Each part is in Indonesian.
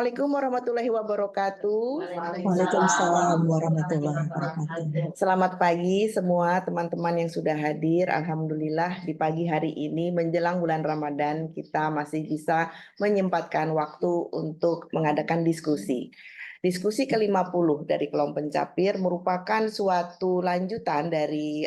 Assalamualaikum warahmatullahi wabarakatuh. Waalaikumsalam warahmatullahi wabarakatuh. Selamat pagi semua teman-teman yang sudah hadir. Alhamdulillah di pagi hari ini menjelang bulan Ramadan kita masih bisa menyempatkan waktu untuk mengadakan diskusi. Diskusi ke-50 dari kelompok pencapir merupakan suatu lanjutan dari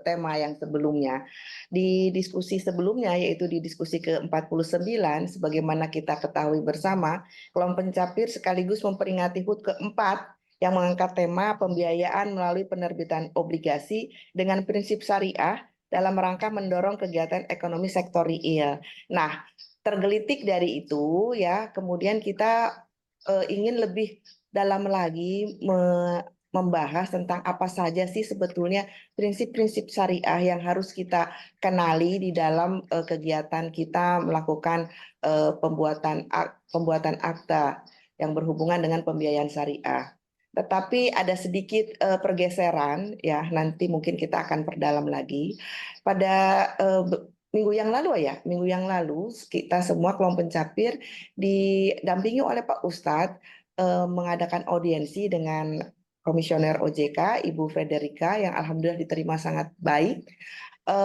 tema yang sebelumnya. Di diskusi sebelumnya, yaitu di diskusi ke-49, sebagaimana kita ketahui bersama, kelompok pencapir sekaligus memperingati HUT keempat yang mengangkat tema pembiayaan melalui penerbitan obligasi dengan prinsip syariah dalam rangka mendorong kegiatan ekonomi sektor real. Nah, tergelitik dari itu ya, kemudian kita ingin lebih dalam lagi membahas tentang apa saja sih sebetulnya prinsip-prinsip syariah yang harus kita kenali di dalam kegiatan kita melakukan pembuatan akta yang berhubungan dengan pembiayaan syariah. Tetapi ada sedikit pergeseran ya, nanti mungkin kita akan perdalam lagi. Pada minggu yang lalu kita semua kelompok pencapir didampingi oleh Pak Ustadz mengadakan audiensi dengan Komisioner OJK, Ibu Frederica, yang alhamdulillah diterima sangat baik.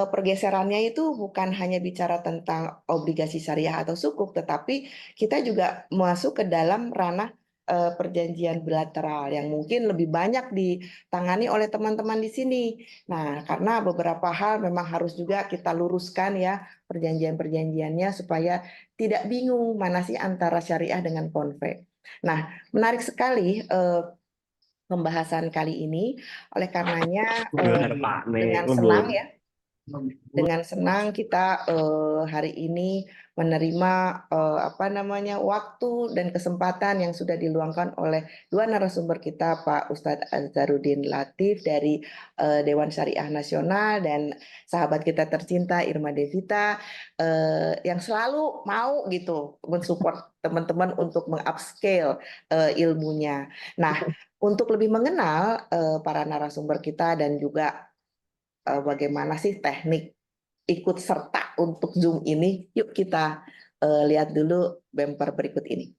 Pergeserannya itu bukan hanya bicara tentang obligasi syariah atau sukuk, tetapi kita juga masuk ke dalam ranah perjanjian bilateral yang mungkin lebih banyak ditangani oleh teman-teman di sini. Nah, karena beberapa hal memang harus juga kita luruskan ya perjanjian-perjanjiannya supaya tidak bingung mana sih antara syariah dengan konve. Nah, menarik sekali pembahasan kali ini. Oleh karenanya dengan senang kita hari ini menerima waktu dan kesempatan yang sudah diluangkan oleh dua narasumber kita, Pak Ustadz Azharuddin Latif dari Dewan Syariah Nasional dan sahabat kita tercinta Irma Devita yang selalu mau gitu mensupport teman-teman untuk mengupscale ilmunya. Nah, untuk lebih mengenal para narasumber kita dan juga bagaimana sih teknik ikut serta untuk Zoom ini, yuk kita lihat dulu bumper berikut ini.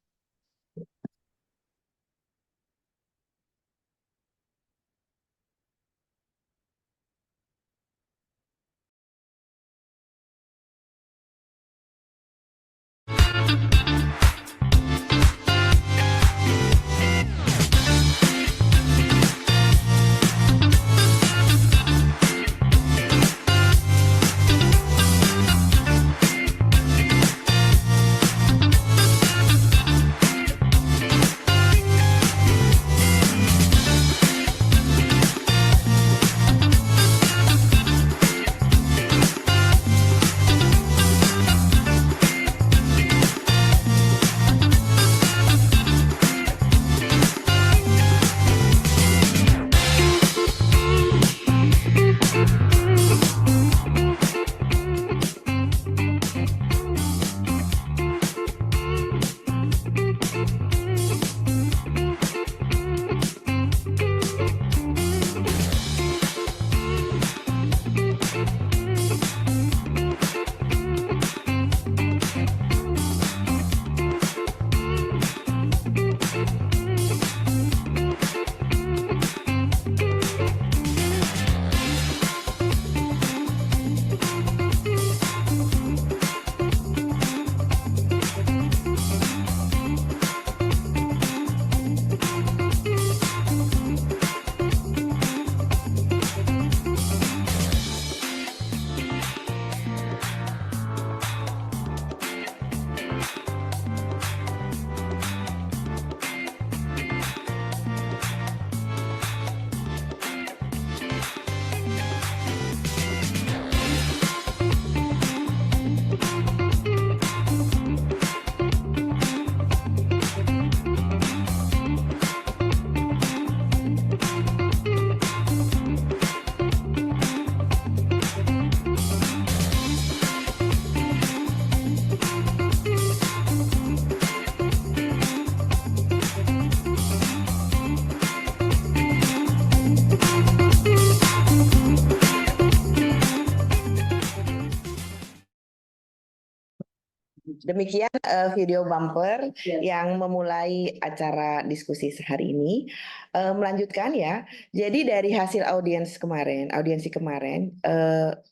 Demikian video bumper yang memulai acara diskusi hari ini. Melanjutkan ya. Jadi dari hasil audiensi kemarin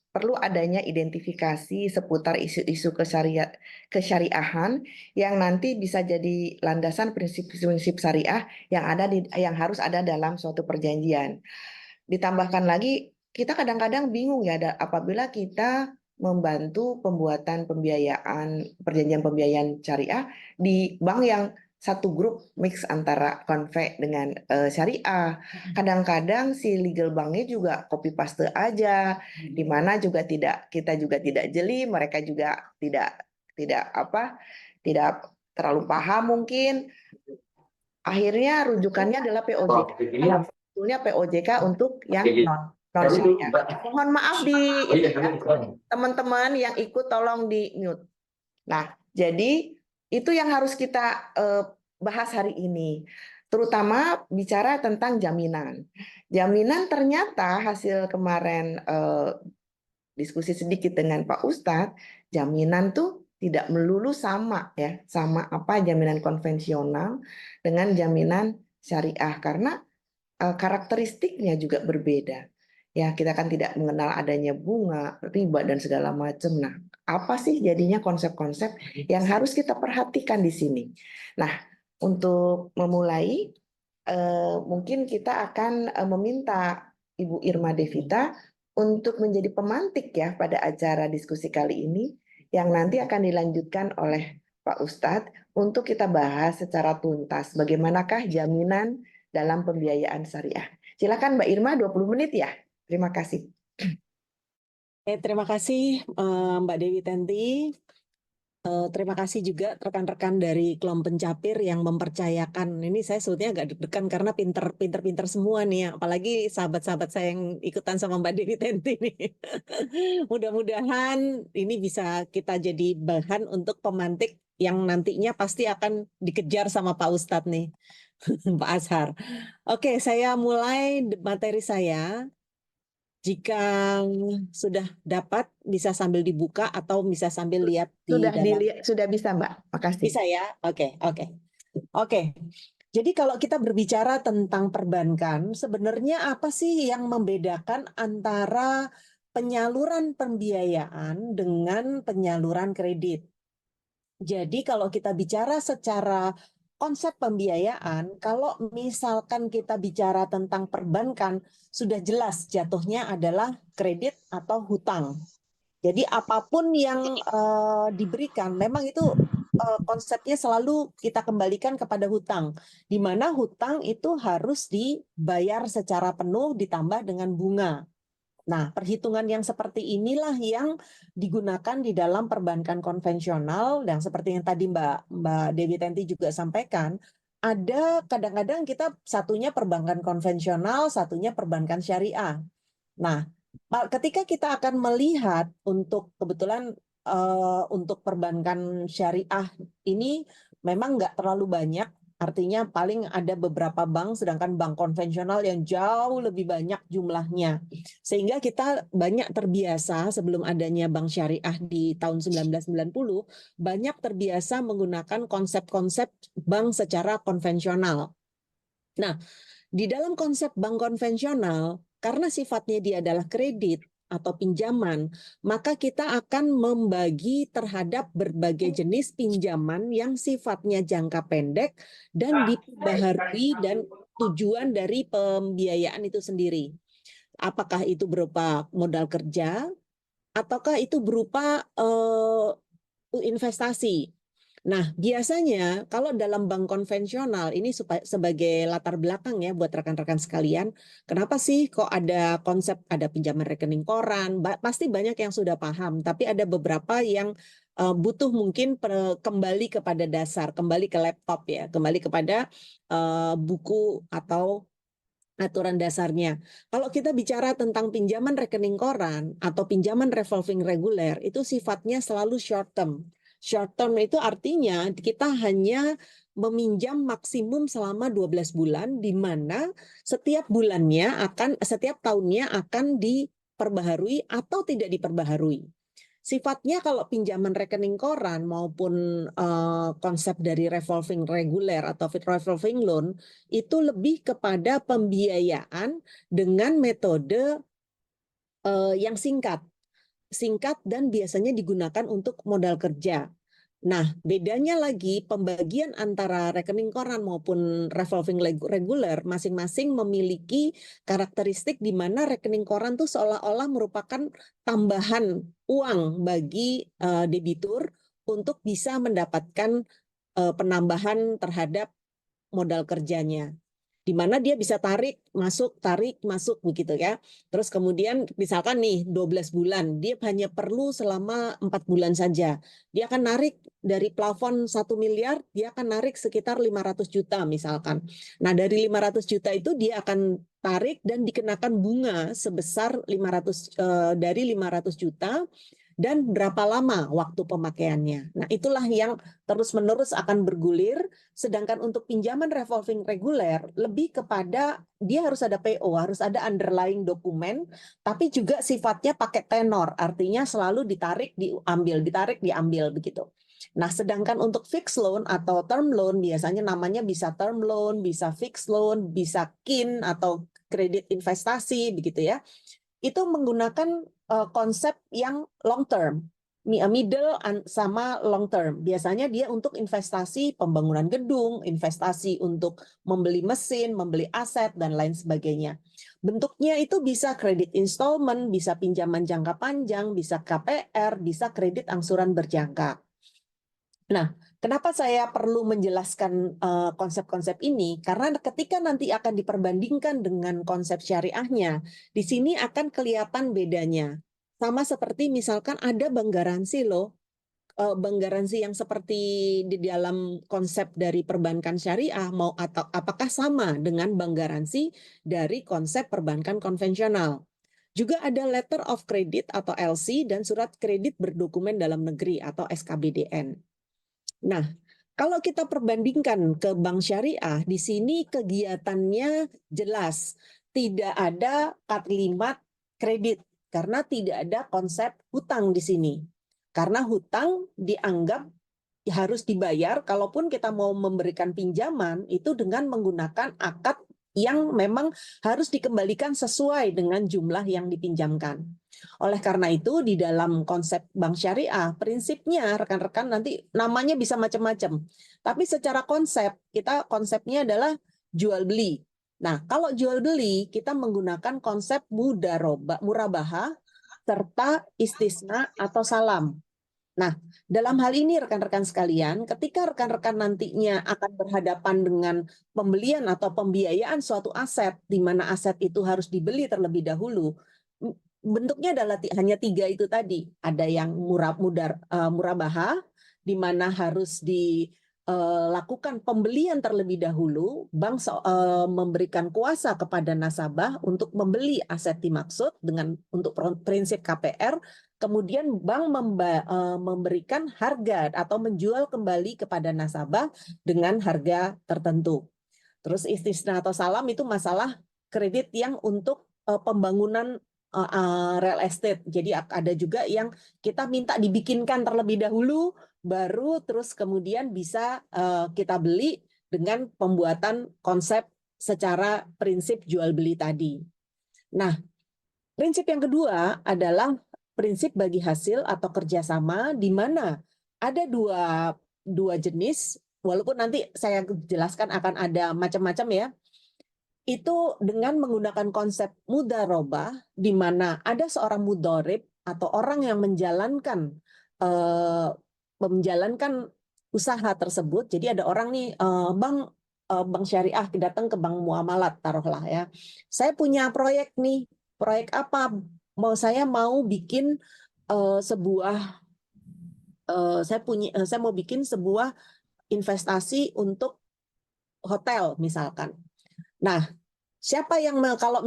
perlu adanya identifikasi seputar isu-isu kesyariahan yang nanti bisa jadi landasan prinsip-prinsip syariah yang harus ada dalam suatu perjanjian. Ditambahkan lagi, kita kadang-kadang bingung ya apabila kita membantu pembuatan perjanjian pembiayaan syariah di bank yang satu grup mix antara konve dengan syariah. Kadang-kadang si legal banknya juga copy paste aja, di mana juga kita juga tidak jeli, mereka juga tidak terlalu paham mungkin. Akhirnya rujukannya adalah POJK. Sebetulnya POJK untuk yang non syariah. Mohon maaf teman-teman yang ikut tolong di mute. Nah, jadi itu yang harus kita bahas hari ini. Terutama bicara tentang jaminan. Jaminan ternyata hasil kemarin diskusi sedikit dengan Pak Ustadz, jaminan tuh tidak melulu sama ya, sama apa jaminan konvensional dengan jaminan syariah karena karakteristiknya juga berbeda. Ya, kita kan tidak mengenal adanya bunga, riba dan segala macam. Nah, apa sih jadinya konsep-konsep yang harus kita perhatikan di sini? Nah, untuk memulai mungkin kita akan meminta Ibu Irma Devita untuk menjadi pemantik ya pada acara diskusi kali ini yang nanti akan dilanjutkan oleh Pak Ustadz untuk kita bahas secara tuntas bagaimanakah jaminan dalam pembiayaan syariah. Silakan Mbak Irma 20 menit ya. Terima kasih. Terima kasih Mbak Dewi Tenti. Terima kasih juga rekan-rekan dari Kelompok Pencapir yang mempercayakan. Ini saya sebetulnya agak deg-degan karena pinter semua nih, apalagi sahabat-sahabat saya yang ikutan sama Mbak Dewi Tenti nih. Mudah-mudahan ini bisa kita jadi bahan untuk pemantik yang nantinya pasti akan dikejar sama Pak Ustadz nih, Pak Azhar. Oke, saya mulai materi saya. Jika sudah dapat, bisa sambil dibuka atau bisa sambil lihat di dalam. Sudah bisa, Mbak. Makasih. Bisa ya? Oke. Jadi kalau kita berbicara tentang perbankan, sebenarnya apa sih yang membedakan antara penyaluran pembiayaan dengan penyaluran kredit? Jadi kalau kita bicara secara konsep pembiayaan, kalau misalkan kita bicara tentang perbankan, sudah jelas jatuhnya adalah kredit atau hutang. Jadi apapun yang diberikan, memang itu konsepnya selalu kita kembalikan kepada hutang, di mana hutang itu harus dibayar secara penuh ditambah dengan bunga. Nah, perhitungan yang seperti inilah yang digunakan di dalam perbankan konvensional, dan seperti yang tadi Mbak Dewi Tenti juga sampaikan, ada kadang-kadang kita satunya perbankan konvensional, satunya perbankan syariah. Nah, ketika kita akan melihat untuk kebetulan untuk perbankan syariah ini memang nggak terlalu banyak, artinya paling ada beberapa bank, sedangkan bank konvensional yang jauh lebih banyak jumlahnya. Sehingga kita banyak terbiasa sebelum adanya bank syariah di tahun 1990, banyak terbiasa menggunakan konsep-konsep bank secara konvensional. Nah, di dalam konsep bank konvensional, karena sifatnya dia adalah kredit atau pinjaman, maka kita akan membagi terhadap berbagai jenis pinjaman yang sifatnya jangka pendek dan diperbaharui dan tujuan dari pembiayaan itu sendiri. Apakah itu berupa modal kerja, ataukah itu berupa investasi. Nah, biasanya kalau dalam bank konvensional, ini sebagai latar belakang ya buat rekan-rekan sekalian, kenapa sih kok ada konsep ada pinjaman rekening koran? Pasti banyak yang sudah paham, tapi ada beberapa yang butuh mungkin kembali kepada dasar, kembali ke laptop ya, kembali kepada buku atau aturan dasarnya. Kalau kita bicara tentang pinjaman rekening koran atau pinjaman revolving reguler, itu sifatnya selalu short term. Short term itu artinya kita hanya meminjam maksimum selama 12 bulan, di mana setiap tahunnya akan diperbaharui atau tidak diperbaharui. sifatnya kalau pinjaman rekening koran maupun konsep dari revolving reguler atau revolving loan itu lebih kepada pembiayaan dengan metode yang singkat dan biasanya digunakan untuk modal kerja. Nah, bedanya lagi pembagian antara rekening koran maupun revolving reguler masing-masing memiliki karakteristik di mana rekening koran tuh seolah-olah merupakan tambahan uang bagi debitur untuk bisa mendapatkan penambahan terhadap modal kerjanya, di mana dia bisa tarik masuk begitu ya. Terus kemudian misalkan nih 12 bulan, dia hanya perlu selama 4 bulan saja. Dia akan narik dari plafon 1 miliar, dia akan narik sekitar 500 juta misalkan. Nah, dari 500 juta itu dia akan tarik dan dikenakan bunga sebesar 500 dari 500 juta dan berapa lama waktu pemakaiannya. Nah, itulah yang terus-menerus akan bergulir. Sedangkan untuk pinjaman revolving reguler lebih kepada dia harus ada PO, harus ada underlying dokumen, tapi juga sifatnya pakai tenor, artinya selalu ditarik, diambil begitu. Nah, sedangkan untuk fixed loan atau term loan biasanya namanya bisa term loan, bisa fixed loan, bisa KIN atau kredit investasi begitu ya. Itu menggunakan konsep yang long term, middle sama long term. Biasanya dia untuk investasi pembangunan gedung, investasi untuk membeli mesin, membeli aset, dan lain sebagainya. Bentuknya itu bisa kredit installment, bisa pinjaman jangka panjang, bisa KPR, bisa kredit angsuran berjangka. Nah, kenapa saya perlu menjelaskan konsep-konsep ini? Karena ketika nanti akan diperbandingkan dengan konsep syariahnya, di sini akan kelihatan bedanya. Sama seperti misalkan ada bank garansi loh, bank garansi yang seperti di dalam konsep dari perbankan syariah mau atau apakah sama dengan bank garansi dari konsep perbankan konvensional. Juga ada letter of credit atau LC dan surat kredit berdokumen dalam negeri atau SKBDN. Nah, kalau kita perbandingkan ke bank syariah, di sini kegiatannya jelas. Tidak ada kalimat kredit, karena tidak ada konsep hutang di sini. Karena hutang dianggap harus dibayar, kalaupun kita mau memberikan pinjaman, itu dengan menggunakan akad yang memang harus dikembalikan sesuai dengan jumlah yang dipinjamkan. Oleh karena itu, di dalam konsep bank syariah, prinsipnya rekan-rekan nanti namanya bisa macam-macam. Tapi secara konsepnya adalah jual beli. Nah, kalau jual beli, kita menggunakan konsep murabahah serta istisna atau salam. Nah, dalam hal ini rekan-rekan sekalian, ketika rekan-rekan nantinya akan berhadapan dengan pembelian atau pembiayaan suatu aset, di mana aset itu harus dibeli terlebih dahulu, bentuknya adalah hanya 3 itu tadi. Ada yang murabahah, di mana harus dilakukan pembelian terlebih dahulu, bank memberikan kuasa kepada nasabah untuk membeli aset dimaksud untuk prinsip KPR. Kemudian bank memberikan harga atau menjual kembali kepada nasabah dengan harga tertentu. Terus istisna atau salam itu masalah kredit yang untuk pembangunan real estate. Jadi ada juga yang kita minta dibikinkan terlebih dahulu, baru terus kemudian bisa kita beli dengan pembuatan konsep secara prinsip jual beli tadi. Nah, prinsip yang kedua adalah prinsip bagi hasil atau kerjasama, di mana ada dua jenis, walaupun nanti saya jelaskan akan ada macam-macam ya. Itu dengan menggunakan konsep mudharabah, di mana ada seorang mudharib atau orang yang menjalankan usaha tersebut. Jadi ada orang nih, bank syariah datang ke bank muamalat, taruhlah ya. Saya punya proyek nih, proyek apa? Saya mau bikin saya mau bikin sebuah investasi untuk hotel misalkan. Nah, siapa yang akan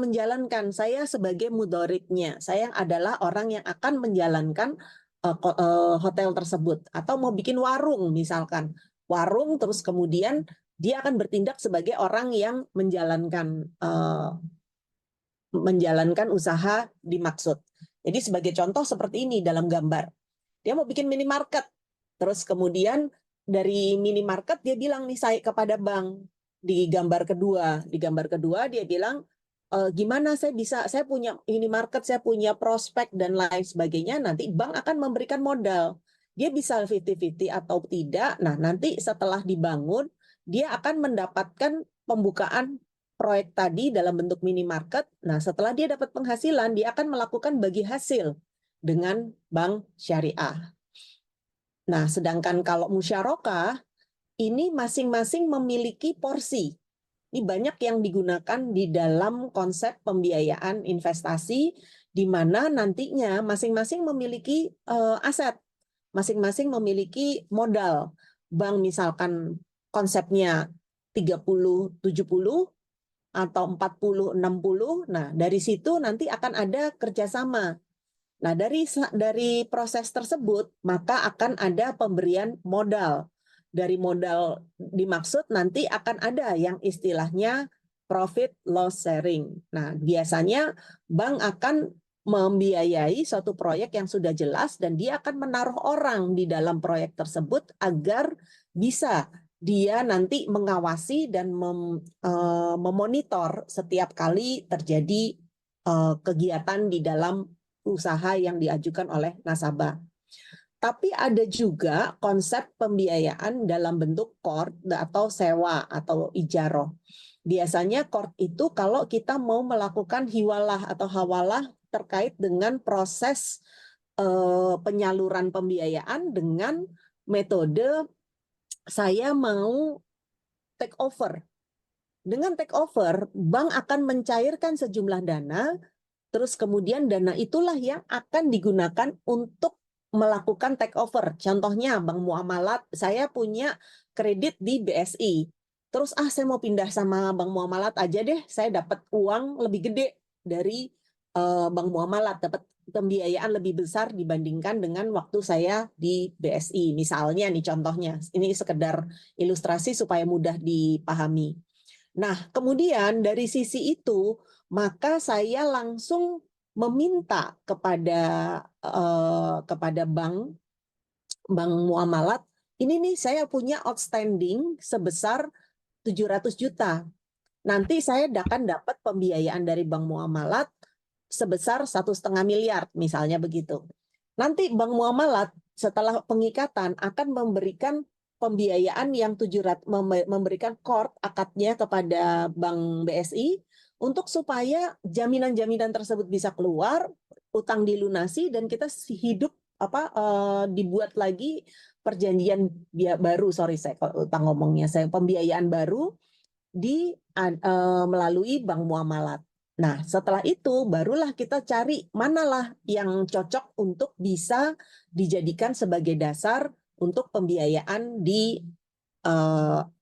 menjalankan? Saya sebagai mudharibnya. Saya adalah orang yang akan menjalankan hotel tersebut. Atau mau bikin warung misalkan. Warung terus kemudian dia akan bertindak sebagai orang yang menjalankan usaha dimaksud. Jadi sebagai contoh seperti ini dalam gambar. Dia mau bikin minimarket. Terus kemudian dari minimarket dia bilang nih saya kepada bank di gambar kedua. Di gambar kedua dia bilang gimana saya punya minimarket, saya punya prospek dan lain sebagainya, nanti bank akan memberikan modal. Dia bisa 50-50 atau tidak. Nah, nanti setelah dibangun dia akan mendapatkan pembukaan proyek tadi dalam bentuk minimarket. Nah, setelah dia dapat penghasilan, dia akan melakukan bagi hasil dengan bank syariah. Nah, sedangkan kalau musyarakah, ini masing-masing memiliki porsi. Ini banyak yang digunakan di dalam konsep pembiayaan investasi, di mana nantinya masing-masing memiliki aset, masing-masing memiliki modal. Bank misalkan konsepnya 30-70 atau 40-60, nah dari situ nanti akan ada kerjasama. Nah, dari proses tersebut, maka akan ada pemberian modal. Dari modal dimaksud nanti akan ada yang istilahnya profit loss sharing. Nah, biasanya bank akan membiayai suatu proyek yang sudah jelas dan dia akan menaruh orang di dalam proyek tersebut agar bisa dia nanti mengawasi dan memonitor setiap kali terjadi kegiatan di dalam usaha yang diajukan oleh nasabah. Tapi ada juga konsep pembiayaan dalam bentuk qard atau sewa atau ijaroh. Biasanya qard itu kalau kita mau melakukan hiwalah atau hawalah terkait dengan proses penyaluran pembiayaan dengan metode saya mau take over. Dengan take over, bank akan mencairkan sejumlah dana, terus kemudian dana itulah yang akan digunakan untuk melakukan take over. Contohnya Bank Muamalat, saya punya kredit di BSI. Terus saya mau pindah sama Bank Muamalat aja deh, saya dapat uang lebih gede dari Bank Muamalat, dapat pembiayaan lebih besar dibandingkan dengan waktu saya di BSI. Misalnya nih contohnya, ini sekedar ilustrasi supaya mudah dipahami. Nah, kemudian dari sisi itu, maka saya langsung meminta kepada bank muamalat, ini nih saya punya outstanding sebesar 700 juta. Nanti saya akan dapat pembiayaan dari bank muamalat sebesar 1,5 miliar, misalnya begitu. Nanti bank muamalat setelah pengikatan akan memberikan pembiayaan yang 700, memberikan qard akadnya kepada Bank BSI untuk supaya jaminan-jaminan tersebut bisa keluar, utang dilunasi dan kita hidup dibuat lagi perjanjian baru, saya utang ngomongnya, saya pembiayaan baru melalui bank muamalat. Nah, setelah itu barulah kita cari manalah yang cocok untuk bisa dijadikan sebagai dasar untuk pembiayaan di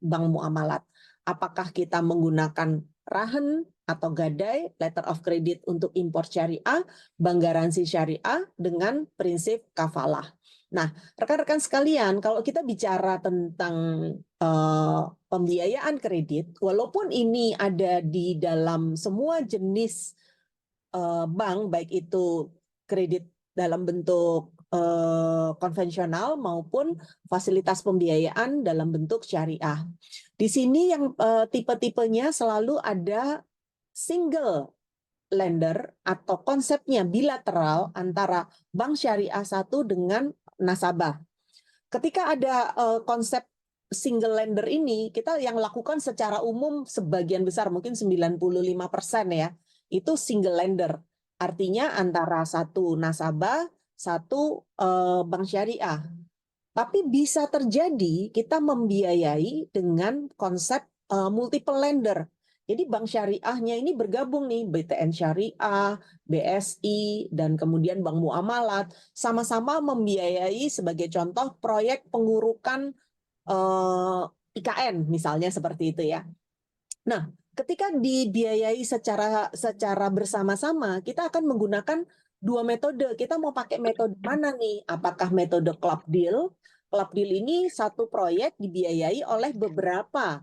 bank muamalat. Apakah kita menggunakan rahan atau gadai, letter of credit untuk impor syariah, bank garansi syariah dengan prinsip kafalah. Nah, rekan-rekan sekalian, kalau kita bicara tentang pembiayaan kredit, walaupun ini ada di dalam semua jenis bank, baik itu kredit dalam bentuk konvensional maupun fasilitas pembiayaan dalam bentuk syariah. Di sini yang tipe-tipenya selalu ada single lender atau konsepnya bilateral antara bank syariah satu dengan nasabah. Ketika ada konsep single lender ini, kita yang lakukan secara umum sebagian besar, mungkin 95% ya, itu single lender. Artinya antara satu nasabah, satu bank syariah. Tapi bisa terjadi kita membiayai dengan konsep multiple lender. Jadi bank syariahnya ini bergabung nih, BTN Syariah, BSI, dan kemudian Bank Muamalat, sama-sama membiayai sebagai contoh proyek pengurukan IKN, misalnya seperti itu ya. Nah, ketika dibiayai secara bersama-sama, kita akan menggunakan dua metode. Kita mau pakai metode mana nih? Apakah metode club deal? Club deal ini satu proyek dibiayai oleh beberapa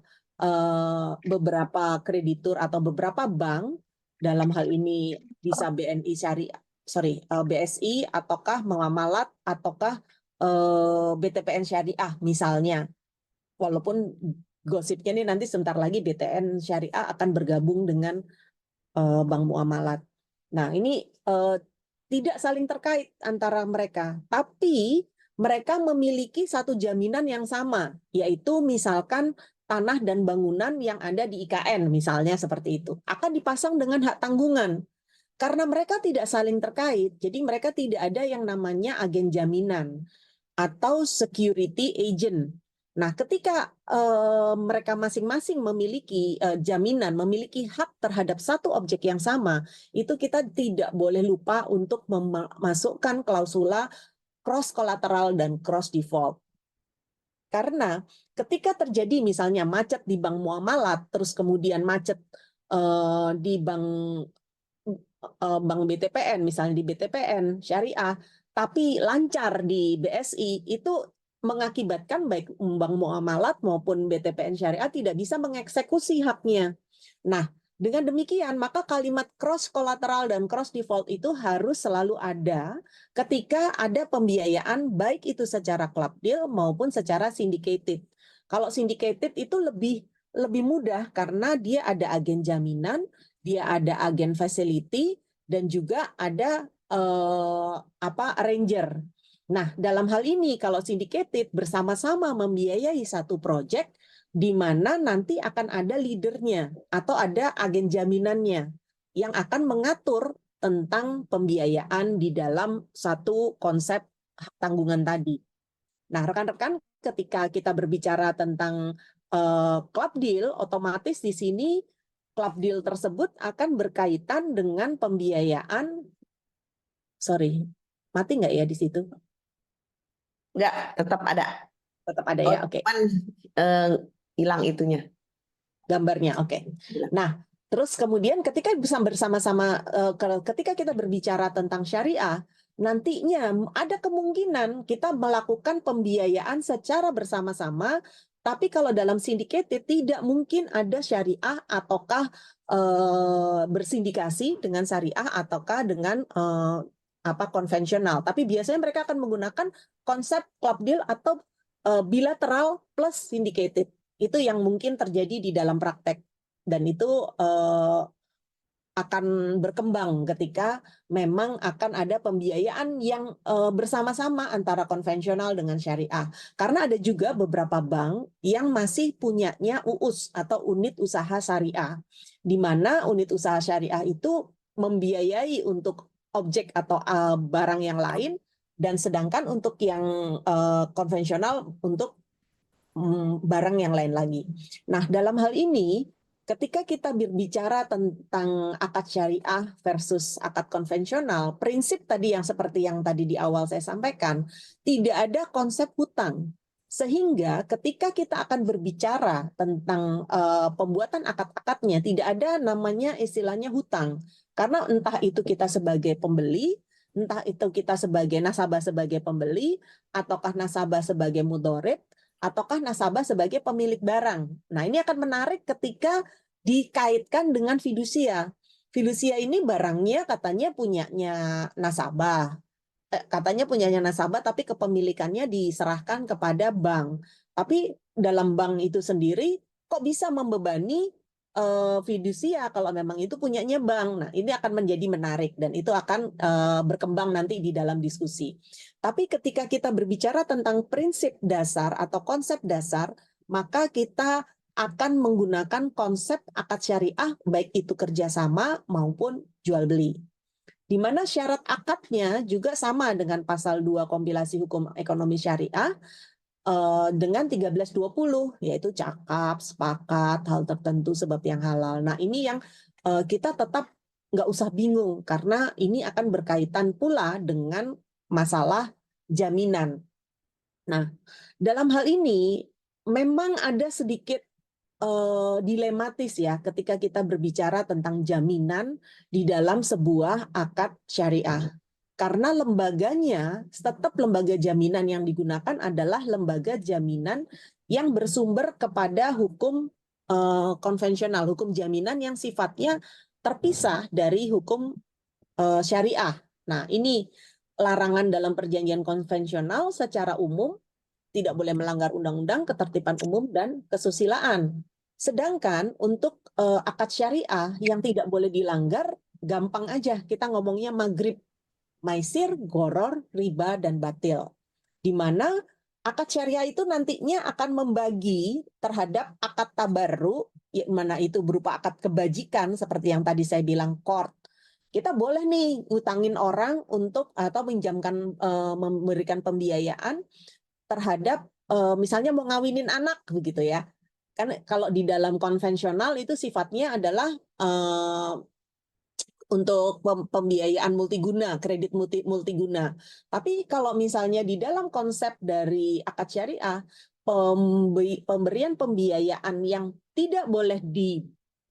kreditur atau beberapa bank, dalam hal ini bisa BNI Syariah, BSI ataukah muamalat ataukah BTPN Syariah misalnya. Walaupun gosipnya ini nanti sebentar lagi BTN Syariah akan bergabung dengan bank muamalat. Nah, ini tidak saling terkait antara mereka, tapi mereka memiliki satu jaminan yang sama, yaitu misalkan tanah dan bangunan yang ada di IKN, misalnya seperti itu, akan dipasang dengan hak tanggungan. Karena mereka tidak saling terkait, jadi mereka tidak ada yang namanya agen jaminan atau security agent. Nah, ketika mereka masing-masing memiliki jaminan, memiliki hak terhadap satu objek yang sama, itu kita tidak boleh lupa untuk memasukkan klausula cross collateral dan cross default. Karena ketika terjadi misalnya macet di bank muamalat, terus kemudian macet di bank BTPN, misalnya di BTPN Syariah, tapi lancar di BSI, itu mengakibatkan baik bank muamalat maupun BTPN Syariah tidak bisa mengeksekusi haknya. Nah, dengan demikian, maka kalimat cross collateral dan cross default itu harus selalu ada ketika ada pembiayaan, baik itu secara club deal maupun secara syndicated. Kalau syndicated itu lebih mudah karena dia ada agen jaminan, dia ada agen facility, dan juga ada arranger. Nah, dalam hal ini kalau syndicated bersama-sama membiayai satu proyek, di mana nanti akan ada leadernya atau ada agen jaminannya yang akan mengatur tentang pembiayaan di dalam satu konsep hak tanggungan tadi. Nah, rekan-rekan, ketika kita berbicara tentang club deal, otomatis di sini club deal tersebut akan berkaitan dengan pembiayaan. Sorry, mati nggak ya di situ? Enggak, tetap ada. Tetap ada ya, oke. Cuman hilang itunya. Gambarnya, oke. Nah, terus kemudian ketika bersama-sama, ketika kita berbicara tentang syariah, nantinya ada kemungkinan kita melakukan pembiayaan secara bersama-sama, tapi kalau dalam syndicated tidak mungkin ada syariah ataukah bersindikasi dengan syariah ataukah dengan konvensional. Tapi biasanya mereka akan menggunakan konsep club deal atau bilateral plus syndicated. Itu yang mungkin terjadi di dalam praktek. Dan itu akan berkembang ketika memang akan ada pembiayaan yang bersama-sama antara konvensional dengan syariah. Karena ada juga beberapa bank yang masih punyanya UUS atau unit usaha syariah, di mana unit usaha syariah itu membiayai untuk objek atau barang yang lain, dan sedangkan untuk yang konvensional untuk barang yang lain lagi. Nah, dalam hal ini, ketika kita berbicara tentang akad syariah versus akad konvensional, prinsip tadi yang seperti yang tadi di awal saya sampaikan, tidak ada konsep hutang. Sehingga ketika kita akan berbicara tentang pembuatan akad-akadnya, tidak ada namanya istilahnya hutang. Karena entah itu kita sebagai pembeli, entah itu kita sebagai nasabah sebagai pembeli, ataukah nasabah sebagai mudhorib, ataukah nasabah sebagai pemilik barang. Nah, ini akan menarik ketika dikaitkan dengan fidusia. Fidusia ini barangnya katanya punyanya nasabah. Katanya punyanya nasabah, tapi kepemilikannya diserahkan kepada bank. Tapi dalam bank itu sendiri kok bisa membebani fidusia kalau memang itu punyanya bank. Nah, ini akan menjadi menarik dan itu akan berkembang nanti di dalam diskusi. Tapi ketika kita berbicara tentang prinsip dasar atau konsep dasar, maka kita akan menggunakan konsep akad syariah, baik itu kerjasama maupun jual beli. Di mana syarat akadnya juga sama dengan pasal 2 kompilasi hukum ekonomi syariah, dengan 1320, yaitu cakap, sepakat, hal tertentu sebab yang halal. Nah, ini yang kita tetap nggak usah bingung, karena ini akan berkaitan pula dengan masalah jaminan. Nah, dalam hal ini memang ada sedikit dilematis ya ketika kita berbicara tentang jaminan di dalam sebuah akad syariah. Karena lembaganya, tetap lembaga jaminan yang digunakan adalah lembaga jaminan yang bersumber kepada hukum konvensional, hukum jaminan yang sifatnya terpisah dari hukum syariah. Nah, ini larangan dalam perjanjian konvensional secara umum tidak boleh melanggar undang-undang, ketertiban umum, dan kesusilaan. Sedangkan untuk akad syariah yang tidak boleh dilanggar, gampang aja. Kita ngomongnya maghrib, maisir, goror, riba, dan batil. Di mana akad syariah itu nantinya akan membagi terhadap akad tabarru, mana itu berupa akad kebajikan, seperti yang tadi saya bilang, qard. Kita boleh nih ngutangin orang untuk atau minjamkan memberikan pembiayaan terhadap misalnya mau ngawinin anak begitu ya. Kan kalau di dalam konvensional itu sifatnya adalah untuk pembiayaan multiguna, kredit multiguna. Tapi kalau misalnya di dalam konsep dari akad syariah, pemberian pembiayaan yang tidak boleh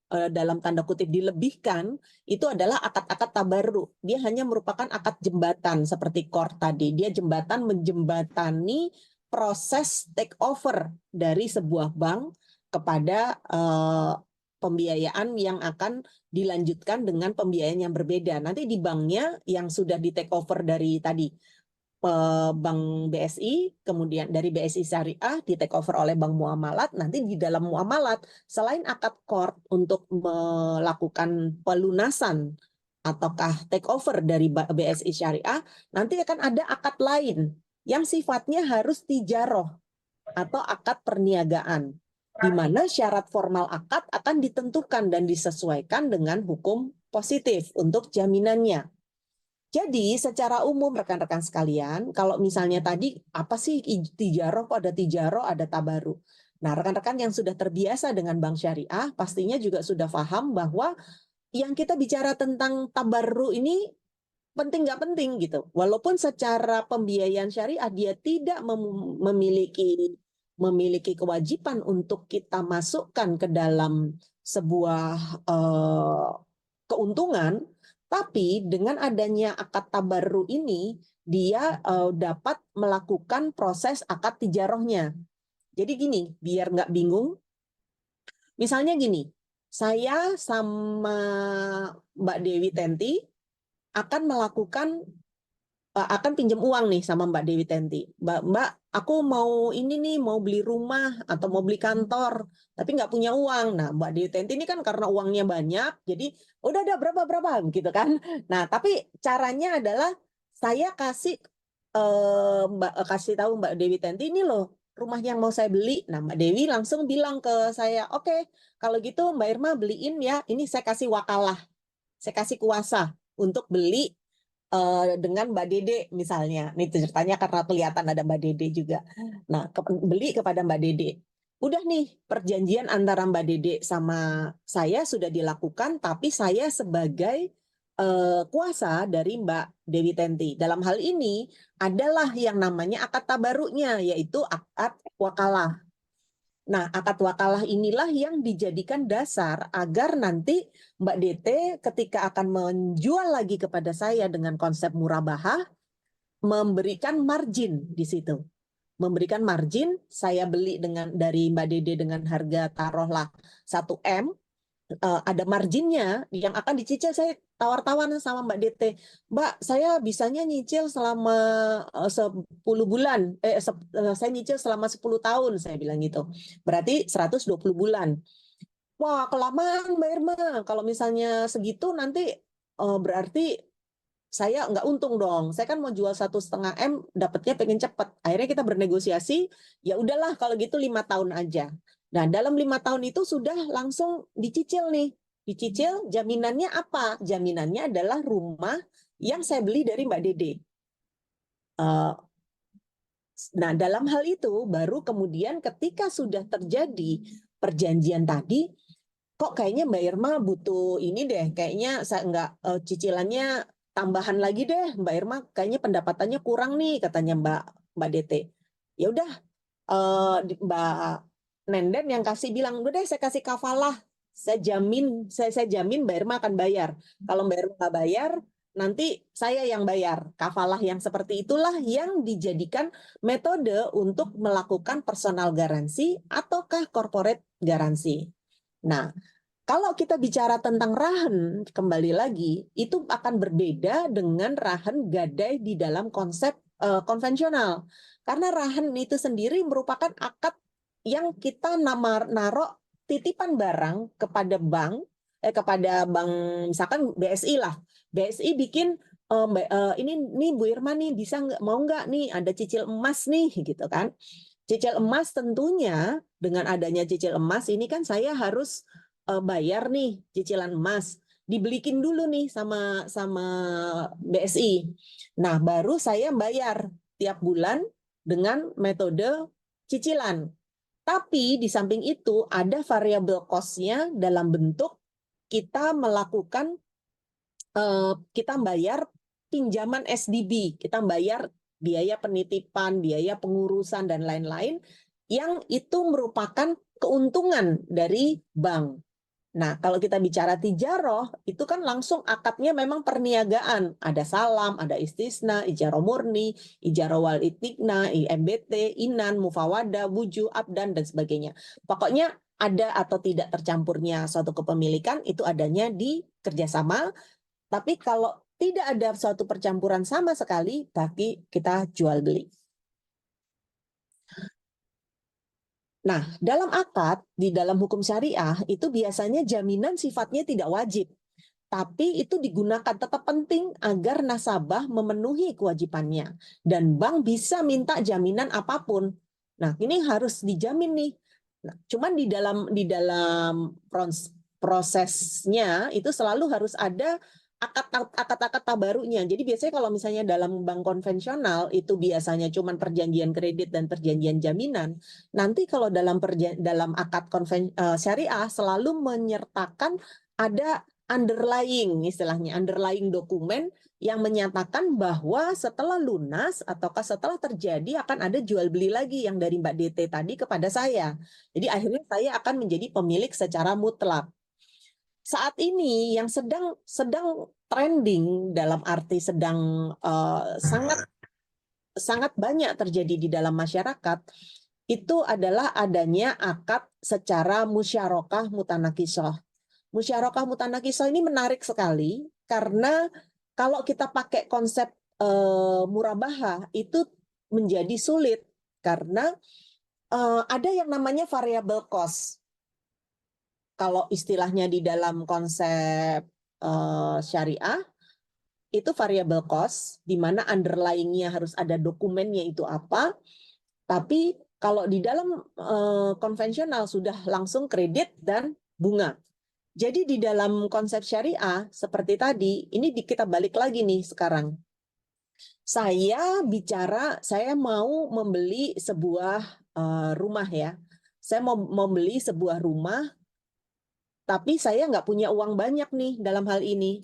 dalam tanda kutip dilebihkan, itu adalah akad-akad tabarru. Dia hanya merupakan akad jembatan seperti qard tadi. Dia jembatan menjembatani proses take over dari sebuah bank kepada pembiayaan yang akan dilanjutkan dengan pembiayaan yang berbeda. Nanti di banknya yang sudah di take over dari tadi Bank BSI, kemudian dari BSI Syariah di take over oleh Bank Muamalat, nanti di dalam muamalat selain akad qard untuk melakukan pelunasan ataukah take over dari BSI Syariah, nanti akan ada akad lain yang sifatnya harus tijaroh atau akad perniagaan, di mana syarat formal akad akan ditentukan dan disesuaikan dengan hukum positif untuk jaminannya. Jadi secara umum rekan-rekan sekalian, kalau misalnya tadi apa sih tijaroh, kok ada tijaroh, ada tabaru. Nah, rekan-rekan yang sudah terbiasa dengan bank syariah pastinya juga sudah paham bahwa yang kita bicara tentang tabaru ini penting nggak penting gitu. Walaupun secara pembiayaan syariah dia tidak memiliki kewajiban untuk kita masukkan ke dalam sebuah keuntungan, tapi dengan adanya akad tabarru ini, dia dapat melakukan proses akad tijarohnya. Jadi gini, biar nggak bingung, misalnya gini, saya sama Mbak Dewi Tenti akan pinjam uang nih sama Mbak Dewi Tenti. Mbak, aku mau ini nih, mau beli rumah atau mau beli kantor, tapi nggak punya uang. Nah, Mbak Dewi Tenti ini kan karena uangnya banyak, jadi udah ada berapa gitu kan. Nah, tapi caranya adalah saya kasih tahu Mbak Dewi Tenti ini loh rumah yang mau saya beli. Nah, Mbak Dewi langsung bilang ke saya, oke, kalau gitu Mbak Irma beliin ya. Ini saya kasih wakalah, saya kasih kuasa untuk beli dengan Mbak Dede misalnya. Ini ceritanya karena kelihatan ada Mbak Dede juga. Nah, beli kepada Mbak Dede. Udah nih, perjanjian antara Mbak Dede sama saya sudah dilakukan, tapi saya sebagai kuasa dari Mbak Dewi Tenti. Dalam hal ini adalah yang namanya akad tabarunya, yaitu akad wakalah. Nah, akad wakalah inilah yang dijadikan dasar agar nanti Mbak DT ketika akan menjual lagi kepada saya dengan konsep murabahah, memberikan margin di situ. Memberikan margin, saya beli dari Mbak Dede dengan harga taruhlah 1M, ada marginnya yang akan dicicil. Saya tawar-tawar sama Mbak DT, Mbak, saya bisanya nyicil selama 10 bulan, saya nyicil selama 10 tahun, saya bilang gitu. Berarti 120 bulan. Wah, kelamaan Mbak Irma. Kalau misalnya segitu nanti berarti saya nggak untung dong. Saya kan mau jual 1,5 M, dapatnya pengen cepat. Akhirnya kita bernegosiasi, ya udahlah kalau gitu 5 tahun aja. Nah, dalam 5 tahun itu sudah langsung dicicil nih. Dicicil, jaminannya apa? Jaminannya adalah rumah yang saya beli dari Mbak Dede. Nah, dalam hal itu baru kemudian ketika sudah terjadi perjanjian tadi, kok kayaknya Mbak Irma butuh ini deh, kayaknya saya nggak cicilannya tambahan lagi deh, Mbak Irma kayaknya pendapatannya kurang nih, katanya Mbak DT. Ya udah, Mbak Nenden yang bilang, udah deh saya kasih kafalah, saya jamin Mbak Irma akan bayar. Kalau Mbak Irma nggak bayar, nanti saya yang bayar. Kafalah yang seperti itulah yang dijadikan metode untuk melakukan personal garansi ataukah corporate garansi. Nah, Kalau kita bicara tentang rahen, kembali lagi, itu akan berbeda dengan rahen gadai di dalam konsep konvensional. Karena rahen itu sendiri merupakan akad yang kita naruh titipan barang kepada bank, misalkan BSI lah. BSI bikin ini Bu Irma nih bisa nggak, mau nggak nih ada cicil emas nih gitu kan. Cicil emas tentunya dengan adanya cicil emas ini kan saya harus bayar nih cicilan emas, dibelikin dulu nih sama BSI. Nah, baru saya bayar tiap bulan dengan metode cicilan. Tapi di samping itu ada variable cost-nya dalam bentuk kita melakukan kita bayar pinjaman SDB, kita bayar biaya penitipan, biaya pengurusan dan lain-lain yang itu merupakan keuntungan dari bank. Nah, kalau kita bicara tijaroh, itu kan langsung akadnya memang perniagaan. Ada salam, ada istisna, ijaroh murni, ijaroh wal itikna, IMBT, inan, mufawada, buju, abdan, dan sebagainya. Pokoknya ada atau tidak tercampurnya suatu kepemilikan, itu adanya di kerjasama. Tapi kalau tidak ada suatu percampuran sama sekali, berarti kita jual beli. Nah, dalam akad, di dalam hukum syariah, itu biasanya jaminan sifatnya tidak wajib. Tapi itu digunakan tetap penting agar nasabah memenuhi kewajibannya. Dan bank bisa minta jaminan apapun. Nah, ini harus dijamin nih. Nah, cuman di dalam prosesnya itu selalu harus ada akad-akad tabarunya. Jadi biasanya kalau misalnya dalam bank konvensional itu biasanya cuma perjanjian kredit dan perjanjian jaminan. Nanti kalau dalam akad syariah selalu menyertakan ada underlying, istilahnya underlying dokumen yang menyatakan bahwa setelah lunas ataukah setelah terjadi akan ada jual beli lagi yang dari Mbak DT tadi kepada saya. Jadi akhirnya saya akan menjadi pemilik secara mutlak. Saat ini yang sedang trending dalam arti sedang sangat banyak terjadi di dalam masyarakat itu adalah adanya akad secara musyarakah mutanakisah. Musyarakah mutanakisah ini menarik sekali karena kalau kita pakai konsep murabahah itu menjadi sulit karena ada yang namanya variable cost. Kalau istilahnya di dalam konsep syariah, itu variable cost, di mana underlying-nya harus ada dokumennya itu apa, tapi kalau di dalam konvensional sudah langsung kredit dan bunga. Jadi di dalam konsep syariah, seperti tadi, ini kita balik lagi nih sekarang. Saya mau membeli sebuah rumah ya. Saya mau membeli sebuah rumah, tapi saya nggak punya uang banyak nih dalam hal ini.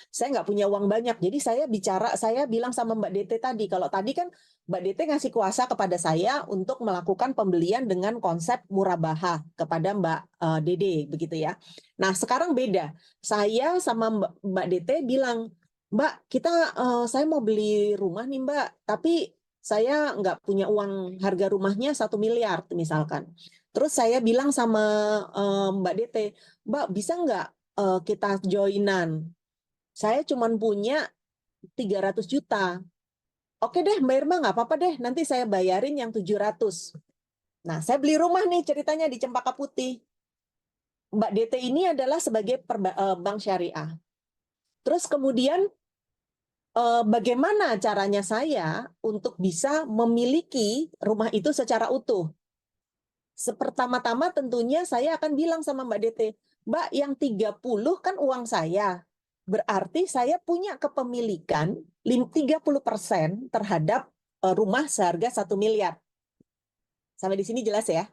Saya nggak punya uang banyak, jadi saya bilang sama Mbak DT tadi, kalau tadi kan Mbak DT ngasih kuasa kepada saya untuk melakukan pembelian dengan konsep murabahah kepada Mbak Dede, begitu ya. Nah sekarang beda, saya sama Mbak DT bilang, Mbak saya mau beli rumah nih Mbak, tapi saya nggak punya uang, harga rumahnya 1 miliar misalkan. Terus saya bilang sama Mbak DT, Mbak bisa nggak kita joinan? Saya cuma punya 300 juta. Oke deh Mbak Irma, nggak apa-apa deh, nanti saya bayarin yang 700. Nah, saya beli rumah nih ceritanya di Cempaka Putih. Mbak DT ini adalah sebagai bank syariah. Terus kemudian bagaimana caranya saya untuk bisa memiliki rumah itu secara utuh? Pertama-tama tentunya saya akan bilang sama Mbak DT, Mbak yang 30 kan uang saya. Berarti saya punya kepemilikan 30% terhadap rumah seharga 1 miliar. Sampai di sini jelas ya?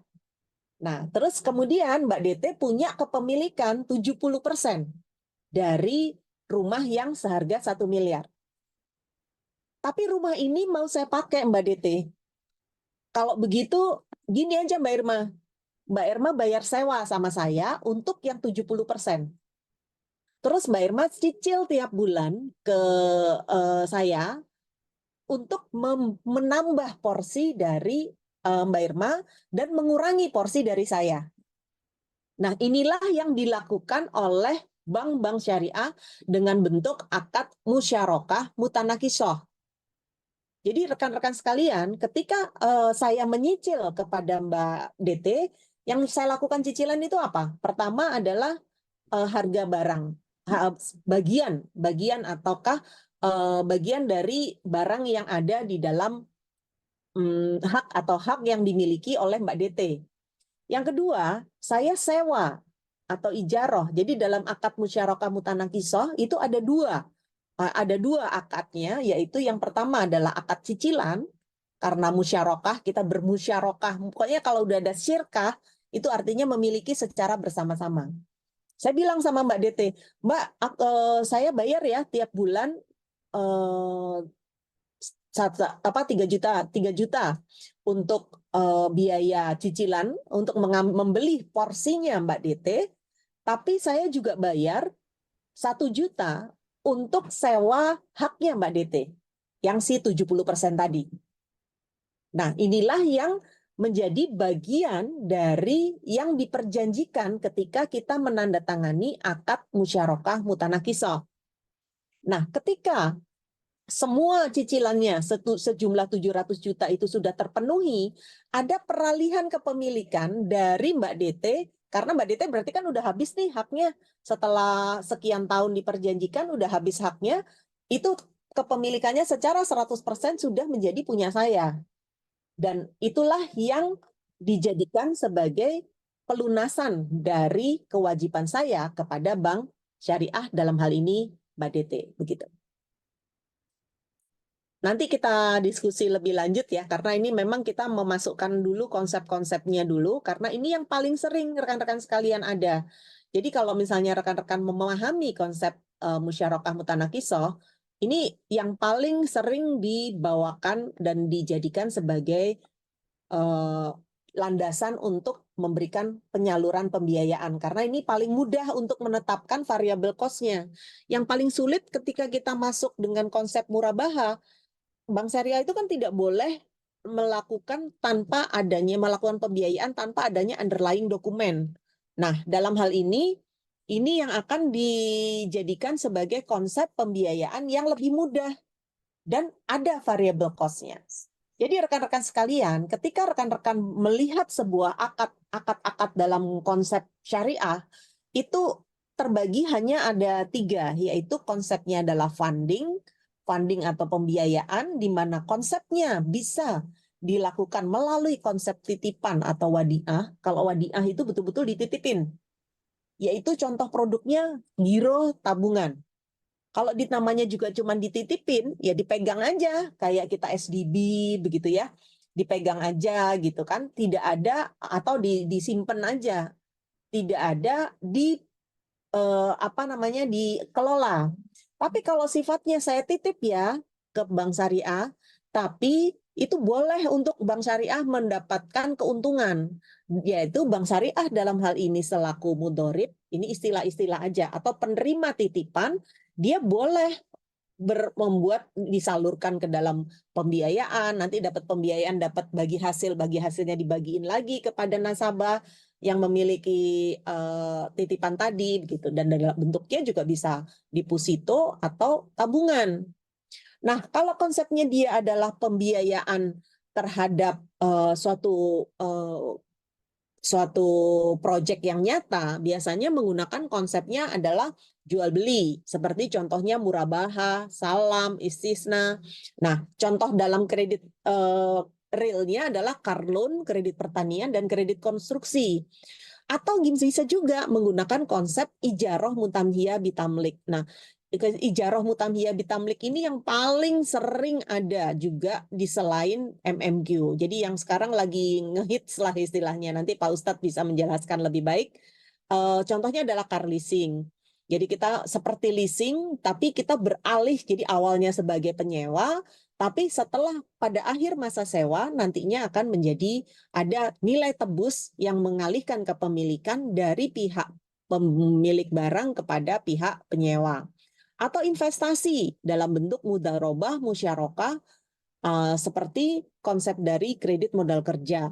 Nah, terus kemudian Mbak DT punya kepemilikan 70% dari rumah yang seharga 1 miliar. Tapi rumah ini mau saya pakai Mbak DT. Kalau begitu, gini aja Mbak Irma. Mbak Irma bayar sewa sama saya untuk yang 70%. Terus Mbak Irma cicil tiap bulan ke saya untuk menambah porsi dari Mbak Irma, dan mengurangi porsi dari saya. Nah, inilah yang dilakukan oleh bank-bank syariah dengan bentuk akad musyarakah mutanakisoh. Jadi rekan-rekan sekalian, ketika saya menyicil kepada Mbak DT, yang saya lakukan cicilan itu apa? Pertama adalah harga barang, bagian ataukah bagian dari barang yang ada di dalam hak yang dimiliki oleh Mbak DT. Yang kedua, saya sewa atau ijaroh. Jadi dalam akad musyarakah mutanakisoh itu ada dua akadnya, yaitu yang pertama adalah akad cicilan, karena musyarakah, kita bermusyarakah. Pokoknya kalau udah ada syirkah, itu artinya memiliki secara bersama-sama. Saya bilang sama Mbak DT, Mbak, saya bayar ya tiap bulan 3 juta untuk biaya cicilan untuk membeli porsinya Mbak DT, tapi saya juga bayar 1 juta untuk sewa haknya Mbak DT, yang si 70% tadi. Nah, inilah yang menjadi bagian dari yang diperjanjikan ketika kita menandatangani akad musyarakah mutanakisoh. Nah, ketika semua cicilannya sejumlah 700 juta itu sudah terpenuhi, ada peralihan kepemilikan dari Mbak DT, karena Mbak DT berarti kan udah habis nih haknya, setelah sekian tahun diperjanjikan udah habis haknya, itu kepemilikannya secara 100% sudah menjadi punya saya. Dan itulah yang dijadikan sebagai pelunasan dari kewajiban saya kepada bank syariah, dalam hal ini Mbak DT, begitu. Nanti kita diskusi lebih lanjut ya, karena ini memang kita memasukkan dulu konsep-konsepnya dulu, karena ini yang paling sering rekan-rekan sekalian ada. Jadi kalau misalnya rekan-rekan memahami konsep musyarakah mutanakisoh, ini yang paling sering dibawakan dan dijadikan sebagai landasan untuk memberikan penyaluran pembiayaan, karena ini paling mudah untuk menetapkan variabel cost-nya. Yang paling sulit ketika kita masuk dengan konsep murabaha, bank syariah itu kan tidak boleh melakukan pembiayaan tanpa adanya underlying dokumen. Nah, dalam hal ini yang akan dijadikan sebagai konsep pembiayaan yang lebih mudah dan ada variabel cost-nya. Jadi rekan-rekan sekalian, ketika rekan-rekan melihat sebuah akad dalam konsep syariah, itu terbagi hanya ada 3, yaitu konsepnya adalah funding atau pembiayaan, di mana konsepnya bisa dilakukan melalui konsep titipan atau wadiah. Kalau wadiah itu betul-betul dititipin, yaitu contoh produknya giro tabungan. Kalau namanya juga cuma dititipin, ya dipegang aja, kayak kita SDB begitu ya, dipegang aja gitu kan, tidak ada, atau disimpan aja, tidak ada dikelola. Tapi kalau sifatnya saya titip ya ke bank syariah, tapi itu boleh untuk bank syariah mendapatkan keuntungan, yaitu bank syariah dalam hal ini selaku mudorib, ini istilah-istilah aja, atau penerima titipan, dia boleh membuat disalurkan ke dalam pembiayaan, nanti dapat pembiayaan, dapat bagi hasilnya dibagiin lagi kepada nasabah yang memiliki titipan tadi begitu, dan dalam bentuknya juga bisa deposito atau tabungan. Nah, kalau konsepnya dia adalah pembiayaan terhadap suatu proyek yang nyata, biasanya menggunakan konsepnya adalah jual beli, seperti contohnya murabaha, salam, istisna. Nah, contoh dalam kredit realnya adalah car loan, kredit pertanian, dan kredit konstruksi. Atau bisa juga menggunakan konsep ijaroh mutamhiyah bitamlik. Nah, ijaroh mutamhiyah bitamlik ini yang paling sering ada juga di selain MMQ. Jadi yang sekarang lagi ngehits lah istilahnya. Nanti Pak Ustadz bisa menjelaskan lebih baik. Contohnya adalah car leasing. Jadi kita seperti leasing, tapi kita beralih jadi awalnya sebagai penyewa, tapi setelah pada akhir masa sewa nantinya akan menjadi ada nilai tebus yang mengalihkan kepemilikan dari pihak pemilik barang kepada pihak penyewa. Atau investasi dalam bentuk mudharobah, musyarakah, seperti konsep dari kredit modal kerja.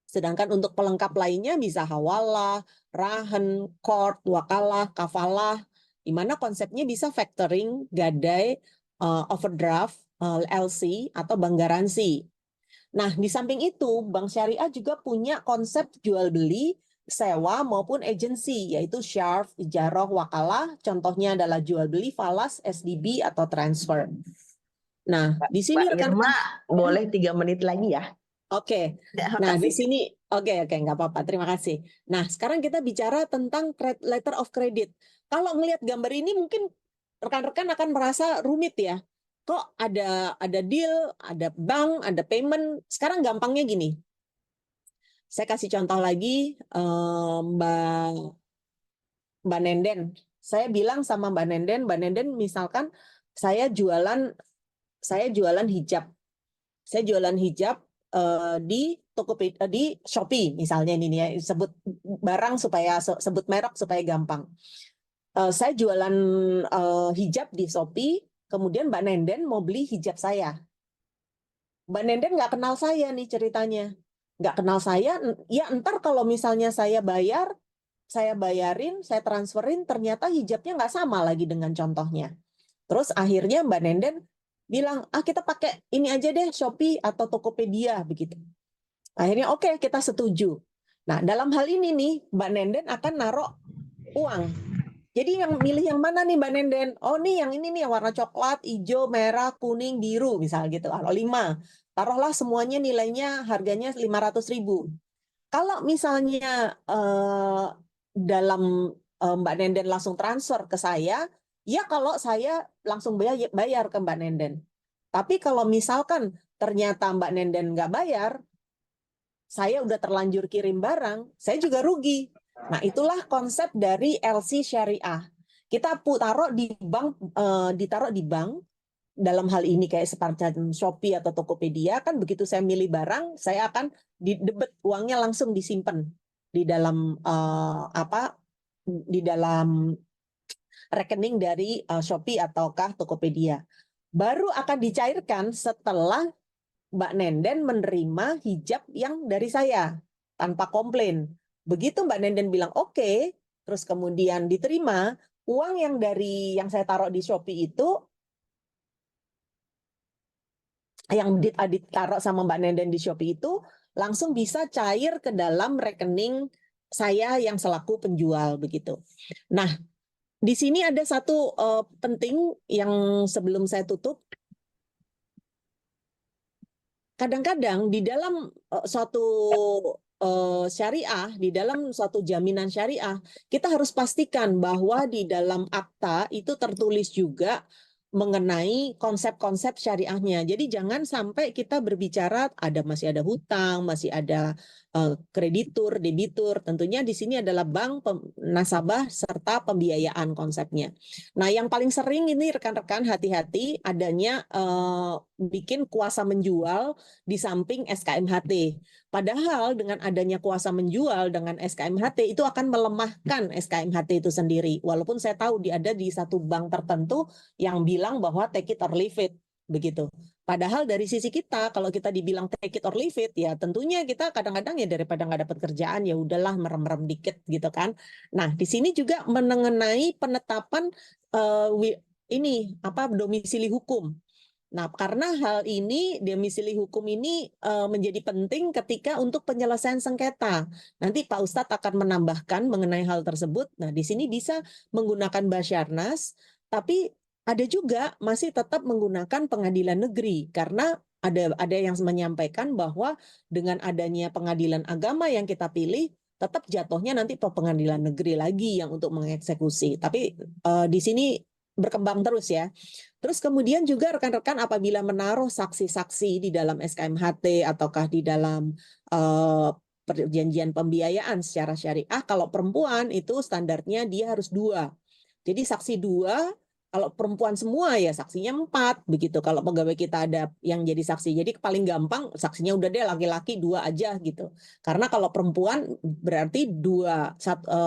Sedangkan untuk pelengkap lainnya bisa hawalah, rahen, qard, wakalah, kafalah, di mana konsepnya bisa factoring, gadai, overdraft, LC, atau bank garansi. Nah, di samping itu, Bank Syariah juga punya konsep jual beli, sewa maupun agensi, yaitu syarf, ijarah, wakalah. Contohnya adalah jual beli, falas, SDB, atau transfer. Nah, di sini Mbak rekan-rekan, Irma, boleh 3 menit lagi ya? oke. Ya, Nah, di makasih. sini, oke, nggak apa-apa. Terima kasih. Nah, sekarang kita bicara tentang letter of credit. Kalau melihat gambar ini, mungkin rekan-rekan akan merasa rumit ya. Kok ada deal, ada bank, ada payment. Sekarang gampangnya gini. Saya kasih contoh lagi, Mbak Nenden. Saya bilang sama Mbak Nenden misalkan saya jualan hijab. Saya jualan hijab di Tokopedia, di Shopee misalnya ini ya, sebut barang supaya sebut merek supaya gampang. Saya jualan hijab di Shopee, kemudian Mbak Nenden mau beli hijab saya. Mbak Nenden nggak kenal saya nih ceritanya. Nggak kenal saya, ya entar kalau misalnya saya bayarin, saya transferin, ternyata hijabnya nggak sama lagi dengan contohnya. Terus akhirnya Mbak Nenden bilang, kita pakai ini aja deh, Shopee atau Tokopedia, begitu. Akhirnya oke, kita setuju. Nah, dalam hal ini nih, Mbak Nenden akan naruh uang. Jadi yang milih yang mana nih Mbak Nenden? Oh nih yang ini nih, yang warna coklat, hijau, merah, kuning, biru, misalnya gitu. Kalau 5, taruhlah semuanya nilainya harganya 500.000. Kalau misalnya dalam Mbak Nenden langsung transfer ke saya, ya kalau saya langsung bayar ke Mbak Nenden. Tapi kalau misalkan ternyata Mbak Nenden nggak bayar, saya udah terlanjur kirim barang, saya juga rugi. Nah, itulah konsep dari LC syariah. Kita taruh di bank, ditaruh di bank, dalam hal ini kayak seperti Shopee atau Tokopedia, kan begitu saya milih barang, saya akan didebet uangnya langsung disimpan di dalam di dalam rekening dari Shopee ataukah Tokopedia. Baru akan dicairkan setelah Mbak Nenden menerima hijab yang dari saya tanpa komplain. Begitu Mbak Nenden bilang oke, terus kemudian diterima, uang yang yang saya taruh di Shopee itu, yang ditaruh sama Mbak Nenden di Shopee itu, langsung bisa cair ke dalam rekening saya yang selaku penjual begitu. Nah, di sini ada satu penting yang sebelum saya tutup. Kadang-kadang di dalam suatu syariah, di dalam suatu jaminan syariah, kita harus pastikan bahwa di dalam akta itu tertulis juga mengenai konsep-konsep syariahnya. Jadi jangan sampai kita berbicara masih ada hutang, masih ada kreditur, debitur. Tentunya di sini adalah bank, nasabah, serta pembiayaan konsepnya. Nah, yang paling sering ini rekan-rekan hati-hati adanya bikin kuasa menjual di samping SKMHT. Padahal dengan adanya kuasa menjual dengan SKMHT itu akan melemahkan SKMHT itu sendiri. Walaupun saya tahu ada di satu bank tertentu yang bilang bahwa take it or leave it, begitu. Padahal dari sisi kita, kalau kita dibilang take it or leave it, ya tentunya kita kadang-kadang ya daripada nggak dapat kerjaan, ya udahlah merem-merem dikit gitu kan. Nah, di sini juga mengenai penetapan domisili hukum. Nah, karena hal ini, domisili hukum ini menjadi penting ketika untuk penyelesaian sengketa. Nanti Pak Ustadz akan menambahkan mengenai hal tersebut. Nah, di sini bisa menggunakan Basyarnas, tapi ada juga masih tetap menggunakan pengadilan negeri, karena ada yang menyampaikan bahwa dengan adanya pengadilan agama yang kita pilih, tetap jatuhnya nanti ke pengadilan negeri lagi yang untuk mengeksekusi. Tapi di sini berkembang terus ya. Terus kemudian juga rekan-rekan apabila menaruh saksi-saksi di dalam SKMHT ataukah di dalam perjanjian pembiayaan secara syariah, kalau perempuan itu standarnya dia harus 2. Jadi saksi 2, kalau perempuan semua ya saksinya 4 begitu. Kalau pegawai kita ada yang jadi saksi, jadi paling gampang saksinya udah deh laki-laki 2 aja gitu. Karena kalau perempuan berarti 2,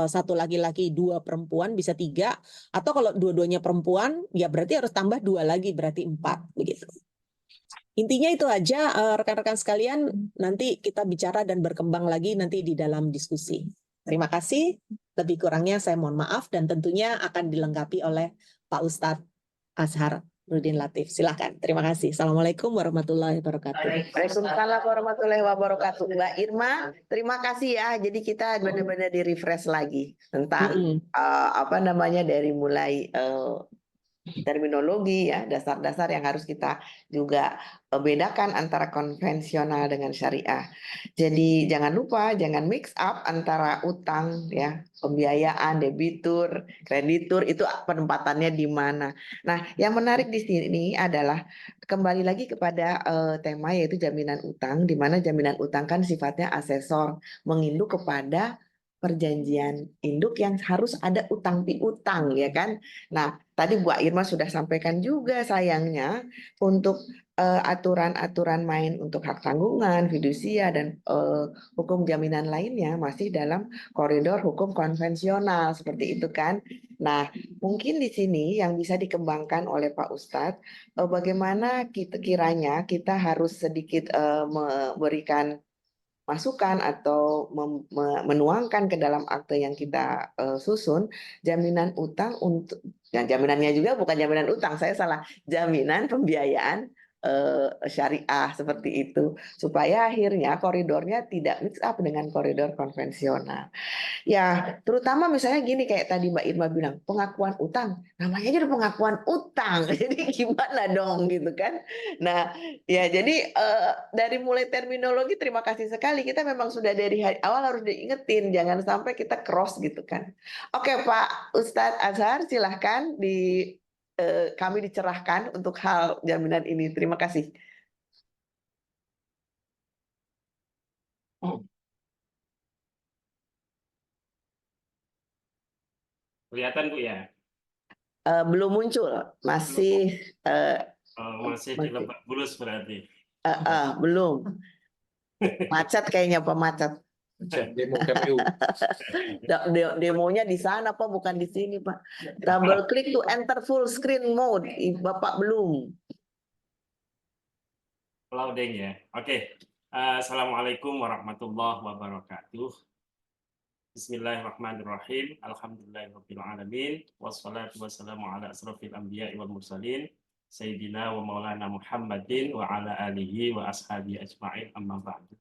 satu laki-laki 2 perempuan bisa 3, atau kalau dua-duanya perempuan ya berarti harus tambah 2 lagi berarti 4 begitu. Intinya itu aja, rekan-rekan sekalian, nanti kita bicara dan berkembang lagi nanti di dalam diskusi. Terima kasih, lebih kurangnya saya mohon maaf dan tentunya akan dilengkapi oleh Pak Ustadz Azhar Rudin Latif. Silakan. Terima kasih. Assalamualaikum warahmatullahi wabarakatuh. Waalaikumsalam warahmatullahi wabarakatuh. Mbak Irma, terima kasih ya. Jadi kita benar-benar di-refresh lagi tentang apa namanya dari mulai terminologi ya, dasar-dasar yang harus kita juga bedakan antara konvensional dengan syariah. Jadi jangan lupa, jangan mix up antara utang ya, pembiayaan, debitur, kreditur itu penempatannya di mana. Nah, yang menarik di sini adalah kembali lagi kepada tema yaitu jaminan utang, di mana jaminan utang kan sifatnya asesor, menginduk kepada perjanjian induk yang harus ada utang piutang ya kan. Nah, tadi Bu Irma sudah sampaikan juga sayangnya untuk aturan-aturan main untuk hak tanggungan, fidusia dan hukum jaminan lainnya masih dalam koridor hukum konvensional seperti itu kan. Nah, mungkin di sini yang bisa dikembangkan oleh Pak Ustadz, bagaimana kiranya kita harus sedikit memberikan masukan atau menuangkan ke dalam akte yang kita susun jaminan utang untuk jaminannya juga bukan jaminan utang, saya salah, jaminan pembiayaan syariah seperti itu supaya akhirnya koridornya tidak mix up dengan koridor konvensional. Ya, terutama misalnya gini kayak tadi Mbak Irma bilang, pengakuan utang, namanya aja udah pengakuan utang, jadi gimana dong gitu kan? Nah, ya jadi dari mulai terminologi terima kasih sekali, kita memang sudah dari awal harus diingetin, jangan sampai kita cross gitu kan. Oke Pak Ustadz Azhar, silahkan kami dicerahkan untuk hal jaminan ini. Terima kasih. Kelihatan Bu ya? Belum muncul, masih Masih di Lebak Bulus berarti. belum. Macet kayaknya Pak, macet. Demo KPU. Demonya di sana Pak, bukan di sini Pak. Double klik to enter full screen mode. Bapak belum. Loading ya. Oke. Assalamualaikum warahmatullahi wabarakatuh. Bismillahirrahmanirrahim. Alhamdulillahirabbil alamin. Wassalatu wassalamu ala asrofil anbiya'i wal mursalin. Sayyidina wa maulana Muhammadin wa ala alihi wa ashabihi ajma'in, amma ba'du.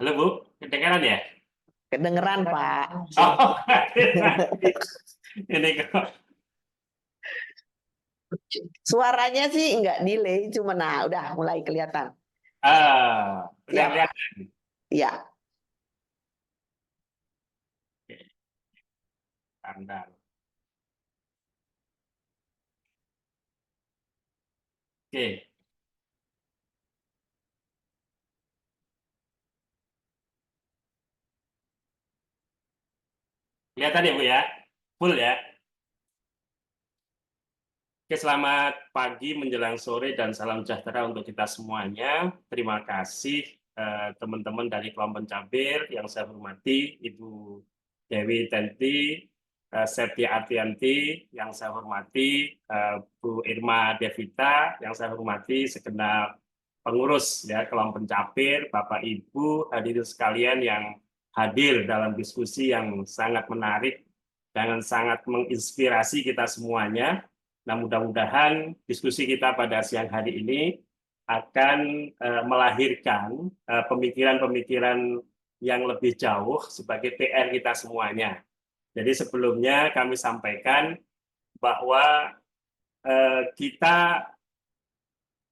Halo Bu, kedengaran ya? Kedengeran Pak. Oh, ini kok. Suaranya sih enggak delay, cuma nah udah mulai kelihatan. Udah Siap. kelihatan. Iya. Standar. Oke. Kelihatan ya Bu ya? Full ya? Oke, selamat pagi menjelang sore dan salam sejahtera untuk kita semuanya. Terima kasih teman-teman dari kelompok pencabir yang saya hormati, Ibu Dewi Tenti, Septia Artianti yang saya hormati, Bu Irma Devita yang saya hormati, segenap pengurus ya kelompok pencabir, Bapak Ibu hadirin sekalian yang hadir dalam diskusi yang sangat menarik dan sangat menginspirasi kita semuanya. Nah, mudah-mudahan diskusi kita pada siang hari ini akan melahirkan pemikiran-pemikiran yang lebih jauh sebagai PR kita semuanya. Jadi sebelumnya kami sampaikan bahwa kita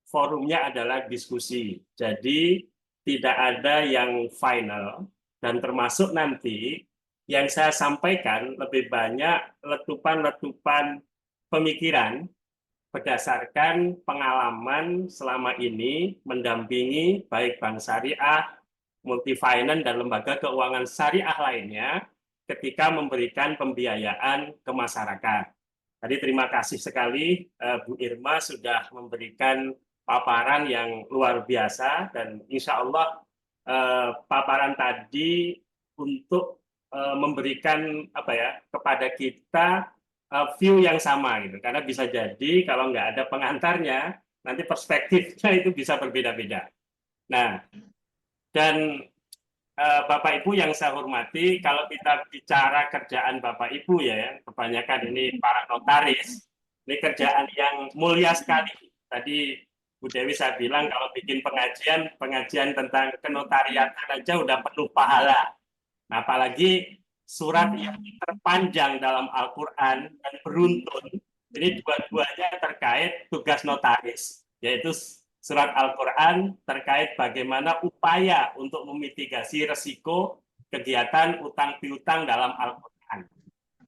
forumnya adalah diskusi. Jadi tidak ada yang final dan termasuk nanti yang saya sampaikan lebih banyak letupan-letupan pemikiran berdasarkan pengalaman selama ini mendampingi baik bank syariah, multifinance, dan lembaga keuangan syariah lainnya ketika memberikan pembiayaan ke masyarakat. Tadi terima kasih sekali Bu Irma sudah memberikan paparan yang luar biasa dan insya Allah paparan tadi untuk memberikan apa ya kepada kita view yang sama gitu, karena bisa jadi kalau nggak ada pengantarnya nanti perspektifnya itu bisa berbeda-beda. Nah, dan Bapak Ibu yang saya hormati, kalau kita bicara kerjaan Bapak Ibu ya, kebanyakan ini para notaris, ini kerjaan yang mulia sekali. Tadi Bu Dewi saya bilang kalau bikin pengajian tentang kenotariatan aja udah penuh pahala. Nah, apalagi surat yang terpanjang dalam Al-Quran dan beruntun, ini dua-duanya terkait tugas notaris, yaitu surat Al-Quran terkait bagaimana upaya untuk memitigasi resiko kegiatan utang piutang dalam Al-Quran.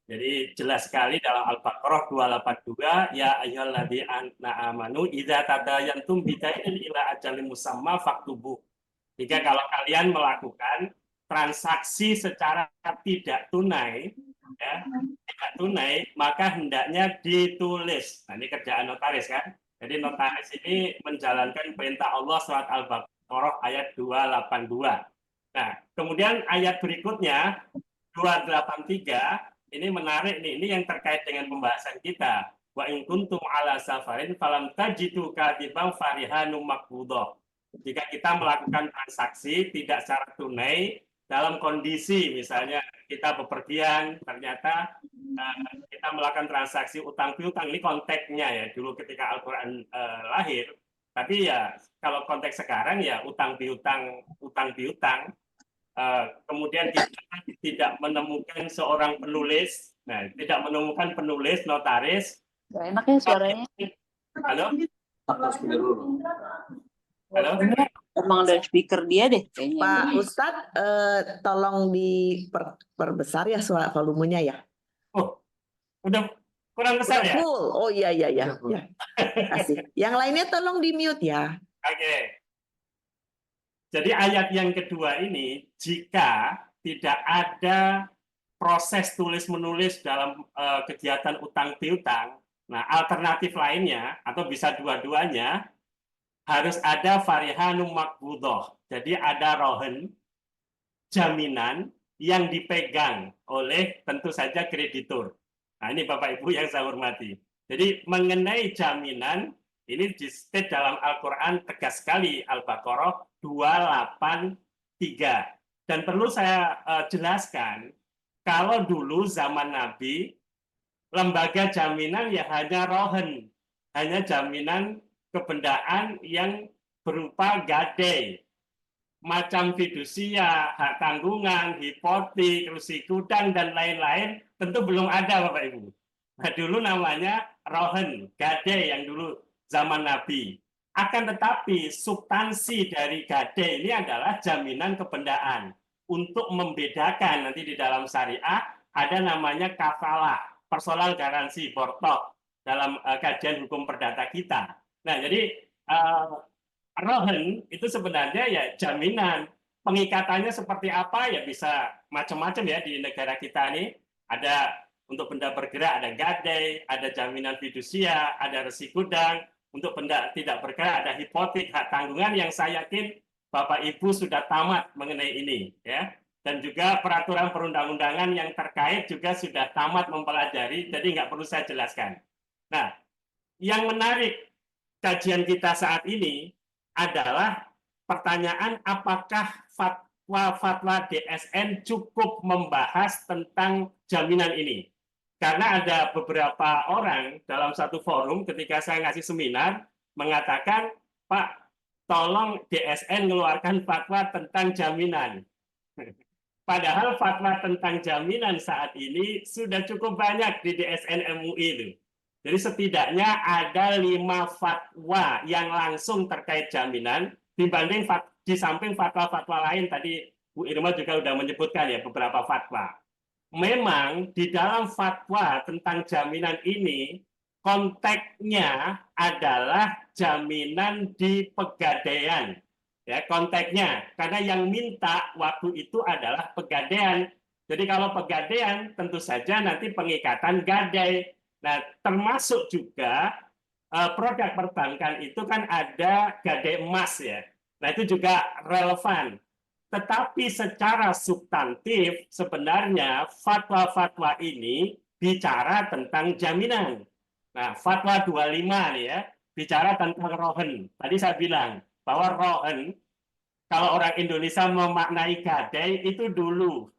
Jadi jelas sekali dalam Al-Baqarah 282, ya ayyuhalladzina amanu idza tadayantum bidainin ila ajalin musamma faktubuh. Jika kalau kalian melakukan transaksi secara tidak tunai, ya, tidak tunai, maka hendaknya ditulis. Nah, ini kerjaan notaris kan. Jadi notaris ini menjalankan perintah Allah surat Al-Baqarah ayat 282. Nah, kemudian ayat berikutnya 283 ini menarik nih, ini yang terkait dengan pembahasan kita. Wa in kuntum ala safarin falam tajidu katiban farihanum maqbudah. Jika kita melakukan transaksi tidak secara tunai dalam kondisi misalnya kita bepergian, ternyata kita melakukan transaksi utang piutang, ini konteksnya ya dulu ketika Al-Quran lahir, tapi ya kalau konteks sekarang ya utang piutang, kemudian kita tidak menemukan seorang penulis, nah tidak menemukan penulis notaris. Gak enak ya suaranya. Halo? Halo? Emang ada speaker dia deh kayaknya. Pak Ustadz, tolong diperbesar ya suara volumenya ya. Oh, udah kurang besar ya? Full. Oh iya. Ya. Kasih. Yang lainnya tolong di mute ya. Oke. Jadi ayat yang kedua ini, jika tidak ada proses tulis-menulis dalam kegiatan utang piutang, nah alternatif lainnya atau bisa dua-duanya harus ada farihanum maqbudah. Jadi ada rohen, jaminan yang dipegang oleh tentu saja kreditur. Nah ini Bapak Ibu yang saya hormati. Jadi mengenai jaminan, ini di state dalam Al-Quran tegas sekali, Al-Baqarah 283. Dan perlu saya jelaskan, kalau dulu zaman Nabi, lembaga jaminan ya hanya rohen, hanya jaminan kebendaan yang berupa gadai, macam fidusia, hak tanggungan, hipotek, rusik gudang, dan lain-lain, tentu belum ada Bapak Ibu. Nah, dulu namanya rohen, gadai yang dulu zaman Nabi. Akan tetapi substansi dari gadai ini adalah jaminan kebendaan. Untuk membedakan nanti di dalam syariah ada namanya kafalah, personal garansi, bortok dalam kajian hukum perdata kita. Nah, jadi rohen itu sebenarnya ya jaminan. Pengikatannya seperti apa ya bisa macam-macam ya di negara kita ini. Ada untuk benda bergerak ada gadai, ada jaminan fidusia, ada resi gudang. Untuk benda tidak bergerak ada hipotek, hak tanggungan yang saya yakin Bapak Ibu sudah tamat mengenai ini ya. Dan juga peraturan perundang-undangan yang terkait juga sudah tamat mempelajari, jadi nggak perlu saya jelaskan. Nah, yang menarik kajian kita saat ini adalah pertanyaan apakah fatwa DSN cukup membahas tentang jaminan ini. Karena ada beberapa orang dalam satu forum ketika saya ngasih seminar mengatakan, Pak, tolong DSN mengeluarkan fatwa tentang jaminan. Padahal fatwa tentang jaminan saat ini sudah cukup banyak di DSN MUI itu. Jadi setidaknya ada 5 fatwa yang langsung terkait jaminan dibanding di samping fatwa-fatwa lain tadi Bu Irma juga sudah menyebutkan ya beberapa fatwa. Memang di dalam fatwa tentang jaminan ini konteksnya adalah jaminan di pegadaian. Ya, konteksnya karena yang minta waktu itu adalah pegadaian. Jadi kalau pegadaian tentu saja nanti pengikatan gadai. Nah, termasuk juga produk perbankan itu kan ada gadai emas ya. Nah, itu juga relevan. Tetapi secara substantif sebenarnya fatwa-fatwa ini bicara tentang jaminan. Nah, fatwa 25 nih ya. bicara tentang rohen. Tadi saya bilang bahwa rohen, kalau orang Indonesia memaknai gadai itu dulu.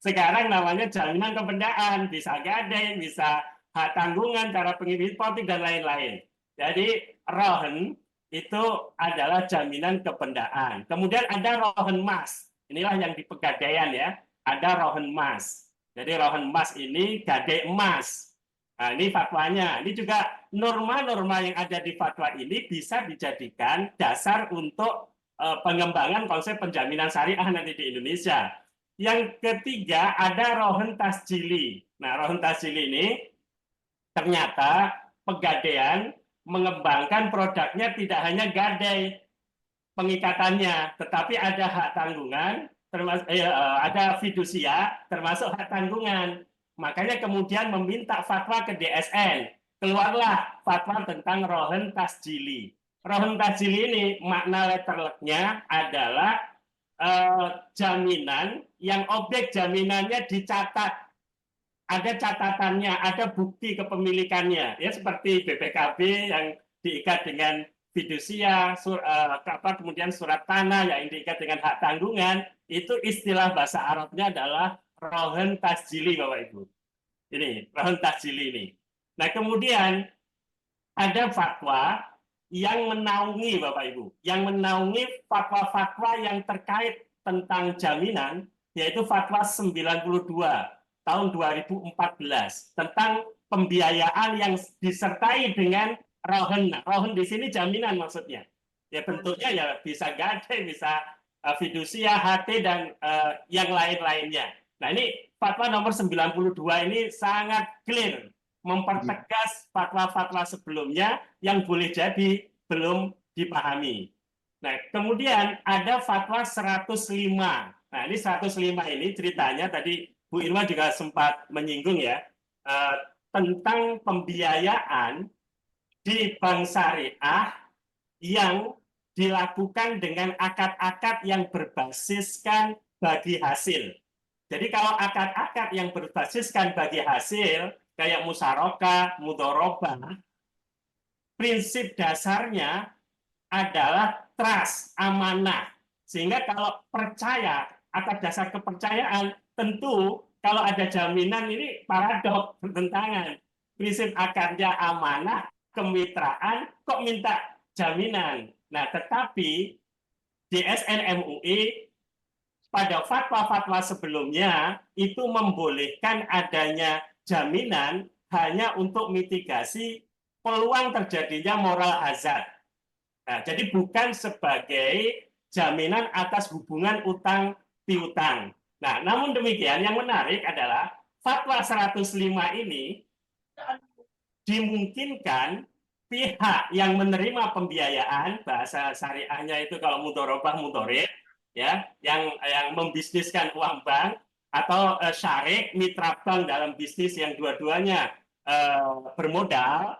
Sekarang namanya jaminan kependaan, bisa gadai, bisa hak tanggungan, cara pengiriman politik dan lain-lain. Jadi rohen itu adalah jaminan kependaan. Kemudian ada rohen mas. Inilah yang di pegadaian ya. Ada rohen mas. Jadi rohen mas ini gadai emas. Nah, ini fatwanya. Ini juga norma-norma yang ada di fatwa ini bisa dijadikan dasar untuk pengembangan konsep penjaminan syariah nanti di Indonesia. Yang ketiga ada rohen tasjili. Nah, rohen tasjili ini ternyata pegadaian mengembangkan produknya tidak hanya gadai pengikatannya, tetapi ada hak tanggungan, termasuk ada fidusia, termasuk hak tanggungan. Makanya kemudian meminta fatwa ke DSN. Keluarlah fatwa tentang rohen tasjili. Rohen tasjili ini makna letterleknya adalah jaminan yang objek jaminannya dicatat. Ada catatannya, ada bukti kepemilikannya. Ya seperti BPKB yang diikat dengan fidusia, kemudian surat tanah yang diikat dengan hak tanggungan, itu istilah bahasa Arabnya adalah rohen tasjili, Bapak Ibu. Ini, rohen tasjili ini. Nah, kemudian ada fatwa yang menaungi, Bapak Ibu, yang menaungi fatwa-fatwa yang terkait tentang jaminan, yaitu fatwa 92 tahun 2014 tentang pembiayaan yang disertai dengan rohen. Rohen di sini jaminan maksudnya. Ya bentuknya ya bisa gadai, bisa fidusia, HT dan yang lain-lainnya. Nah, ini fatwa nomor 92 ini sangat clear mempertegas fatwa-fatwa sebelumnya yang boleh jadi belum dipahami. Nah, kemudian ada fatwa 105. Nah, ini 105 ini ceritanya tadi Bu Irma juga sempat menyinggung ya, tentang pembiayaan di bank syariah yang dilakukan dengan akad-akad yang berbasiskan bagi hasil. Jadi kalau akad-akad yang berbasiskan bagi hasil, kayak musyarakah, mudharabah, prinsip dasarnya adalah trust, amanah. Sehingga kalau percaya, atas dasar kepercayaan, tentu kalau ada jaminan ini paradok, bertentangan. Prinsip akarnya amanah, kemitraan, kok minta jaminan. Nah, tetapi DSN MUI pada fatwa-fatwa sebelumnya itu membolehkan adanya jaminan hanya untuk mitigasi peluang terjadinya moral hazard. Nah, jadi bukan sebagai jaminan atas hubungan utang piutang. Nah, namun demikian yang menarik adalah fatwa 105 ini dimungkinkan pihak yang menerima pembiayaan, bahasa syariahnya itu kalau mudharabah mudharib, ya, yang membisniskan uang bank atau syarik mitra bank dalam bisnis yang dua-duanya bermodal,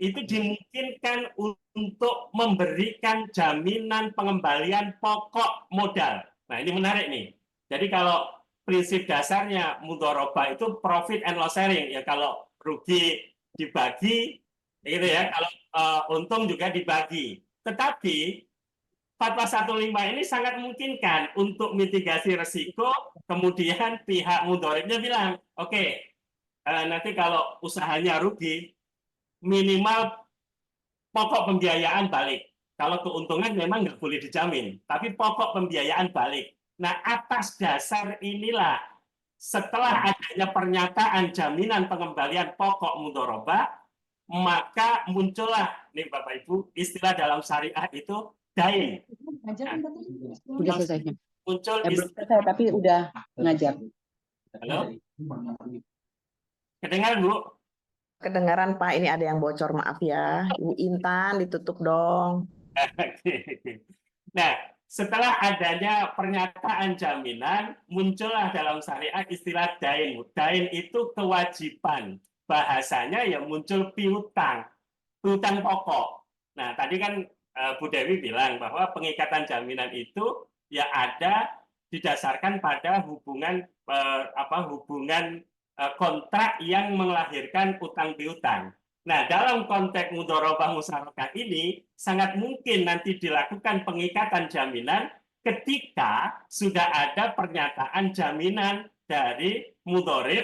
itu dimungkinkan untuk memberikan jaminan pengembalian pokok modal. Nah, ini menarik nih. Jadi kalau prinsip dasarnya mudharabah itu profit and loss sharing, ya kalau rugi dibagi, gitu ya. Kalau untung juga dibagi. Tetapi fatwa 105 ini sangat memungkinkan untuk mitigasi risiko. Kemudian pihak mudharibnya bilang, oke, nanti kalau usahanya rugi, minimal pokok pembiayaan balik. Kalau keuntungan memang nggak boleh dijamin, tapi pokok pembiayaan balik. Nah, atas dasar inilah setelah adanya pernyataan jaminan pengembalian pokok mudharabah, maka muncullah nih Bapak Ibu istilah dalam syariah itu dain. Udah selesai. Muncul Belum selesai tapi udah ngajar. Halo? Kedengaran Bu? Kedengaran Pak, ini ada yang bocor, maaf ya. Ibu Intan ditutup dong. Nah, setelah adanya pernyataan jaminan, muncullah dalam syariat istilah dain. Dain itu kewajiban. Bahasanya ya muncul piutang. Piutang pokok. Nah, tadi kan Bu Dewi bilang bahwa pengikatan jaminan itu ya ada didasarkan pada hubungan hubungan kontrak yang melahirkan utang piutang. Nah, dalam konteks mudharabah musyarakah ini sangat mungkin nanti dilakukan pengikatan jaminan ketika sudah ada pernyataan jaminan dari mudharib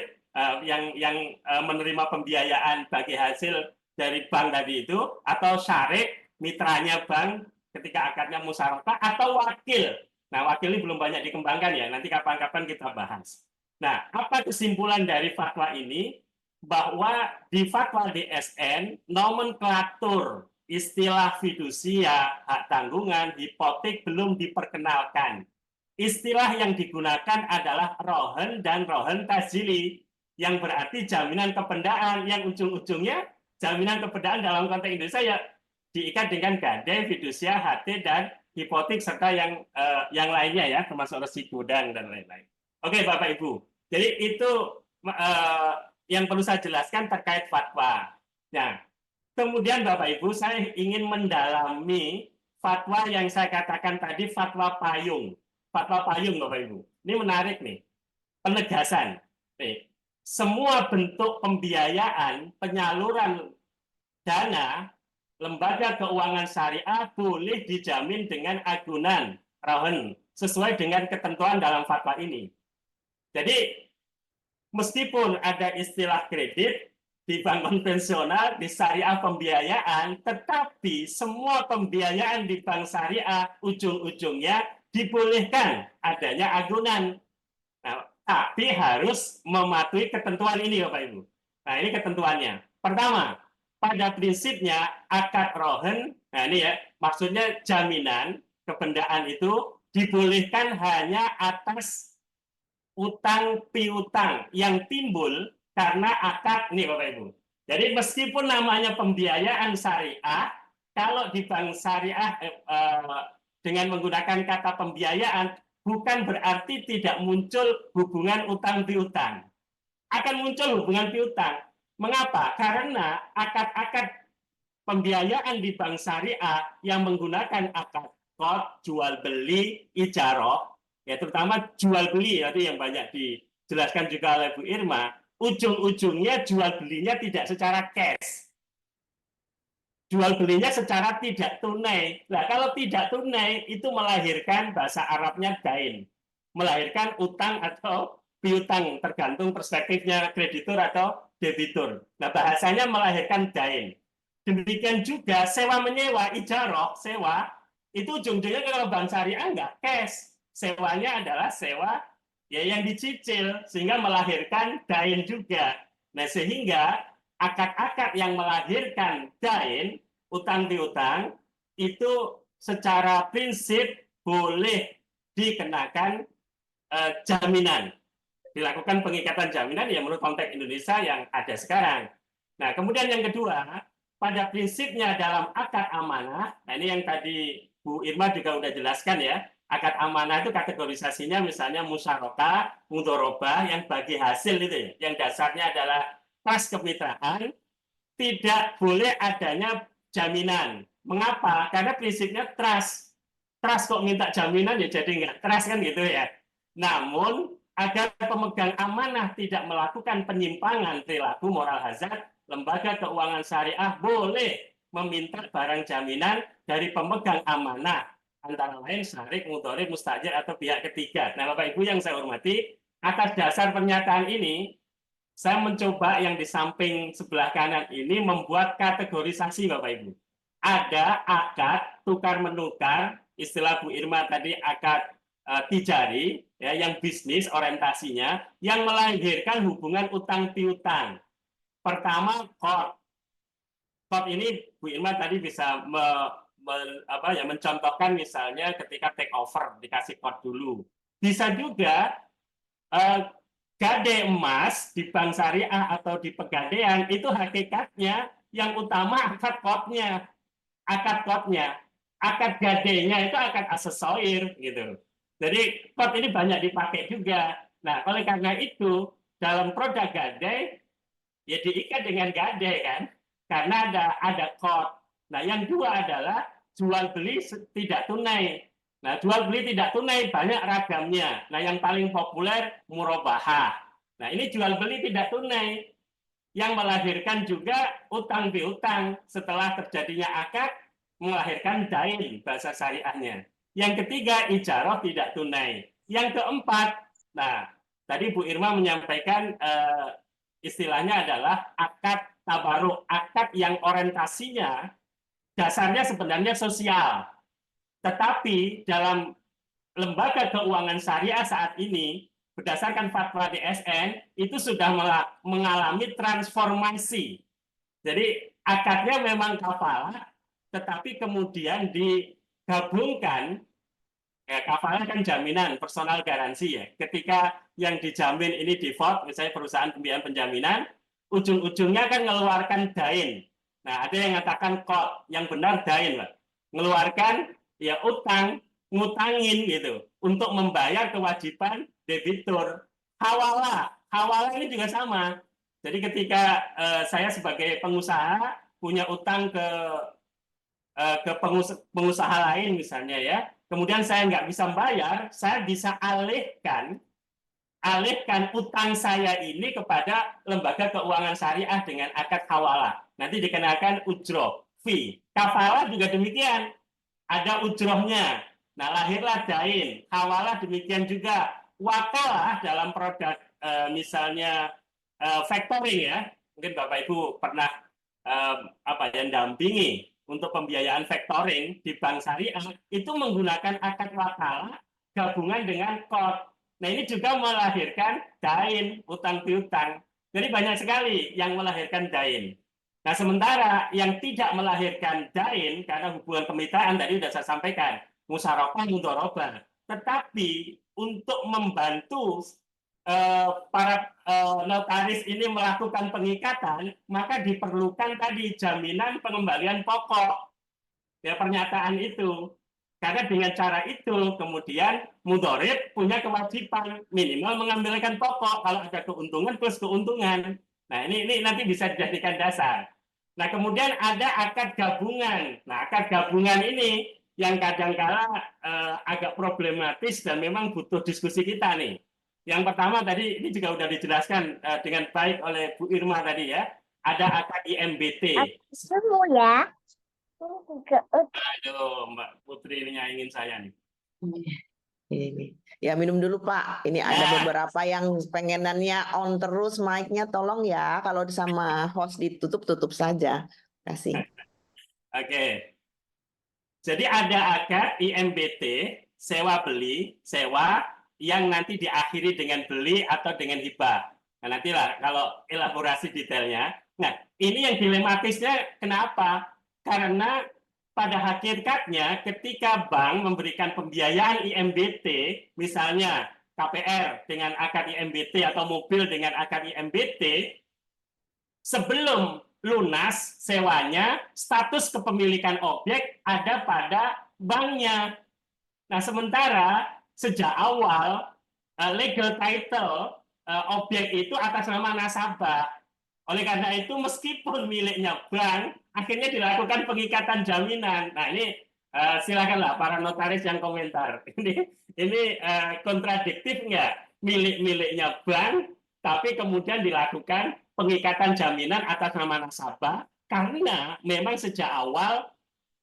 yang menerima pembiayaan bagi hasil dari bank tadi itu, atau syarik mitranya bank ketika akadnya musyarakah, atau wakil. Nah, wakil ini belum banyak dikembangkan ya, nanti kapan-kapan kita bahas. Nah, apa kesimpulan dari fatwa ini? Bahwa di fatwa DSN, nomenklatur istilah fidusia, hak tanggungan, hipotek belum diperkenalkan. Istilah yang digunakan adalah rohen dan rohen tajili, yang berarti jaminan kependaan, yang ujung-ujungnya jaminan kependaan dalam konteks Indonesia ya diikat dengan gadai, fidusia, HT, dan hipotek, serta yang lainnya ya, termasuk resi gudang dan lain-lain. Oke, Bapak Ibu. Jadi itu yang perlu saya jelaskan terkait fatwa. Nah, kemudian Bapak Ibu, saya ingin mendalami fatwa yang saya katakan tadi, fatwa payung. Fatwa payung, Bapak Ibu. Ini menarik nih. Penegasan. Nih, semua bentuk pembiayaan, penyaluran dana, lembaga keuangan syariah boleh dijamin dengan agunan rohen sesuai dengan ketentuan dalam fatwa ini. Jadi meskipun ada istilah kredit di bank konvensional, di syariah pembiayaan, tetapi semua pembiayaan di bank syariah ujung-ujungnya dibolehkan adanya agunan. Nah, tapi harus mematuhi ketentuan ini, Bapak Ibu. Nah, ini ketentuannya. Pertama, pada prinsipnya akad rohen, nah ini ya, maksudnya jaminan kependaan itu dibolehkan hanya atas utang piutang yang timbul karena akad, nih Bapak Ibu. Jadi meskipun namanya pembiayaan syariah, kalau di bank syariah dengan menggunakan kata pembiayaan, bukan berarti tidak muncul hubungan utang piutang. Akan muncul hubungan piutang. Mengapa? Karena akad-akad pembiayaan di bank syariah yang menggunakan akad qard, jual beli, ijaroh, ya terutama jual beli, itu yang banyak dijelaskan juga oleh Bu Irma, ujung-ujungnya jual belinya tidak secara cash. Jual belinya secara tidak tunai. Nah, kalau tidak tunai itu melahirkan, bahasa Arabnya dain, melahirkan utang atau piutang, tergantung perspektifnya kreditur atau debitur. Nah, bahasanya melahirkan dain. Demikian juga sewa menyewa, ijaroh, sewa, itu ujung-ujungnya kalau bank syariah enggak cash. Sewanya adalah sewa ya yang dicicil, sehingga melahirkan dain juga. Nah, sehingga akad-akad yang melahirkan dain, utang piutang, itu secara prinsip boleh dikenakan jaminan. Dilakukan pengikatan jaminan ya menurut konteks Indonesia yang ada sekarang. Nah, kemudian yang kedua, pada prinsipnya dalam akad amanah, nah ini yang tadi Bu Irma juga udah jelaskan ya, akad amanah itu kategorisasinya misalnya musyarakah, mudharabah yang bagi hasil itu ya, yang dasarnya adalah trust kemitraan, tidak boleh adanya jaminan. Mengapa? Karena prinsipnya trust. Trust kok minta jaminan ya jadi nggak trust kan gitu ya. Namun agar pemegang amanah tidak melakukan penyimpangan perilaku moral hazard, lembaga keuangan syariah boleh meminta barang jaminan dari pemegang amanah, antara lain syarik, mudharib, mustajir, atau pihak ketiga. Nah, Bapak Ibu yang saya hormati, atas dasar pernyataan ini, saya mencoba yang di samping sebelah kanan ini membuat kategorisasi, Bapak Ibu. Ada akad tukar-menukar, istilah Bu Irma tadi akad tijari, ya, yang bisnis orientasinya, yang melahirkan hubungan utang piutang. Pertama, qard. Qard ini Bu Irma tadi bisa mencontohkan misalnya ketika take over, dikasih qard dulu. Bisa juga gade emas di bank syariah atau di pegadaian, itu hakikatnya yang utama akad qardnya. Akad qardnya. Akad gadenya itu akad aksesorir gitu. Jadi qard ini banyak dipakai juga. Nah, oleh karena itu dalam produk gadai ya diikat dengan gadai kan, karena ada qard. Nah, yang dua adalah jual beli tidak tunai. Nah, jual beli tidak tunai banyak ragamnya. Nah, yang paling populer murabahah. Nah, ini jual beli tidak tunai. yang melahirkan juga utang piutang. Setelah terjadinya akad, melahirkan dain bahasa syariahnya. Yang ketiga, ijarah tidak tunai. Yang keempat, nah tadi Bu Irma menyampaikan istilahnya adalah akad tabaruk, akad yang orientasinya dasarnya sebenarnya sosial. Tetapi dalam lembaga keuangan syariah saat ini, berdasarkan fatwa DSN, itu sudah mengalami transformasi. Jadi akadnya memang kafalah, tetapi kemudian digabungkan, kafalah kan jaminan, personal garansi ya. Ketika yang dijamin ini default, misalnya perusahaan pembiayaan penjaminan, ujung-ujungnya kan mengeluarkan dain. Nah, ada yang mengatakan qard, yang benar dain, Pak. Mengeluarkan ya utang, ngutangin gitu untuk membayar kewajiban debitur. Hawalah ini juga sama. Jadi ketika saya sebagai pengusaha punya utang ke pengusaha lain misalnya ya, kemudian saya nggak bisa bayar, saya bisa alihkan utang saya ini kepada lembaga keuangan syariah dengan akad hawalah. Nanti dikenakan ujroh, fee. Kafalah juga demikian, ada ujrohnya. Nah, lahirlah dain. Hawalah demikian juga. Wakalah dalam produk misalnya factoring ya. Mungkin Bapak Ibu pernah dampingi untuk pembiayaan factoring di bank syariah, itu menggunakan akad wakalah gabungan dengan qard. Nah, ini juga melahirkan dain, utang piutang. Jadi banyak sekali yang melahirkan dain. Nah, sementara yang tidak melahirkan dain karena hubungan kemitraan tadi sudah saya sampaikan, musyarakah mudharabah. Tetapi untuk membantu para notaris ini melakukan pengikatan, maka diperlukan tadi jaminan pengembalian pokok. Ya, pernyataan itu. Karena dengan cara itu kemudian mudharib punya kewajiban minimal mengambilkan pokok kalau ada keuntungan plus keuntungan. Nah, ini nanti bisa dijadikan dasar. Nah, kemudian ada akad gabungan. Nah, akad gabungan ini yang kadang-kala agak problematis dan memang butuh diskusi kita nih. Yang pertama tadi ini juga sudah dijelaskan dengan baik oleh Bu Irma tadi ya. Ada akad IMBT. Semula. Aduh, Mbak Putri ini ingin saya nih. Ini. Ya, minum dulu Pak. Ini ada beberapa yang pengenannya on terus mic-nya, tolong ya. Kalau sama host tutup saja. Kasih. Oke. Jadi ada akad IMBT, sewa beli, sewa yang nanti diakhiri dengan beli atau dengan hibah. Nah, nantilah kalau elaborasi detailnya. Nah, ini yang dilematisnya kenapa? Karena pada hakikatnya ketika bank memberikan pembiayaan IMBT, misalnya KPR dengan akad IMBT atau mobil dengan akad IMBT, sebelum lunas sewanya, status kepemilikan objek ada pada banknya. Nah, sementara sejak awal legal title objek itu atas nama nasabah. Oleh karena itu, meskipun miliknya bank, akhirnya dilakukan pengikatan jaminan. Nah, ini silakanlah para notaris yang komentar. Ini kontradiktif nggak? Miliknya bank, tapi kemudian dilakukan pengikatan jaminan atas nama nasabah karena memang sejak awal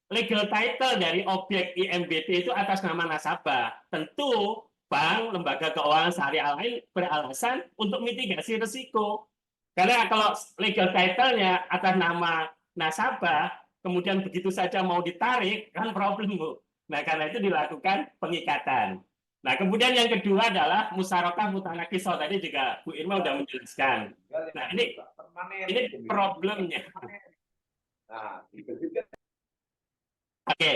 legal title dari objek IMBT itu atas nama nasabah. Tentu bank, lembaga keuangan syariah lain beralasan untuk mitigasi risiko. Karena kalau legal title-nya atas nama nasabah, kemudian begitu saja mau ditarik, kan problem, Bu. Nah, karena itu dilakukan pengikatan. Nah, kemudian yang kedua adalah musyarakah mutanakisah. Tadi juga Bu Irma sudah menjelaskan. Nah, ini problemnya. Oke,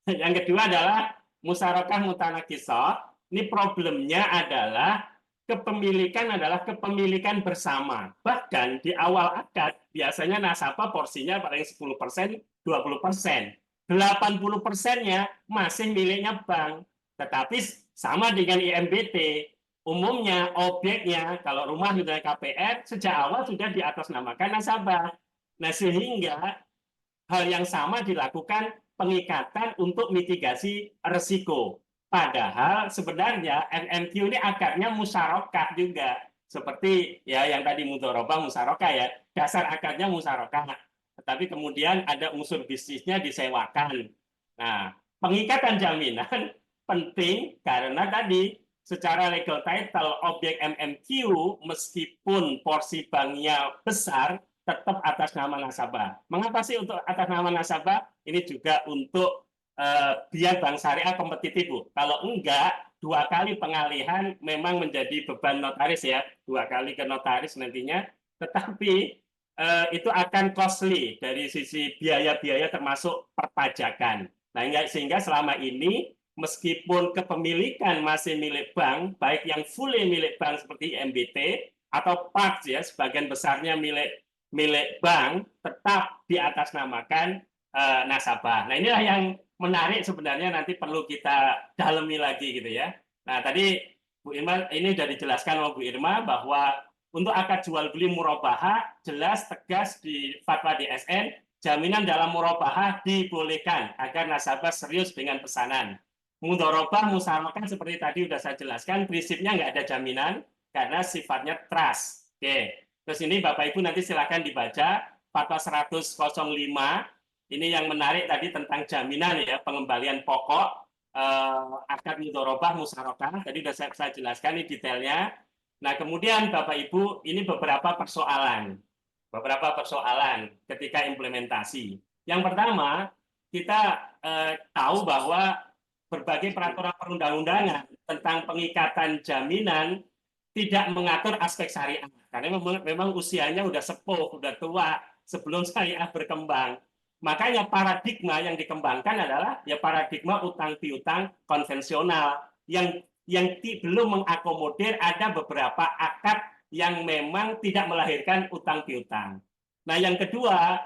yang kedua adalah musyarakah mutanakisah. Ini problemnya adalah kepemilikan adalah kepemilikan bersama. Bahkan di awal akad, biasanya nasabah porsinya paling 10%, 20%. 80%-nya masih miliknya bank. Tetapi sama dengan IMBT, umumnya objeknya, kalau rumah sudah KPR, sejak awal sudah diatasnamakan nasabah. Nah, sehingga hal yang sama dilakukan pengikatan untuk mitigasi risiko. Padahal sebenarnya MMQ ini akadnya musyarakah juga. seperti ya yang tadi mudharabah musyarakah ya, dasar akadnya musyarakah. Tetapi kemudian ada unsur bisnisnya disewakan. Nah, pengikatan jaminan penting karena tadi secara legal title objek MMQ meskipun porsi banknya besar tetap atas nama nasabah. Mengapa sih untuk atas nama nasabah? Ini juga untuk biar bank syariah kompetitif, Bu. Kalau enggak, 2 kali pengalihan memang menjadi beban notaris ya, 2 kali ke notaris nantinya. Tetapi itu akan costly dari sisi biaya-biaya termasuk perpajakan. Nah, sehingga selama ini meskipun kepemilikan masih milik bank, baik yang fully milik bank seperti IMBT atau parts ya, sebagian besarnya milik bank, tetap diatasnamakan nasabah. Nah, inilah yang menarik sebenarnya nanti perlu kita dalami lagi gitu ya. Nah, tadi Bu Irma ini sudah dijelaskan oleh Bu Irma bahwa untuk akad jual beli murabahah jelas tegas di fatwa DSN, jaminan dalam murabahah dibolehkan agar nasabah serius dengan pesanan. Mudharabah musyarakah seperti tadi sudah saya jelaskan, prinsipnya nggak ada jaminan karena sifatnya trust. Oke. Terus ini Bapak Ibu nanti silakan dibaca fatwa 105. Ini yang menarik tadi tentang jaminan ya, pengembalian pokok akad mudharabah musyarakah. Tadi sudah saya jelaskan ini detailnya. Nah, kemudian Bapak Ibu, ini beberapa persoalan ketika implementasi. Yang pertama, kita tahu bahwa berbagai peraturan perundang-undangan tentang pengikatan jaminan tidak mengatur aspek syariah. Karena memang usianya sudah sepuh, sudah tua sebelum syariah berkembang. Makanya paradigma yang dikembangkan adalah ya paradigma utang piutang konvensional yang belum mengakomodir ada beberapa akad yang memang tidak melahirkan utang piutang. Nah, yang kedua,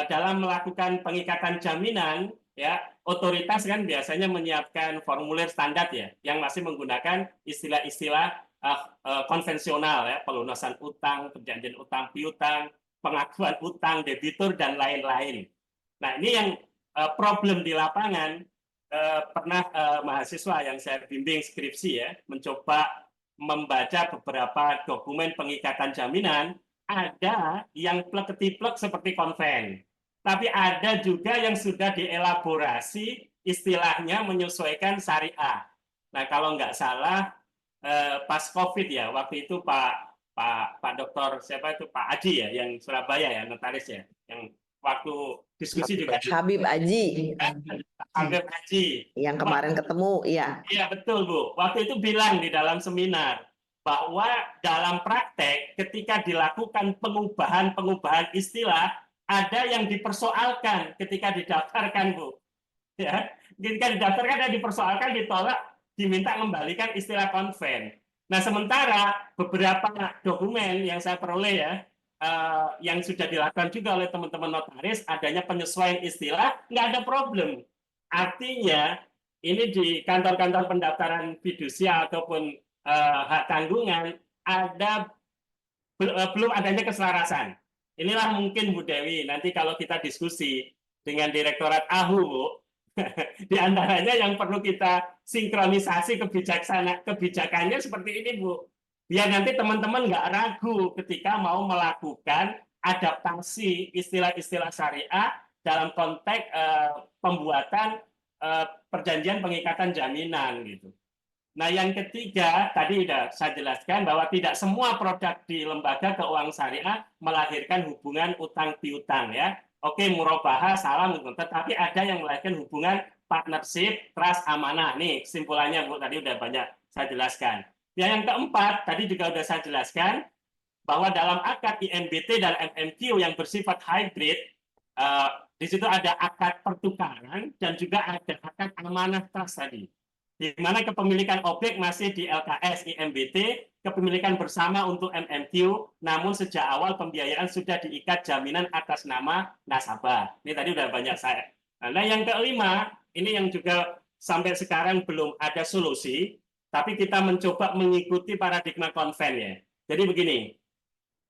dalam melakukan pengikatan jaminan, ya otoritas kan biasanya menyiapkan formulir standar ya, yang masih menggunakan istilah-istilah konvensional ya, pelunasan utang, perjanjian utang piutang, pengakuan utang, debitur dan lain-lain. Nah, ini yang problem di lapangan. Pernah mahasiswa yang saya bimbing skripsi ya mencoba membaca beberapa dokumen pengikatan jaminan, ada yang plek-ketiplek seperti konven, tapi ada juga yang sudah dielaborasi istilahnya menyesuaikan syariah. Nah, kalau nggak salah pas COVID ya, waktu itu Pak Doktor siapa itu Pak Aji ya yang Surabaya ya, notaris ya, yang waktu diskusi juga Habib Aji Habib Aji yang kemarin ketemu, ya. Iya betul Bu. Waktu itu bilang di dalam seminar bahwa dalam praktek ketika dilakukan pengubahan istilah ada yang dipersoalkan ketika didaftarkan Bu. Ya, ketika didaftarkan ada dipersoalkan, ditolak, diminta kembalikan istilah konven. Nah, sementara beberapa dokumen yang saya peroleh ya yang sudah dilakukan juga oleh teman-teman notaris, adanya penyesuaian istilah, nggak ada problem. Artinya, ini di kantor-kantor pendaftaran fidusia ataupun hak tanggungan, belum adanya keselarasan. Inilah mungkin Bu Dewi, nanti kalau kita diskusi dengan Direktorat AHU, Bu, di antaranya yang perlu kita sinkronisasi kebijakannya seperti ini, Bu. Biar nanti teman-teman nggak ragu ketika mau melakukan adaptasi istilah-istilah syariah dalam konteks pembuatan perjanjian pengikatan jaminan gitu. Nah, yang ketiga tadi sudah saya jelaskan bahwa tidak semua produk di lembaga keuangan syariah melahirkan hubungan utang piutang ya. Oke, murabahah salah, tetapi ada yang melahirkan hubungan partnership, trust, amanah. Nih kesimpulannya Bu, tadi sudah banyak saya jelaskan. Yang keempat, tadi juga sudah saya jelaskan, bahwa dalam akad IMBT dan MMQ yang bersifat hybrid, di situ ada akad pertukaran dan juga ada akad amanah trust tadi. Di mana kepemilikan objek masih di LKS IMBT, kepemilikan bersama untuk MMQ, namun sejak awal pembiayaan sudah diikat jaminan atas nama nasabah. Ini tadi sudah banyak saya. Nah, yang kelima, ini yang juga sampai sekarang belum ada solusi, tapi kita mencoba mengikuti paradigma konven ya. Jadi begini,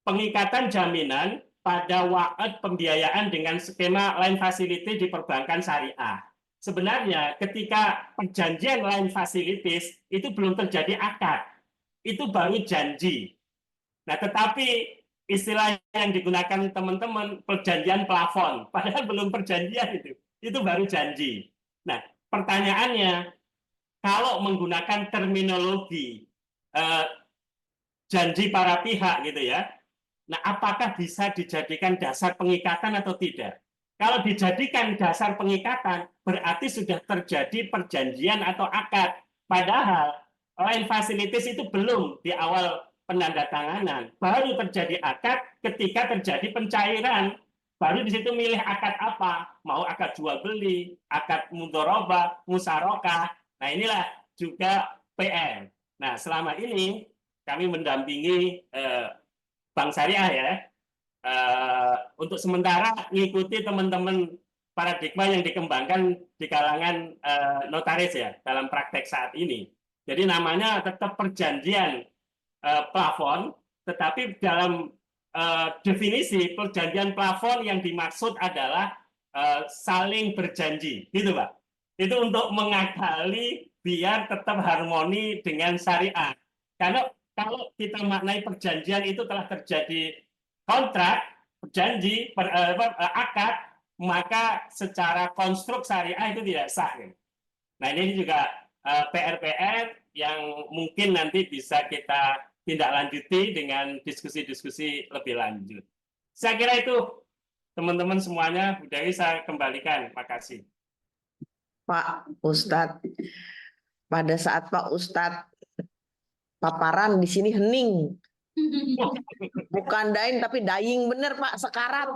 pengikatan jaminan pada waad pembiayaan dengan skema line facility di perbankan syariah. Sebenarnya ketika perjanjian line facilities itu belum terjadi akad, itu baru janji. Nah, tetapi istilah yang digunakan teman-teman perjanjian plafon, padahal belum perjanjian itu. Itu baru janji. Nah, pertanyaannya, kalau menggunakan terminologi janji para pihak gitu ya, nah apakah bisa dijadikan dasar pengikatan atau tidak? Kalau dijadikan dasar pengikatan, berarti sudah terjadi perjanjian atau akad. Padahal lain fasilitas itu belum di awal penandatanganan. Baru terjadi akad ketika terjadi pencairan. Baru di situ milih akad apa. Mau akad jual beli, akad mudharabah, musyarakah. Nah inilah juga PR. Nah selama ini kami mendampingi Bank Syariah ya, untuk sementara mengikuti teman-teman paradigma yang dikembangkan di kalangan notaris ya dalam praktek saat ini. Jadi namanya tetap perjanjian plafon, tetapi dalam definisi perjanjian plafon yang dimaksud adalah saling berjanji, gitu Pak. Itu untuk mengakali biar tetap harmoni dengan syariat. Karena kalau kita maknai perjanjian itu telah terjadi kontrak, janji, akad, maka secara konstruk syariah itu tidak sah. Nah ini juga PR-PR yang mungkin nanti bisa kita tindak lanjuti dengan diskusi-diskusi lebih lanjut. Saya kira itu teman-teman semuanya. Bu Dewi saya kembalikan. Makasih. Pak Ustadz, pada saat Pak Ustadz paparan di sini hening. Bukan dain tapi dying bener Pak, sekarat.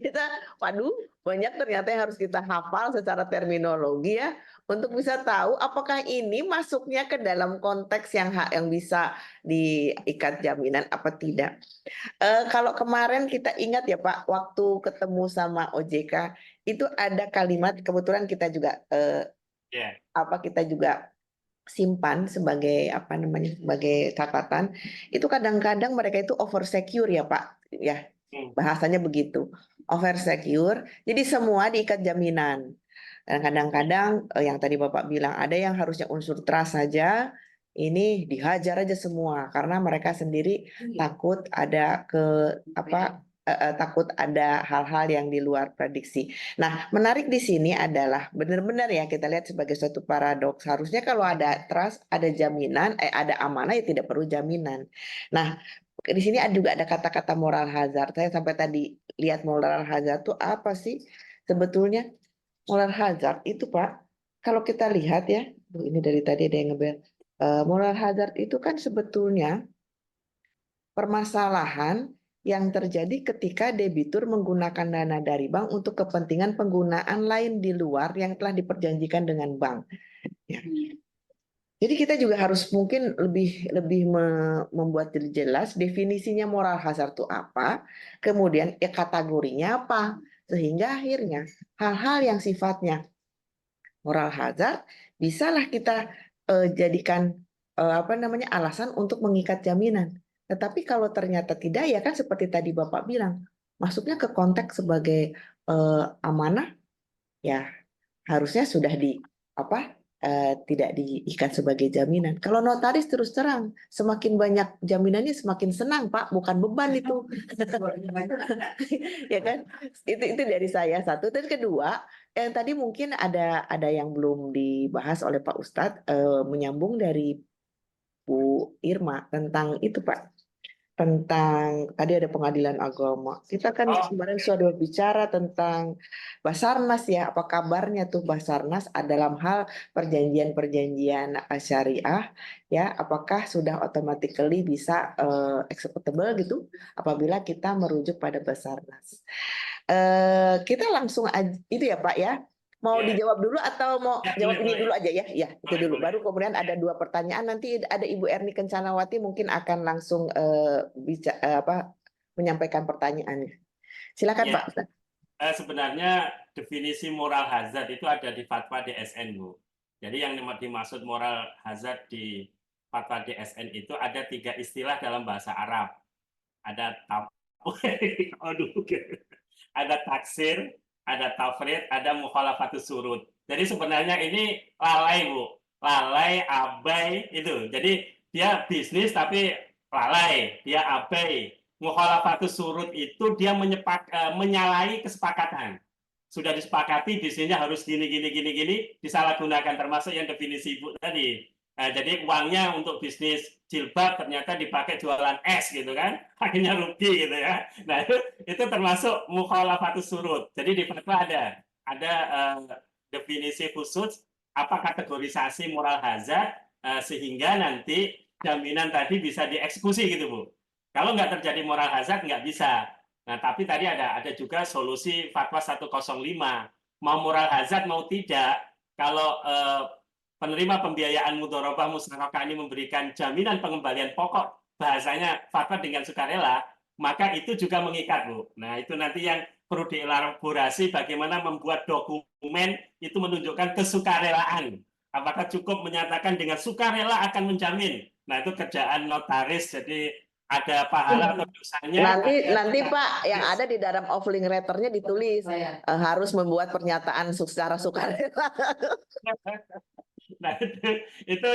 Kita, waduh, banyak ternyata yang harus kita hafal secara terminologi ya untuk bisa tahu apakah ini masuknya ke dalam konteks yang bisa diikat jaminan apa tidak. Kalau kemarin kita ingat ya Pak, waktu ketemu sama OJK itu ada kalimat, kebetulan kita juga kita juga simpan sebagai sebagai catatan, itu kadang-kadang mereka itu over secure ya Pak ya, bahasanya begitu, over secure, jadi semua diikat jaminan. Dan kadang-kadang yang tadi Bapak bilang ada yang harusnya unsur trust saja, ini dihajar aja semua karena mereka sendiri takut ada takut ada hal-hal yang di luar prediksi. Nah, menarik di sini adalah benar-benar ya kita lihat sebagai suatu paradoks. Harusnya kalau ada trust, ada jaminan, ada amanah ya tidak perlu jaminan. Nah, di sini juga ada kata-kata moral hazard. Saya sampai tadi lihat moral hazard itu apa sih? Sebetulnya moral hazard itu Pak, kalau kita lihat ya, ini dari tadi ada yang ngebel. Moral hazard itu kan sebetulnya permasalahan yang terjadi ketika debitur menggunakan dana dari bank untuk kepentingan penggunaan lain di luar yang telah diperjanjikan dengan bank. Ya. Jadi kita juga harus mungkin lebih membuat jelas definisinya moral hazard itu apa, kemudian kategorinya apa, sehingga akhirnya hal-hal yang sifatnya moral hazard bisalah kita jadikan alasan untuk mengikat jaminan. Tetapi kalau ternyata tidak, ya kan seperti tadi Bapak bilang, masuknya ke konteks sebagai amanah, ya harusnya sudah tidak diikat sebagai jaminan. Kalau notaris terus terang, semakin banyak jaminannya semakin senang Pak, bukan beban itu. Ya kan? Itu dari saya satu. Dan kedua, yang tadi mungkin ada yang belum dibahas oleh Pak Ustadz, menyambung dari Bu Irma tentang itu Pak, tentang tadi ada pengadilan agama. Kita kan kemarin sudah bicara tentang Basarnas ya, apa kabarnya tuh Basarnas dalam hal perjanjian-perjanjian syariah ya, apakah sudah automatically bisa executable gitu apabila kita merujuk pada Basarnas. Kita langsung aja, itu ya Pak ya. Mau dijawab dulu atau mau jawab ini dulu aja ya? Ya, itu dulu. Baru kemudian ada 2 pertanyaan. Nanti ada Ibu Erni Kencanawati mungkin akan langsung menyampaikan pertanyaannya. Silakan Pak. Sebenarnya definisi moral hazard itu ada di fatwa DSN, Bu. Jadi yang dimaksud moral hazard di fatwa DSN itu ada 3 istilah dalam bahasa Arab. Ada ada taksir, ada tafrid, ada mukhalafatus surut. Jadi sebenarnya ini lalai Bu. lalai, abai itu. Jadi dia bisnis tapi lalai, dia abai. Mukhalafatus surut itu dia menyalahi kesepakatan. Sudah disepakati bisnisnya harus gini disalahgunakan, termasuk yang definisi Ibu tadi. Nah, jadi uangnya untuk bisnis jilbab ternyata dipakai jualan es gitu kan, akhirnya rugi gitu ya. Nah itu termasuk mukhalafatus surut. Jadi di fatwa ada definisi khusus apa kategorisasi moral hazard sehingga nanti jaminan tadi bisa dieksekusi gitu Bu. Kalau nggak terjadi moral hazard nggak bisa. Nah tapi tadi ada juga solusi fatwa 105. Mau moral hazard mau tidak, kalau penerima pembiayaan mudharabah musyarakah ini memberikan jaminan pengembalian pokok, bahasanya fatwa dengan sukarela, maka itu juga mengikat Bu. Nah itu nanti yang perlu dielaborasi bagaimana membuat dokumen itu menunjukkan kesukarelaan. Apakah cukup menyatakan dengan sukarela akan menjamin? Nah itu kerjaan notaris, jadi ada pahala atau dosanya. Nanti Pak, yang ada di dalam offering letternya ditulis harus membuat pernyataan secara sukarela. Nah, itu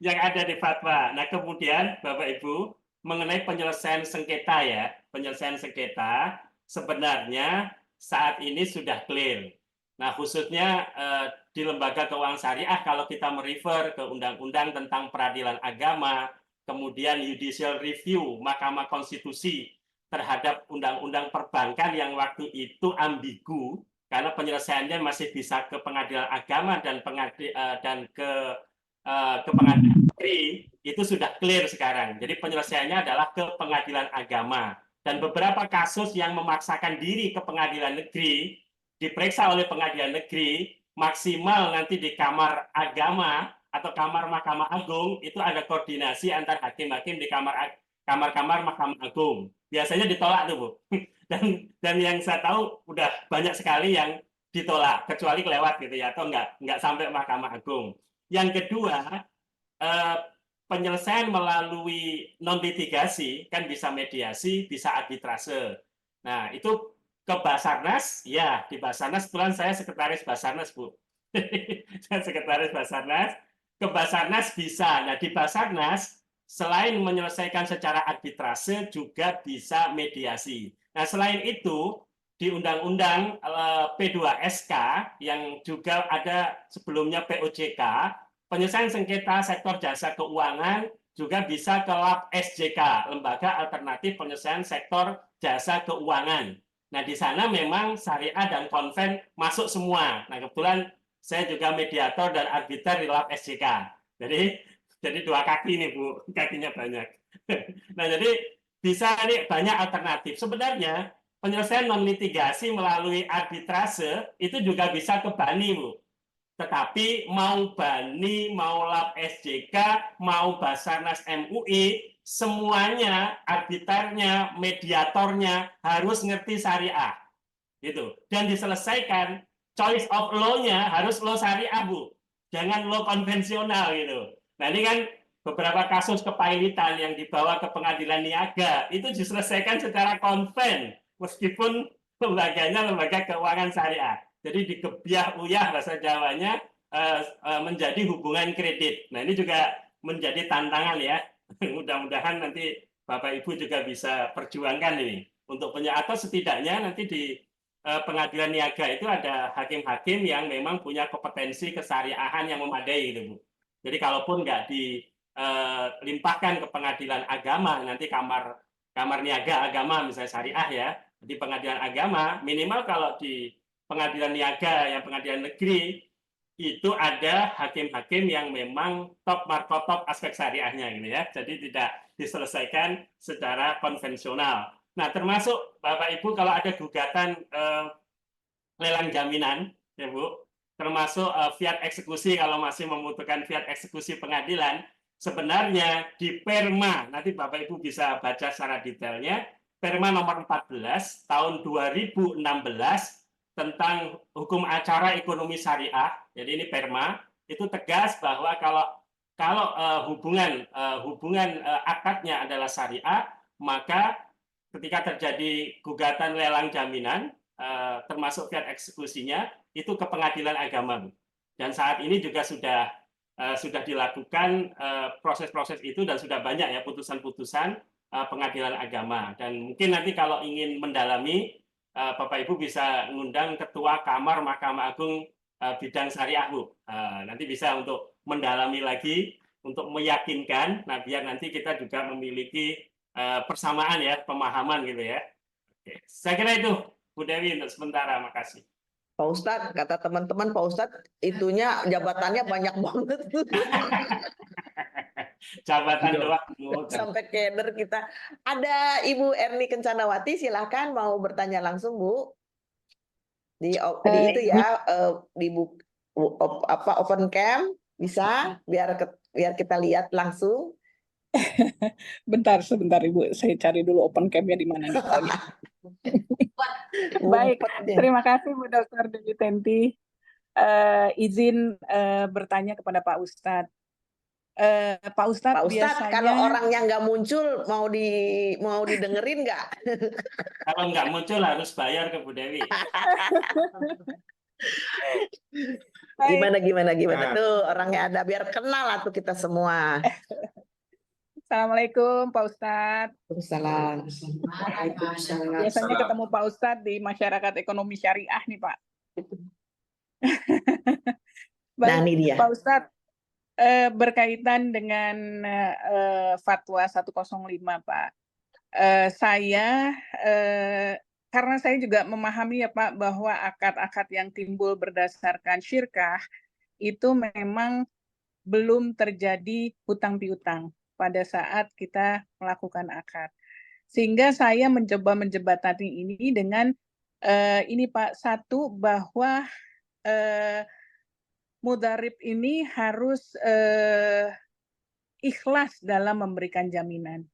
yang ada di fatwa. Nah, kemudian Bapak Ibu, mengenai penyelesaian sengketa ya, penyelesaian sengketa sebenarnya saat ini sudah clear. Nah, khususnya di lembaga keuangan syariah kalau kita merefer ke undang-undang tentang peradilan agama, kemudian judicial review Mahkamah Konstitusi terhadap undang-undang perbankan yang waktu itu ambigu, karena penyelesaiannya masih bisa ke pengadilan agama dan ke pengadilan negeri, itu sudah clear sekarang. Jadi penyelesaiannya adalah ke pengadilan agama. Dan beberapa kasus yang memaksakan diri ke pengadilan negeri, diperiksa oleh pengadilan negeri, maksimal nanti di kamar agama atau kamar Mahkamah Agung, itu ada koordinasi antar hakim-hakim di kamar-kamar Mahkamah Agung. Biasanya ditolak tuh Bu. Dan yang saya tahu udah banyak sekali yang ditolak kecuali kelewat gitu ya, atau nggak sampai Mahkamah Agung. Yang kedua, penyelesaian melalui non litigasi kan bisa mediasi, bisa arbitrase. Nah itu ke Basarnas, ya di Basarnas kebetulan saya sekretaris Basarnas Bu. Saya sekretaris Basarnas, ke Basarnas bisa. Nah di Basarnas selain menyelesaikan secara arbitrase juga bisa mediasi. Nah, selain itu, di Undang-Undang P2SK yang juga ada sebelumnya POJK, penyelesaian sengketa sektor jasa keuangan juga bisa ke LAP SJK, Lembaga Alternatif Penyelesaian Sektor Jasa Keuangan. Nah, di sana memang syariah dan konven masuk semua. Nah, kebetulan saya juga mediator dan arbiter di LAP SJK. Jadi dua kaki nih Bu, kakinya banyak. Nah, jadi bisa nih banyak alternatif. Sebenarnya penyelesaian non litigasi melalui arbitrase itu juga bisa ke BANI Bu. Tetapi mau BANI, mau LAP SJK, mau Basarnas MUI, semuanya arbiternya, mediatornya harus ngerti syariah. Gitu. Dan diselesaikan choice of law-nya harus law syariah Bu. Jangan law konvensional gitu. Nah, ini kan beberapa kasus kepailitan yang dibawa ke pengadilan niaga itu diselesaikan secara konven meskipun lembaganya lembaga keuangan syariah. Jadi dikebiah uyah bahasa Jawanya menjadi hubungan kredit. Nah ini juga menjadi tantangan ya. Mudah-mudahan nanti Bapak Ibu juga bisa perjuangkan ini untuk atau setidaknya nanti di pengadilan niaga itu ada hakim-hakim yang memang punya kompetensi kesyariahan yang memadai gitu Bu. Jadi kalaupun nggak dilimpahkan ke pengadilan agama, nanti kamar niaga agama misalnya syariah ya, di pengadilan agama minimal kalau di pengadilan niaga yang pengadilan negeri itu ada hakim-hakim yang memang top markotop aspek syariahnya gitu ya. Jadi tidak diselesaikan secara konvensional. Nah, termasuk Bapak Ibu kalau ada gugatan lelang jaminan ya Bu, termasuk fiat eksekusi kalau masih membutuhkan fiat eksekusi pengadilan, sebenarnya di Perma, nanti Bapak Ibu bisa baca secara detailnya, Perma nomor 14 tahun 2016 tentang hukum acara ekonomi syariah. Jadi ini Perma itu tegas bahwa kalau hubungan akadnya adalah syariah, maka ketika terjadi gugatan lelang jaminan termasuk fiat eksekusinya itu ke pengadilan agama. Dan saat ini juga sudah sudah dilakukan proses-proses itu dan sudah banyak ya putusan-putusan pengadilan agama. Dan mungkin nanti kalau ingin mendalami, Bapak Ibu bisa ngundang Ketua Kamar Mahkamah Agung bidang syariah, Bu. Nanti bisa untuk mendalami lagi, untuk meyakinkan, nah biar nanti kita juga memiliki persamaan ya, pemahaman gitu ya. Oke. Saya kira itu, Bu Dewi untuk sementara, makasih. Pak Ustadz, kata teman-teman, Pak Ustadz itunya jabatannya banyak banget. Jabatan doang. Sampai keder kita. Ada Ibu Erni Kencanawati, silahkan mau bertanya langsung, Bu. Di itu ya, di open cam bisa biar kita lihat langsung. Sebentar Ibu, saya cari dulu open cam-nya di mana nih. Oh, ya. Baik, terima kasih Bu Dr. Dewi Tenti. Izin bertanya kepada Pak Ustadz. Pak Ustadz, biasanya kalau orangnya nggak muncul, mau didengerin nggak? Kalau nggak muncul harus bayar ke Bu Dewi. Gimana tuh orangnya ada, biar kenal lah tuh kita semua. Assalamualaikum Pak Ustadz. Waalaikumsalam. Biasanya ketemu Pak Ustadz di masyarakat ekonomi syariah nih Pak. Nah, ini dia. Pak Ustadz, berkaitan dengan fatwa 105 Pak. Saya karena saya juga memahami ya Pak bahwa akad-akad yang timbul berdasarkan syirkah itu memang belum terjadi hutang piutang pada saat kita melakukan akad. Sehingga saya mencoba menjembatani ini dengan ini Pak, satu bahwa mudharib ini harus ikhlas dalam memberikan jaminan.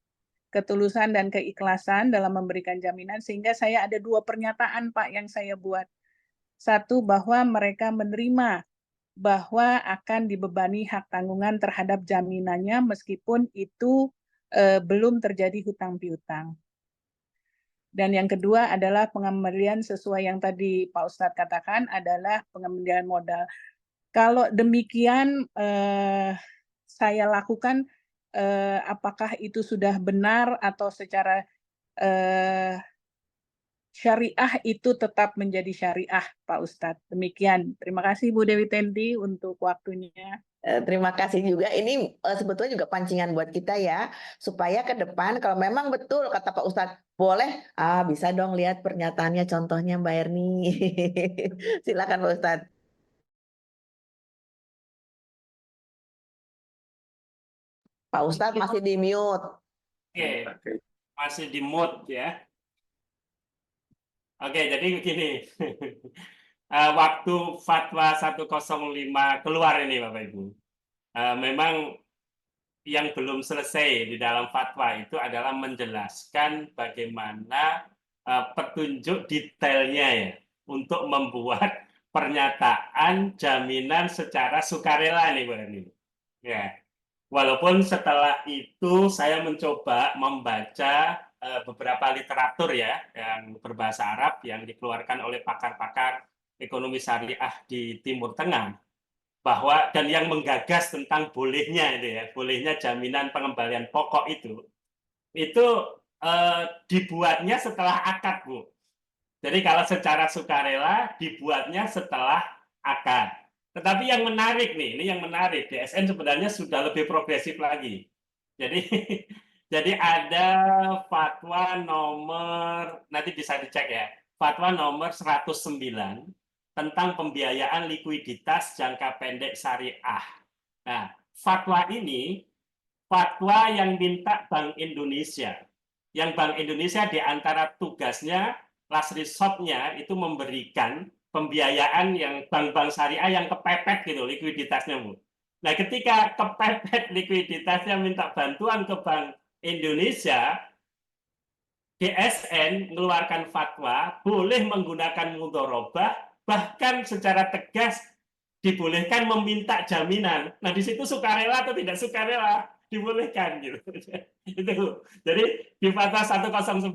Ketulusan dan keikhlasan dalam memberikan jaminan, sehingga saya ada dua pernyataan Pak yang saya buat. Satu, bahwa mereka menerima bahwa akan dibebani hak tanggungan terhadap jaminannya meskipun itu belum terjadi hutang piutang. Dan yang kedua adalah pengembalian sesuai yang tadi Pak Ustadz katakan adalah pengembalian modal. Kalau demikian saya lakukan, apakah itu sudah benar atau secara syariah itu tetap menjadi syariah, Pak Ustadz. Demikian. Terima kasih Bu Dewi Tenti untuk waktunya. Terima kasih juga. Ini sebetulnya juga pancingan buat kita ya, supaya ke depan kalau memang betul kata Pak Ustadz boleh, bisa dong lihat pernyataannya, contohnya Mbak Erni. Silakan Pak Ustadz. Pak Ustadz masih di mute. Oke, masih di mute ya. Oke, jadi begini. Waktu fatwa 105 keluar ini Bapak Ibu. Memang yang belum selesai di dalam fatwa itu adalah menjelaskan bagaimana petunjuk detailnya ya untuk membuat pernyataan jaminan secara sukarela nih Bu Erni. Ya. Walaupun setelah itu saya mencoba membaca beberapa literatur ya yang berbahasa Arab yang dikeluarkan oleh pakar-pakar ekonomi syariah di Timur Tengah, bahwa dan yang menggagas tentang bolehnya itu ya, bolehnya jaminan pengembalian pokok itu dibuatnya setelah akad, Bu. Jadi kalau secara sukarela dibuatnya setelah akad. Tetapi yang menarik nih, ini yang menarik, DSN sebenarnya sudah lebih progresif lagi. Jadi ada fatwa nomor, nanti bisa dicek ya, fatwa nomor 109 tentang pembiayaan likuiditas jangka pendek syariah. Nah, fatwa ini fatwa yang minta Bank Indonesia. Yang Bank Indonesia di antara tugasnya, last resort-nya itu memberikan pembiayaan yang bank-bank syariah yang kepepet gitu likuiditasnya, Bu. Nah, ketika kepepet likuiditasnya minta bantuan ke Bank Indonesia, DSN mengeluarkan fatwa boleh menggunakan mudharabah, bahkan secara tegas dibolehkan meminta jaminan. Nah, di situ sukarela atau tidak sukarela dibolehkan gitu. Itu. Jadi di fatwa 109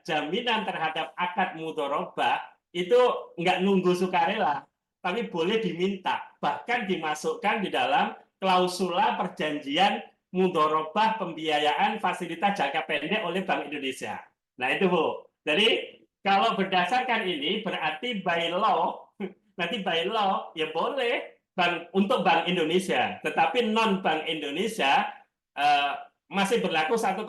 jaminan terhadap akad mudharabah itu nggak nunggu sukarela, tapi boleh diminta, bahkan dimasukkan di dalam klausula perjanjian mudharabah pembiayaan fasilitas jangka pendek oleh Bank Indonesia. Nah itu Bu. Jadi kalau berdasarkan ini berarti by law, nanti by law ya boleh untuk Bank Indonesia, tetapi non Bank Indonesia masih berlaku 105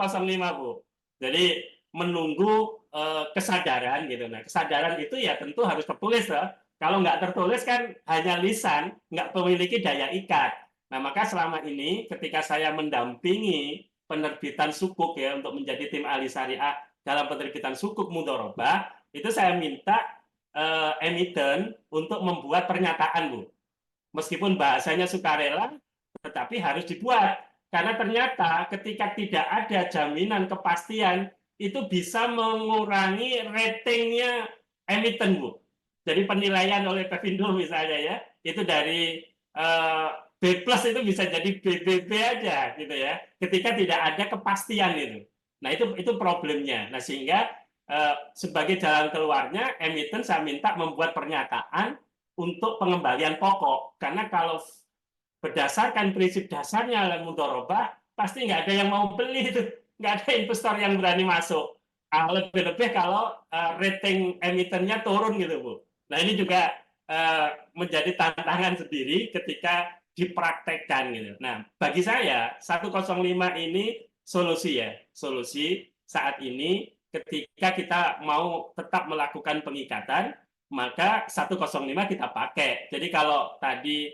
Bu. Jadi menunggu kesadaran gitu. Nah, kesadaran itu ya tentu harus tertulis loh. Kalau nggak tertulis kan hanya lisan, nggak memiliki daya ikat. Nah, maka selama ini ketika saya mendampingi penerbitan sukuk ya untuk menjadi tim ahli syariah dalam penerbitan sukuk mudharabah, itu saya minta emiten untuk membuat pernyataan Bu. Meskipun bahasanya sukarela, tetapi harus dibuat. Karena ternyata ketika tidak ada jaminan kepastian, itu bisa mengurangi ratingnya emiten, Bu. Jadi penilaian oleh Pevindo misalnya ya, itu dari B+ itu bisa jadi BBB aja gitu ya. Ketika tidak ada kepastian itu. Nah, itu problemnya. Nah, sehingga sebagai jalan keluarnya emiten saya minta membuat pernyataan untuk pengembalian pokok. Karena kalau berdasarkan prinsip dasarnya mudharabah, pasti nggak ada yang mau beli itu. Nggak ada investor yang berani masuk. Lebih-lebih kalau rating emitennya turun gitu, Bu. Nah, ini juga menjadi tantangan sendiri ketika dipraktekkan gitu. Nah, bagi saya 105 ini solusi ya. Solusi saat ini ketika kita mau tetap melakukan pengikatan, maka 105 kita pakai. Jadi kalau tadi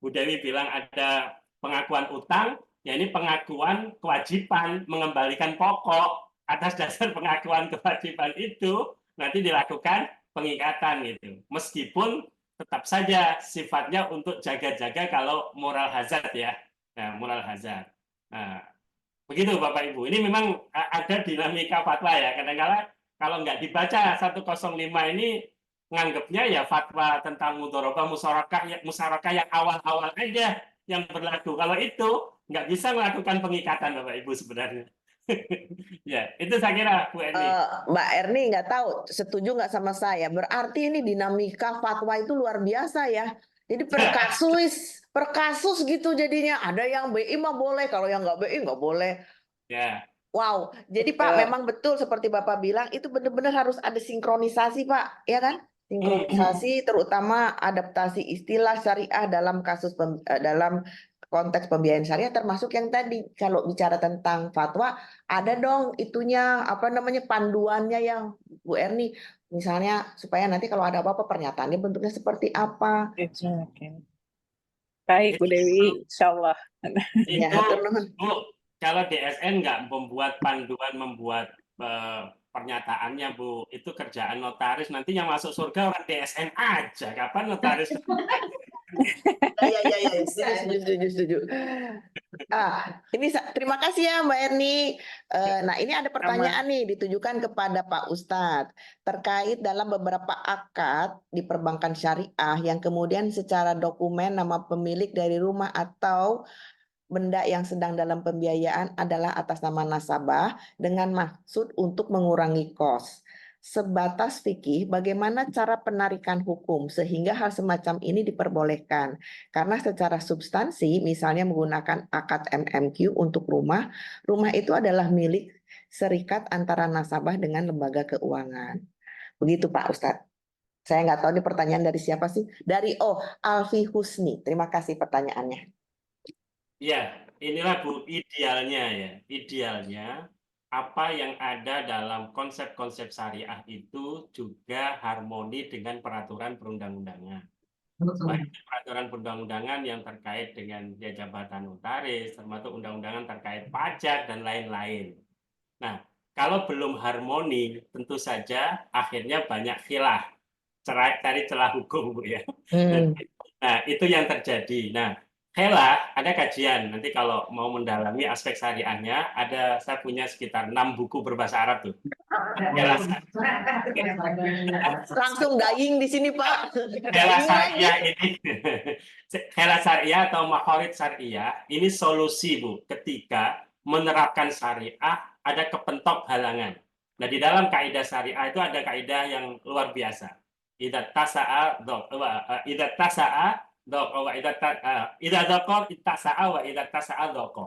Bu Dewi bilang ada pengakuan utang, ya ini pengakuan kewajiban mengembalikan pokok. Atas dasar pengakuan kewajiban itu nanti dilakukan pengikatan gitu. Meskipun tetap saja sifatnya untuk jaga-jaga kalau moral hazard ya. Nah, moral hazard. Nah, begitu Bapak Ibu. Ini memang ada dinamika fatwa ya. Kadang-kadang kalau nggak dibaca 105 ini nganggapnya ya fatwa tentang mudharabah musyarakah yang awal-awal aja yang berlaku. Kalau itu nggak bisa melakukan pengikatan Bapak Ibu sebenarnya. Ya, itu saya kira Bu Erni. Mbak Erni nggak tahu setuju nggak sama saya. Berarti ini dinamika fatwa itu luar biasa ya. Jadi per kasus gitu jadinya. Ada yang BI mah boleh, kalau yang nggak BI nggak boleh. Ya. Wow, jadi Pak memang betul seperti Bapak bilang itu benar-benar harus ada sinkronisasi Pak, ya kan? Sinkronisasi terutama adaptasi istilah syariah dalam kasus dalam konteks pembiayaan syariah, termasuk yang tadi kalau bicara tentang fatwa ada dong itunya apa namanya panduannya yang Bu Erni, misalnya supaya nanti kalau ada apa-apa pernyataannya bentuknya seperti apa. Baik Bu Dewi, insya Allah. Ya, Itu Bu, kalau DSN nggak membuat panduan, membuat pernyataannya Bu, itu kerjaan notaris. Nanti yang masuk surga orang DSN aja. Kapan notaris? Ya, setuju. Ini terima kasih ya Mbak Erni. Nah, ini ada pertanyaan nih ditujukan kepada Pak Ustadz terkait dalam beberapa akad di perbankan syariah yang kemudian secara dokumen nama pemilik dari rumah atau benda yang sedang dalam pembiayaan adalah atas nama nasabah dengan maksud untuk mengurangi kos. Sebatas fikih, bagaimana cara penarikan hukum sehingga hal semacam ini diperbolehkan? Karena secara substansi, misalnya menggunakan akad MMQ untuk rumah itu adalah milik serikat antara nasabah dengan lembaga keuangan. Begitu Pak Ustadz. Saya nggak tahu ini pertanyaan dari siapa sih? Dari Alfi Husni. Terima kasih pertanyaannya. Ya, inilah Bu idealnya ya. Idealnya apa yang ada dalam konsep-konsep syariah itu juga harmoni dengan peraturan perundang-undangan. Baik peraturan perundang-undangan yang terkait dengan jabatan notaris, termasuk undang-undangan terkait pajak dan lain-lain. Nah, kalau belum harmoni, tentu saja akhirnya banyak khilaf, cari celah hukum Bu ya. Nah, itu yang terjadi. Nah, ada kajian, nanti kalau mau mendalami aspek syariahnya, saya punya sekitar 6 buku berbahasa Arab tuh. Langsung dying di sini Pak. Hela syariah ini, hela syariah atau makhorid syariah, ini solusi Bu, ketika menerapkan syariah ada kepentok halangan. Nah, di dalam kaidah syariah itu ada kaidah yang luar biasa. idza tasa'a idza tasa'a dhaqa wa idza dhaqa ittasa'a wa idza tasa'a dhaqa.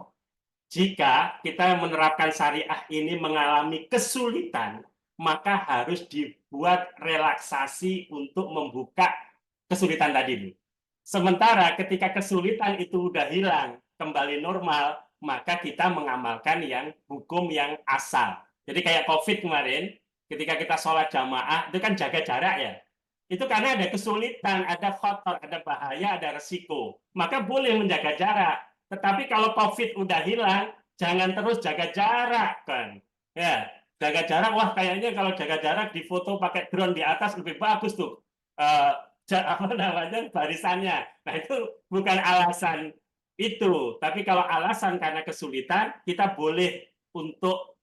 Jika kita menerapkan syariah ini mengalami kesulitan, maka harus dibuat relaksasi untuk membuka kesulitan tadi. Sementara ketika kesulitan itu udah hilang, kembali normal, maka kita mengamalkan yang hukum yang asal. Jadi kayak COVID kemarin, ketika kita sholat jamaah, itu kan jaga jarak ya. Itu karena ada kesulitan, ada khotor, ada bahaya, ada resiko. Maka boleh menjaga jarak. Tetapi kalau COVID udah hilang, jangan terus jaga jarak kan. Ya, jaga jarak, wah kayaknya kalau jaga jarak di foto pakai drone di atas lebih bagus tuh. Apa namanya, barisannya. Nah, itu bukan alasan itu. Tapi kalau alasan karena kesulitan, kita boleh untuk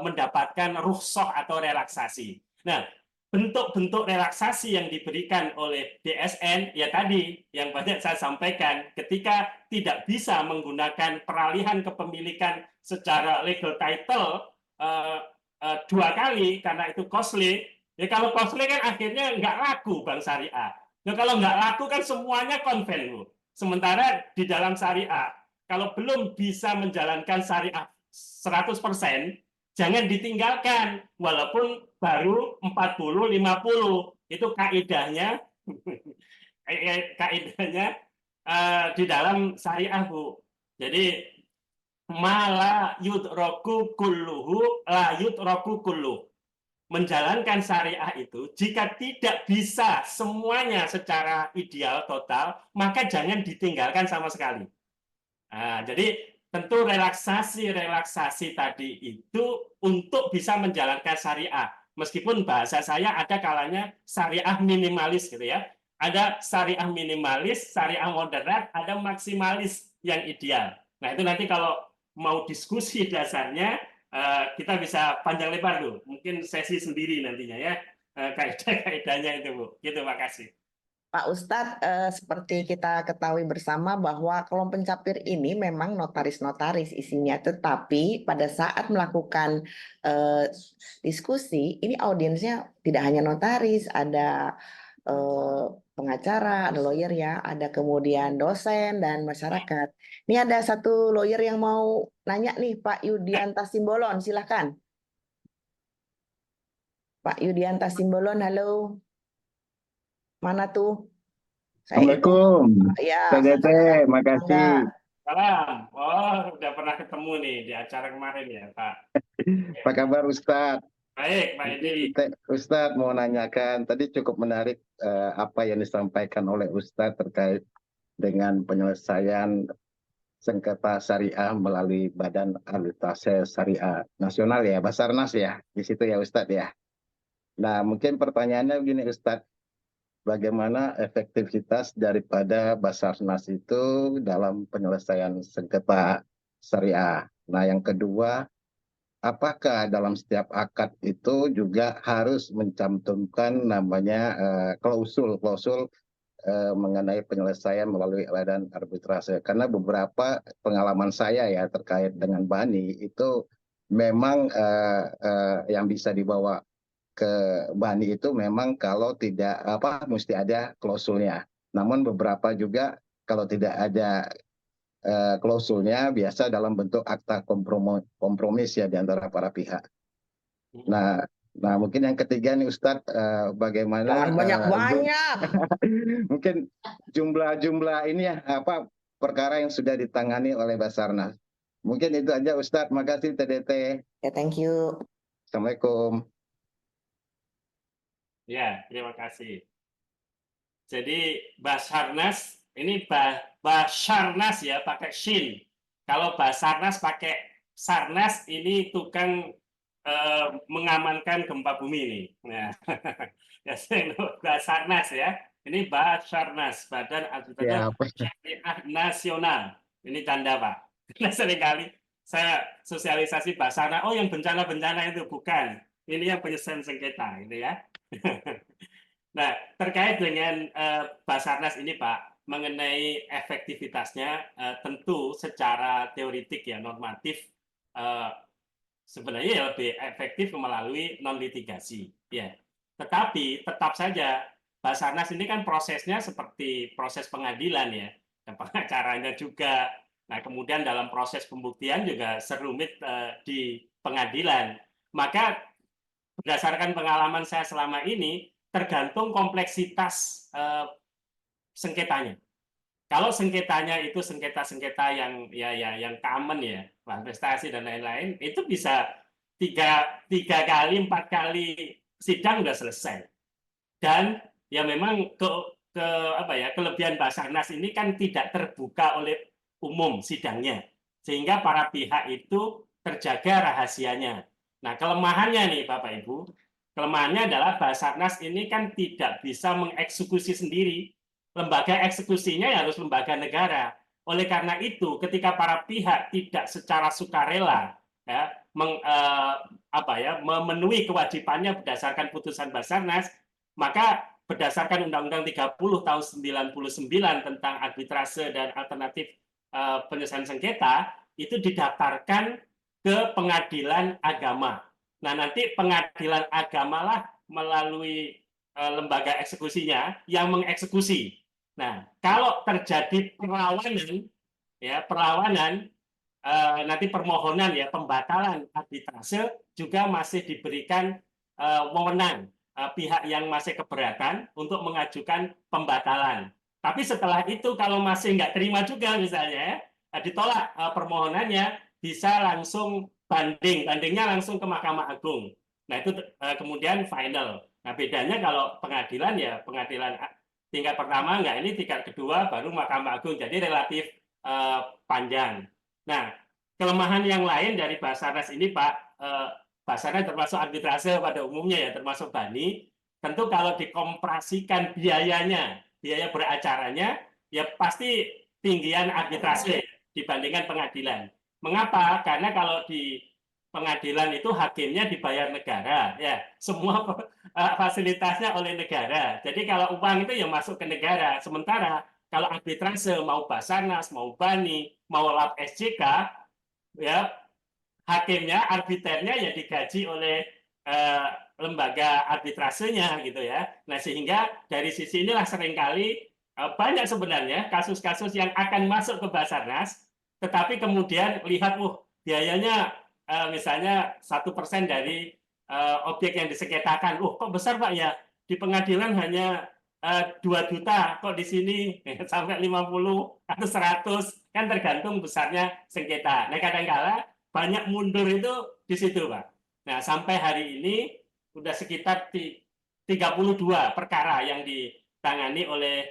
mendapatkan rukhsah atau relaksasi. Nah, bentuk-bentuk relaksasi yang diberikan oleh DSN, ya tadi yang banyak saya sampaikan, ketika tidak bisa menggunakan peralihan kepemilikan secara legal title 2 kali karena itu costly, ya kalau costly kan akhirnya nggak laku Bank Syariah. Nah, kalau nggak laku kan semuanya konven, Bu. Sementara di dalam syariah, kalau belum bisa menjalankan syariah 100%, jangan ditinggalkan, walaupun baru 40-50. Itu kaidahnya, kaidahnya di dalam syariah, Bu. Jadi, mala yudroku kulluhu la yudroku kulluh. Menjalankan syariah itu, jika tidak bisa semuanya secara ideal, total, maka jangan ditinggalkan sama sekali. Nah, jadi tentu relaksasi tadi itu untuk bisa menjalankan syariah. Meskipun bahasa saya ada kalanya syariah minimalis gitu ya. Ada syariah minimalis, syariah moderat, ada maksimalis yang ideal. Nah, itu nanti kalau mau diskusi dasarnya, kita bisa panjang lebar tuh. Mungkin sesi sendiri nantinya ya. Kaidah-kaidahnya itu, Bu. Gitu, makasih. Pak Ustadz, seperti kita ketahui bersama bahwa kelompok pencapir ini memang notaris-notaris isinya, tetapi pada saat melakukan diskusi, ini audiensnya tidak hanya notaris, ada pengacara, ada lawyer ya, ada kemudian dosen dan masyarakat. Ini ada satu lawyer yang mau nanya nih, Pak Yudianta Simbolon, silahkan. Pak Yudianta Simbolon, halo. Mana tuh? Assalamualaikum, Ya, TDT, makasih. Salam. Oh, udah pernah ketemu nih di acara kemarin ya, Pak. Apa kabar Ustadz? Baik, Pak Edi. Ustadz mau nanyakan, tadi cukup menarik apa yang disampaikan oleh Ustadz terkait dengan penyelesaian sengketa syariah melalui Badan Arbitrase Syariah Nasional ya, Basarnas ya, di situ ya Ustadz ya. Nah, mungkin pertanyaannya begini Ustadz, bagaimana efektivitas daripada Basarnas itu dalam penyelesaian sengketa syariah? Nah, yang kedua, apakah dalam setiap akad itu juga harus mencantumkan namanya klausul-klausul mengenai penyelesaian melalui badan arbitrase? Karena beberapa pengalaman saya ya terkait dengan Bani itu memang yang bisa dibawa ke Bani itu memang kalau tidak mesti ada klausulnya. Namun beberapa juga kalau tidak ada klausulnya biasa dalam bentuk akta kompromis ya di antara para pihak. Nah mungkin yang ketiga nih Ustadz, bagaimana banyak-banyak mungkin jumlah ini ya perkara yang sudah ditangani oleh Basarnas. Mungkin itu aja Ustadz. Makasih TDT. ya, thank you. Assalamualaikum. Ya, terima kasih. Jadi Basarnas ini Basarnas ya pakai shin. Kalau Basarnas pakai Sarnas ini tukang mengamankan gempa bumi ini. Nah, Basarnas ya. Ini Basarnas, Badan Arbitrase Syariah Nasional. Ini tanda Pak. Karena seringkali saya sosialisasi Basarnas. Oh, yang bencana-bencana itu bukan. Ini yang penyelesaian sengketa, gitu ya. Nah, terkait dengan Basarnas ini Pak, mengenai efektivitasnya, tentu secara teoritik ya normatif sebenarnya lebih efektif melalui non litigasi, ya. Tetapi tetap saja Basarnas ini kan prosesnya seperti proses pengadilan ya, dan pengacaranya juga. Nah, kemudian dalam proses pembuktian juga serumit di pengadilan. Maka berdasarkan pengalaman saya selama ini, tergantung kompleksitas sengketanya. Kalau sengketanya itu sengketa-sengketa yang yang common ya, bahan prestasi dan lain-lain, itu bisa tiga kali, 4 kali sidang udah selesai. Dan ya memang kelebihan Basarnas ini kan tidak terbuka oleh umum sidangnya, sehingga para pihak itu terjaga rahasianya. Nah, kelemahannya nih Bapak Ibu, kelemahannya adalah Basarnas ini kan tidak bisa mengeksekusi sendiri. Lembaga eksekusinya harus lembaga negara. Oleh karena itu, ketika para pihak tidak secara sukarela ya, memenuhi kewajibannya berdasarkan putusan Basarnas, maka berdasarkan Undang-Undang 30 tahun 99 tentang arbitrase dan alternatif penyelesaian sengketa, itu didaftarkan ke pengadilan agama. Nah, nanti pengadilan agamalah melalui lembaga eksekusinya yang mengeksekusi. Nah, kalau terjadi perlawanan, nanti permohonan ya pembatalan arbitrase juga masih diberikan wewenang pihak yang masih keberatan untuk mengajukan pembatalan. Tapi setelah itu kalau masih nggak terima juga misalnya ditolak permohonannya, bisa langsung bandingnya langsung ke Mahkamah Agung. Nah, itu kemudian final. Nah, bedanya kalau pengadilan ya pengadilan tingkat pertama enggak, ini tingkat kedua baru Mahkamah Agung, jadi relatif panjang. Nah, kelemahan yang lain dari Basarnas ini Pak, Basarnas termasuk arbitrase pada umumnya ya, termasuk BANI, tentu kalau dikomprasikan biaya beracaranya ya pasti tinggian arbitrase dibandingkan pengadilan. Mengapa? Karena kalau di pengadilan itu hakimnya dibayar negara, ya semua fasilitasnya oleh negara. Jadi kalau uang itu yang masuk ke negara. Sementara kalau arbitrase mau Basarnas, mau BANI, mau LAP SJK, ya hakimnya, arbiternya ya digaji oleh lembaga arbitrasenya gitu ya. Nah, sehingga dari sisi inilah seringkali banyak sebenarnya kasus-kasus yang akan masuk ke Basarnas, tetapi kemudian lihat, biayanya misalnya 1% dari objek yang disengketakan. Kok besar Pak ya? Di pengadilan hanya 2 juta, kok di sini sampai 50 atau 100, kan tergantung besarnya sengketa. Nah, kadang-kala banyak mundur itu di situ Pak. Nah, sampai hari ini sudah sekitar 32 perkara yang ditangani oleh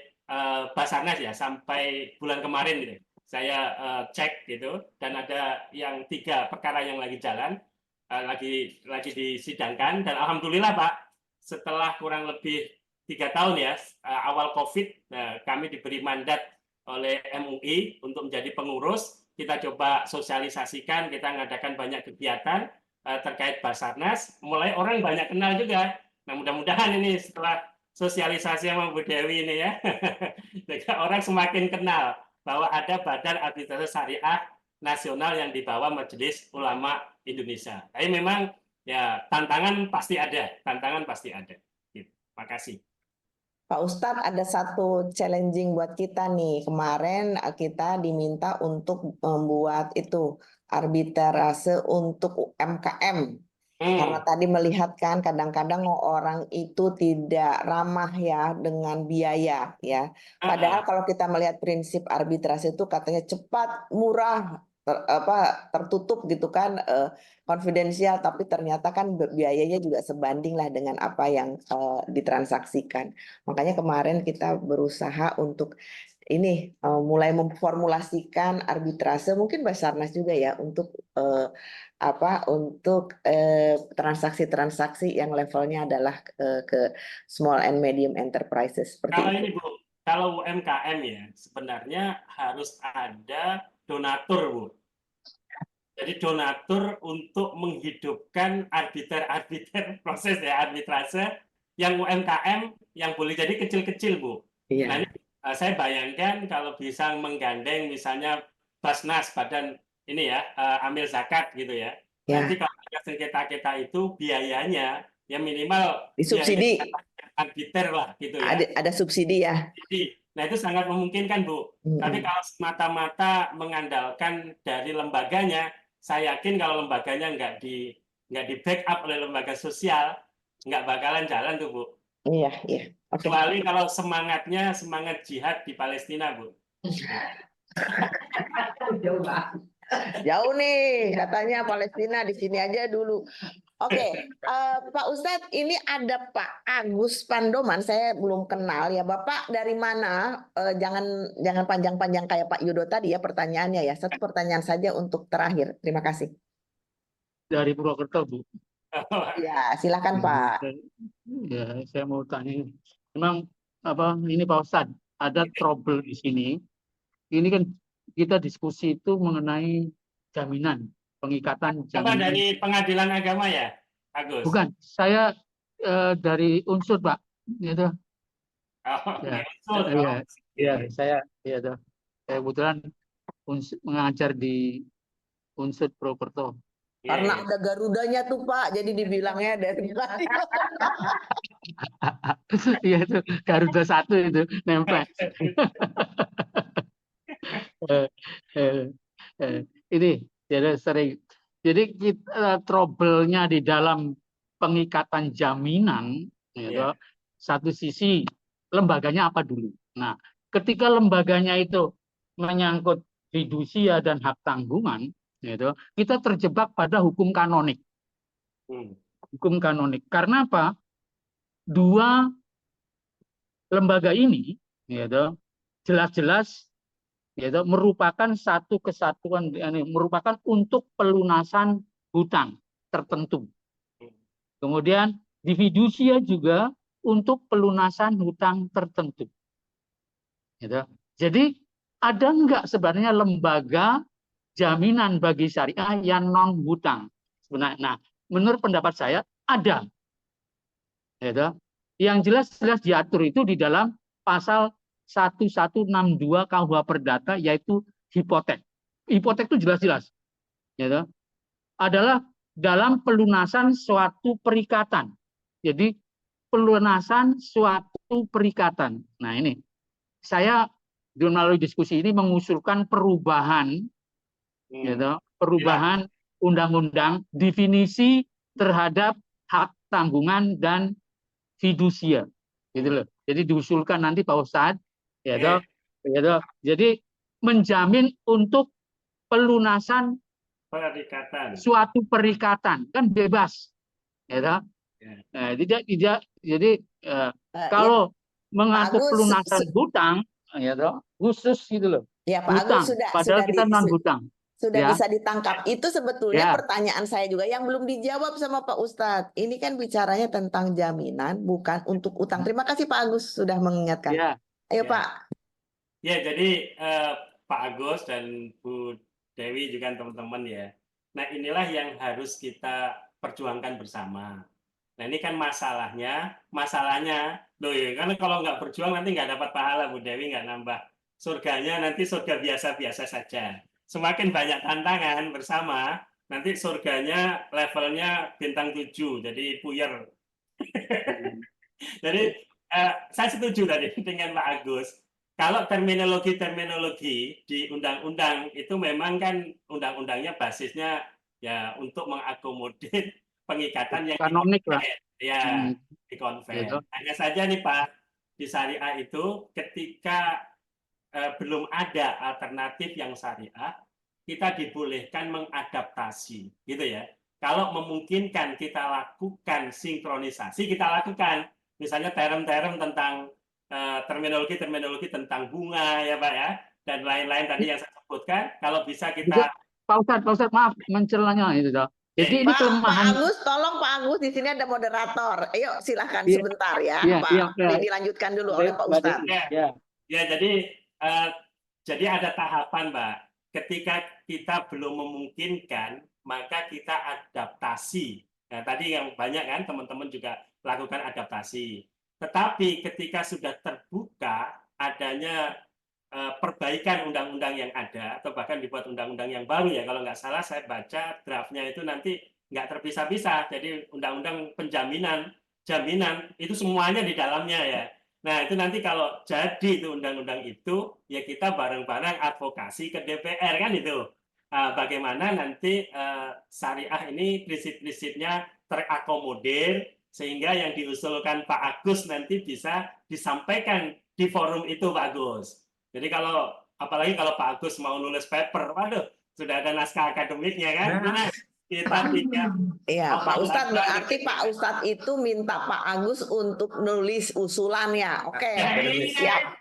Basarnas ya, sampai bulan kemarin gitu. Saya cek gitu, dan ada yang 3 perkara yang lagi jalan, lagi disidangkan, dan alhamdulillah Pak, setelah kurang lebih 3 tahun ya, awal COVID, kami diberi mandat oleh MUI untuk menjadi pengurus. Kita coba sosialisasikan, kita mengadakan banyak kegiatan terkait Basarnas, mulai orang banyak kenal juga. Nah, mudah-mudahan ini setelah sosialisasi sama Bu Dewi ini ya, orang semakin kenal bahwa ada Badan Arbitrase Syariah Nasional yang dibawa Majelis Ulama Indonesia. Tapi memang ya tantangan pasti ada. Terima kasih. Pak Ustadz, ada satu challenging buat kita nih. Kemarin kita diminta untuk membuat itu arbitrase untuk UMKM. Karena tadi melihat kan kadang-kadang orang itu tidak ramah ya dengan biaya ya. Padahal kalau kita melihat prinsip arbitrase itu katanya cepat, murah, tertutup gitu kan, konfidensial, tapi ternyata kan biayanya juga sebanding lah dengan apa yang ditransaksikan. Makanya kemarin kita berusaha untuk ini mulai memformulasikan arbitrase, mungkin Basarnas juga ya, untuk transaksi-transaksi yang levelnya adalah ke small and medium enterprises seperti Kalau itu. ini Bu, kalau UMKM ya sebenarnya harus ada donatur Bu. Jadi donatur untuk menghidupkan arbiter proses ya arbitrase yang UMKM yang boleh jadi kecil-kecil Bu. Iya. Nah, ini, saya bayangkan kalau bisa menggandeng misalnya Basnas, badan ini ya, amil zakat gitu ya. Ya. Nanti kalau ada sengketa-sengketa itu biayanya ya minimal Disubsidi. arbiter lah gitu ya. Ada subsidi ya. Nah itu sangat memungkinkan Bu. Tapi Mm-mm. kalau semata-mata mengandalkan dari lembaganya, saya yakin kalau lembaganya nggak di backup oleh lembaga sosial, nggak bakalan jalan tuh Bu. Iya, iya. Oke. Kecuali kalau semangatnya semangat jihad di Palestina Bu. Jauh nih, katanya Palestina di sini aja dulu. Oke, Pak Ustadz, ini ada Pak Agus Pandoman. Saya belum kenal ya, Bapak dari mana? Jangan panjang-panjang kayak Pak Yudo tadi ya pertanyaannya ya. Satu pertanyaan saja untuk terakhir. Terima kasih. Dari Purwokerto, Bu. Ya, silakan Pak. Ya, saya mau tanya. Memang ini Pak Ustadz, ada trouble di sini. Ini kan kita diskusi itu mengenai jaminan, pengikatan Apa jaminan. dari Pengadilan Agama ya, Agus? Bukan, saya dari unsur Pak. Gitu. Oh, Ya, unsur. saya kebetulan mengajar di unsur Purwokerto. Karena ada Garudanya tuh Pak, jadi dibilangnya dari tadi. Iya itu Garuda 1 itu nempel. Ini jadi sering. Jadi kita trouble-nya di dalam pengikatan jaminan, gitu. Satu sisi lembaganya apa dulu. Nah, ketika lembaganya itu menyangkut fidusia dan hak tanggungan, gitu, kita terjebak pada hukum kanonik. Hukum kanonik. Karena apa? Dua lembaga ini, gitu, jelas-jelas gitu, merupakan satu kesatuan, merupakan untuk pelunasan hutang tertentu. Kemudian di fidusia juga untuk pelunasan hutang tertentu. Gitu. Jadi ada enggak sebenarnya lembaga jaminan bagi syariah yang non hutang? Sebenarnya, nah, menurut pendapat saya ada. Gitu. Yang jelas-jelas diatur itu di dalam pasal 1162 KUH Perdata, yaitu hipotek. Hipotek itu jelas-jelas. Gitu. Adalah dalam pelunasan suatu perikatan. Jadi pelunasan suatu perikatan. Nah ini, saya melalui diskusi ini mengusulkan perubahan, gitu, perubahan undang-undang definisi terhadap hak tanggungan dan fidusia, gitu loh. Jadi diusulkan nanti Pak Ustadz, gitu, gitu. Jadi menjamin untuk pelunasan suatu perikatan kan bebas, gitu. Nah, tidak jadi kalau mengatur pelunasan hutang, gitu, khusus gitu loh. Ya Pak hutang, Agus padahal kita non hutang. Sudah Ya. bisa ditangkap. Itu sebetulnya pertanyaan saya juga yang belum dijawab sama Pak Ustadz. Ini kan bicaranya tentang jaminan, bukan untuk utang. Terima kasih Pak Agus sudah mengingatkan. Ya. Ayo Pak. Ya, jadi Pak Agus dan Bu Dewi juga teman-teman ya. Nah inilah yang harus kita perjuangkan bersama. Nah ini kan masalahnya loh ya, karena kalau nggak berjuang nanti nggak dapat pahala, Bu Dewi nggak nambah surganya, nanti surga biasa-biasa saja. Semakin banyak tantangan bersama, nanti surganya levelnya bintang 7, jadi puyer. Jadi saya setuju tadi dengan Pak Agus. Kalau terminologi di undang-undang itu memang kan undang-undangnya basisnya ya untuk mengakomodir pengikatan yang kanonik lah. Ya, dikonvert. Hanya saja nih Pak, di syariah itu ketika belum ada alternatif yang syariah, kita dibolehkan mengadaptasi, gitu ya. Kalau memungkinkan kita lakukan sinkronisasi, kita lakukan. Misalnya term-term tentang terminologi tentang bunga, ya Pak ya, dan lain-lain tadi yang saya sebutkan. Kalau bisa kita. Pak Ustadz, maaf mencelanya itu, Jadi ini kelemahan. Pak Agus, tolong Pak Agus, di sini ada moderator. Ayo silahkan sebentar ya, Pak. Dilanjutkan dulu oleh Pak Ustadz. Ya, jadi ada tahapan, Mbak. Ketika kita belum memungkinkan, maka kita adaptasi. Nah, tadi yang banyak kan teman-teman juga lakukan adaptasi. Tetapi ketika sudah terbuka adanya perbaikan undang-undang yang ada, atau bahkan dibuat undang-undang yang baru ya, kalau nggak salah saya baca draftnya itu nanti nggak terpisah-pisah. Jadi undang-undang jaminan itu semuanya di dalamnya ya. Nah, itu nanti kalau jadi itu undang-undang itu, ya kita bareng-bareng advokasi ke DPR kan itu. Bagaimana nanti syariah ini prinsip-prinsipnya terakomodir, sehingga yang diusulkan Pak Agus nanti bisa disampaikan di forum itu, Pak Agus. Jadi apalagi kalau Pak Agus mau nulis paper, waduh, sudah ada naskah akademiknya kan. Nah, kita tinggal Iya, Pak Ustadz, berarti Pak Ustadz itu minta Pak Agus untuk nulis usulan ya. Oke, siap.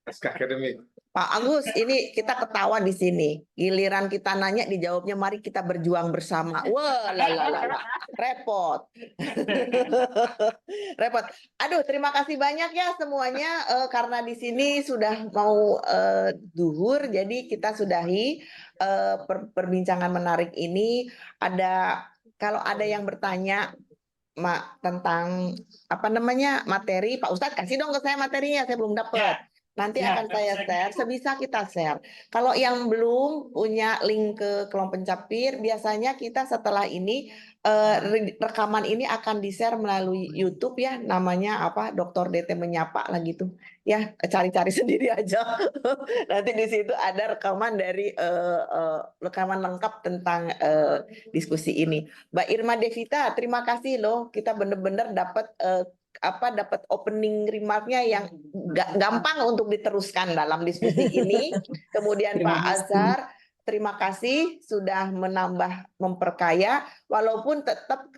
Naskah akademik. Pak Agus, ini kita ketawa di sini. Giliran kita nanya, dijawabnya mari kita berjuang bersama. Wah, repot. Repot. Aduh, terima kasih banyak ya semuanya karena di sini sudah mau duhur, jadi kita sudahi perbincangan menarik ini. Kalau ada yang bertanya tentang apa namanya materi, Pak Ustadz kasih dong ke saya materinya, saya belum dapat. Nanti akan saya share, sebisa kita share. Kalau yang belum punya link ke Kelompok Pencapir, biasanya kita setelah ini rekaman ini akan di-share melalui YouTube ya, namanya apa? Dr. DT Menyapa lagi tuh. Ya, cari-cari sendiri aja. Nanti di situ ada rekaman dari rekaman lengkap tentang diskusi ini. Mbak Irma Devita, terima kasih loh. Kita benar-benar dapat dapat opening remark-nya yang gampang untuk diteruskan dalam diskusi ini. Kemudian Pak Azhar, terima kasih sudah menambah, memperkaya, walaupun tetap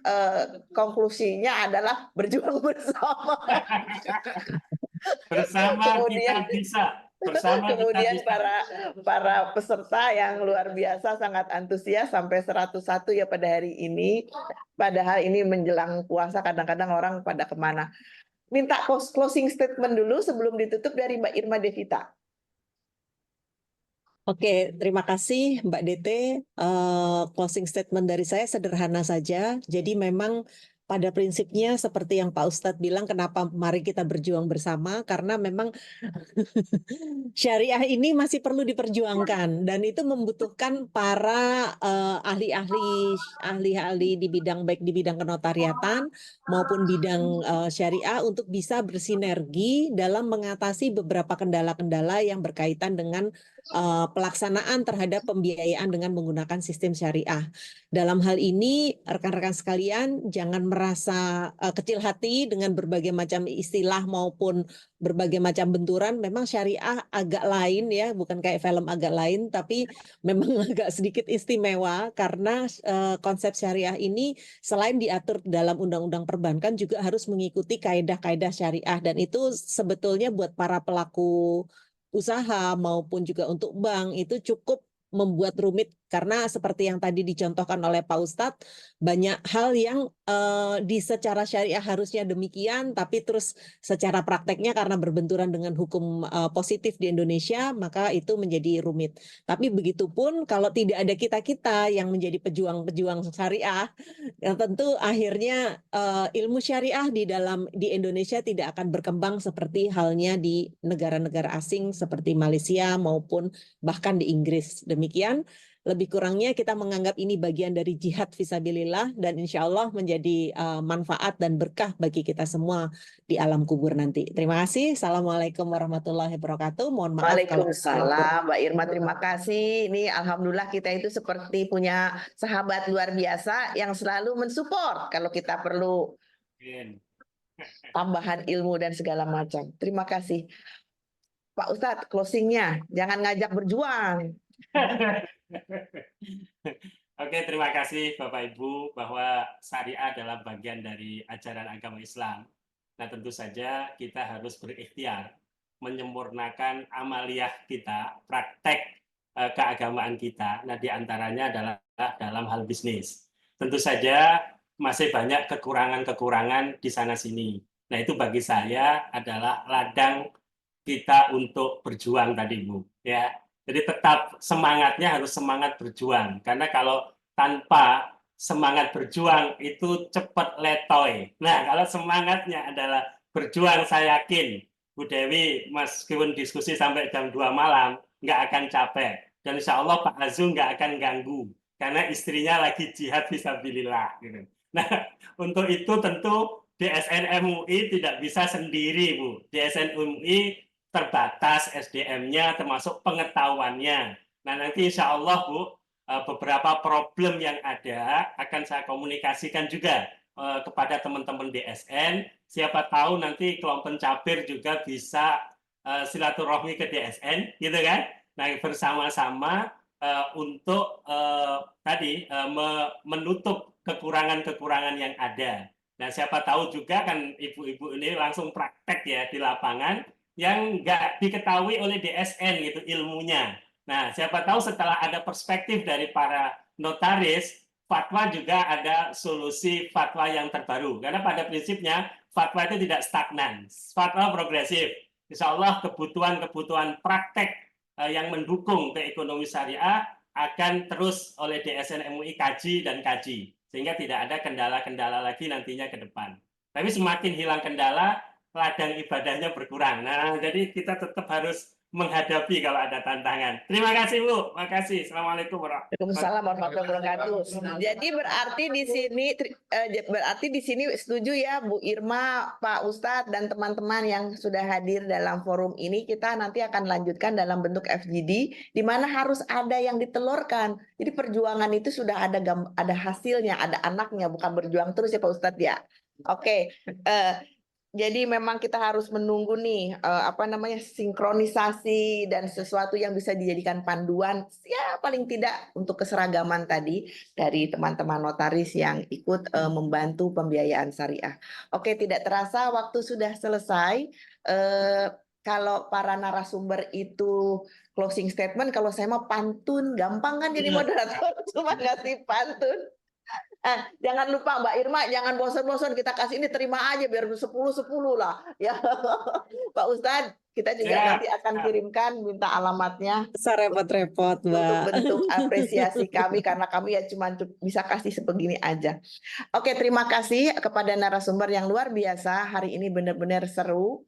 konklusinya adalah berjuang bersama. Bersama kita bisa. Kemudian para peserta yang luar biasa sangat antusias sampai 101 ya pada hari ini. Padahal ini menjelang puasa kadang-kadang orang pada kemana. Minta closing statement dulu sebelum ditutup dari Mbak Irma Devita. Oke, terima kasih Mbak DT. Closing statement dari saya sederhana saja. Jadi memang pada prinsipnya seperti yang Pak Ustadz bilang, kenapa mari kita berjuang bersama, karena memang syariah ini masih perlu diperjuangkan dan itu membutuhkan para ahli-ahli di bidang, baik di bidang kenotariatan maupun bidang syariah, untuk bisa bersinergi dalam mengatasi beberapa kendala-kendala yang berkaitan dengan pelaksanaan terhadap pembiayaan dengan menggunakan sistem syariah. Dalam hal ini, rekan-rekan sekalian, jangan merasa kecil hati dengan berbagai macam istilah maupun berbagai macam benturan. Memang syariah agak lain ya, bukan kayak film agak lain, tapi memang agak sedikit istimewa karena konsep syariah ini selain diatur dalam undang-undang perbankan juga harus mengikuti kaedah-kaedah syariah, dan itu sebetulnya buat para pelaku usaha maupun juga untuk bank itu cukup membuat rumit, karena seperti yang tadi dicontohkan oleh Pak Ustadz, banyak hal yang secara syariah harusnya demikian, tapi terus secara prakteknya karena berbenturan dengan hukum positif di Indonesia, maka itu menjadi rumit. Tapi begitupun kalau tidak ada kita-kita yang menjadi pejuang-pejuang syariah, yang tentu akhirnya ilmu syariah di Indonesia tidak akan berkembang seperti halnya di negara-negara asing seperti Malaysia maupun bahkan di Inggris. Demikian, lebih kurangnya kita menganggap ini bagian dari jihad fisabilillah, dan insya Allah menjadi manfaat dan berkah bagi kita semua di alam kubur nanti. Terima kasih. Assalamualaikum warahmatullahi wabarakatuh. Mohon maaf. Waalaikumsalam, Mbak Irma, terima kasih. Ini alhamdulillah kita itu seperti punya sahabat luar biasa yang selalu mensupport kalau kita perlu tambahan ilmu dan segala macam. Terima kasih. Pak Ustadz, closingnya, jangan ngajak berjuang. Oke, terima kasih Bapak Ibu, bahwa syariah adalah bagian dari ajaran agama Islam. Nah, tentu saja kita harus berikhtiar menyempurnakan amaliyah kita, praktek keagamaan kita. Nah, diantaranya adalah dalam hal bisnis. Tentu saja masih banyak kekurangan-kekurangan di sana-sini. Nah, itu bagi saya adalah ladang kita untuk berjuang tadi, Bu. Ya. Jadi tetap semangatnya harus semangat berjuang. Karena kalau tanpa semangat berjuang itu cepat letoy. Nah, kalau semangatnya adalah berjuang, saya yakin Bu Dewi, meskipun diskusi sampai jam 2 malam, nggak akan capek. Dan insya Allah Pak Azul nggak akan ganggu. karena istrinya lagi jihad fisabilillah gitu. Nah, untuk itu tentu DSN MUI tidak bisa sendiri, Bu. DSN MUI terbatas SDM-nya termasuk pengetahuannya. Nah, nanti insya Allah, Bu, beberapa problem yang ada akan saya komunikasikan juga kepada teman-teman DSN. Siapa tahu nanti kelompok pencapir juga bisa silaturahmi ke DSN, gitu kan? Nah, bersama-sama untuk tadi menutup kekurangan-kekurangan yang ada. Nah, siapa tahu juga kan ibu-ibu ini langsung praktek ya di lapangan yang nggak diketahui oleh DSN gitu ilmunya. Nah, siapa tahu setelah ada perspektif dari para notaris, fatwa juga ada solusi fatwa yang terbaru. Karena pada prinsipnya fatwa itu tidak stagnan, fatwa progresif. Insya Allah kebutuhan-kebutuhan praktek yang mendukung ke ekonomi syariah akan terus oleh DSN MUI kaji dan kaji. Sehingga tidak ada kendala-kendala lagi nantinya ke depan. Tapi semakin hilang kendala, ladang ibadahnya berkurang. Nah, jadi kita tetap harus menghadapi kalau ada tantangan. Terima kasih, Bu. Terima kasih. Assalamualaikum Warahmatullahi wabarakatuh. Jadi berarti di sini setuju ya Bu Irma, Pak Ustadz dan teman-teman yang sudah hadir dalam forum ini, kita nanti akan lanjutkan dalam bentuk FGD di mana harus ada yang ditelurkan. Jadi perjuangan itu sudah ada hasilnya, ada anaknya, bukan berjuang terus ya Pak Ustadz ya. Oke. Jadi memang kita harus menunggu nih sinkronisasi dan sesuatu yang bisa dijadikan panduan ya paling tidak untuk keseragaman tadi dari teman-teman notaris yang ikut membantu pembiayaan syariah. Oke, tidak terasa waktu sudah selesai. Kalau para narasumber itu closing statement, kalau saya mau pantun gampang kan jadi moderator cuma ngasih pantun. Jangan lupa Mbak Irma, jangan bosan-bosan kita kasih ini, terima aja biar 10-10 lah ya. Pak Ustadz, kita juga nanti akan kirimkan minta alamatnya. Repot-repot, Mbak. Untuk bentuk apresiasi kami karena kami ya cuma bisa kasih sebegini aja. Oke, terima kasih kepada narasumber yang luar biasa. Hari ini benar-benar seru.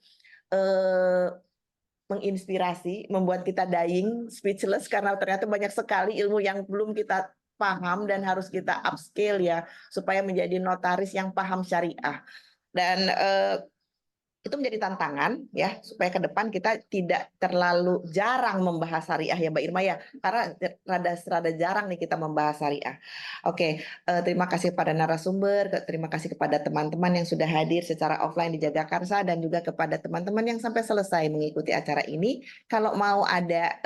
Menginspirasi, membuat kita dying, speechless karena ternyata banyak sekali ilmu yang belum kita paham dan harus kita upscale ya supaya menjadi notaris yang paham syariah. Dan itu menjadi tantangan ya supaya ke depan kita tidak terlalu jarang membahas syariah ya Mbak Irma ya, karena rada jarang nih kita membahas syariah. Oke, terima kasih kepada narasumber, terima kasih kepada teman-teman yang sudah hadir secara offline di Jagakarsa dan juga kepada teman-teman yang sampai selesai mengikuti acara ini. Kalau mau ada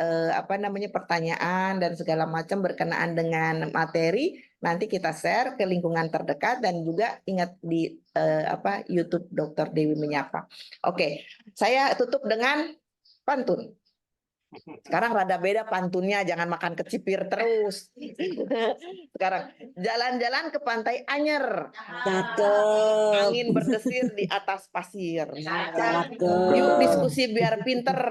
pertanyaan dan segala macam berkenaan dengan materi, nanti kita share ke lingkungan terdekat dan juga ingat di YouTube Dr. Dewi Menyapa. Oke, saya tutup dengan pantun. Sekarang rada beda pantunnya, jangan makan kecipir terus. Sekarang jalan-jalan ke pantai Anyer. Cakep. Angin berdesir di atas pasir. Cakep. Yuk diskusi biar pinter.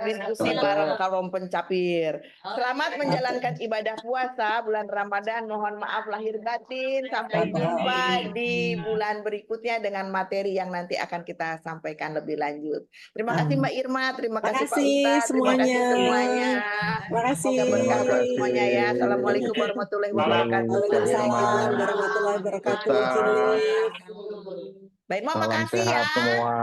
Diskusi bareng kaum pencapir. Selamat menjalankan ibadah puasa bulan Ramadan. Mohon maaf lahir batin. Sampai jumpa di bulan berikutnya dengan materi yang nanti akan kita sampaikan lebih lanjut. Terima kasih Mbak Irma, terima kasih Pak Ustadz. Terima kasih semuanya. Terima kasih. Semoga berkah semuanya ya. Assalamualaikum warahmatullahi wabarakatuh. Waalaikumsalam warahmatullahi wabarakatuh. Baik, Salam makasih sehat ya. semua.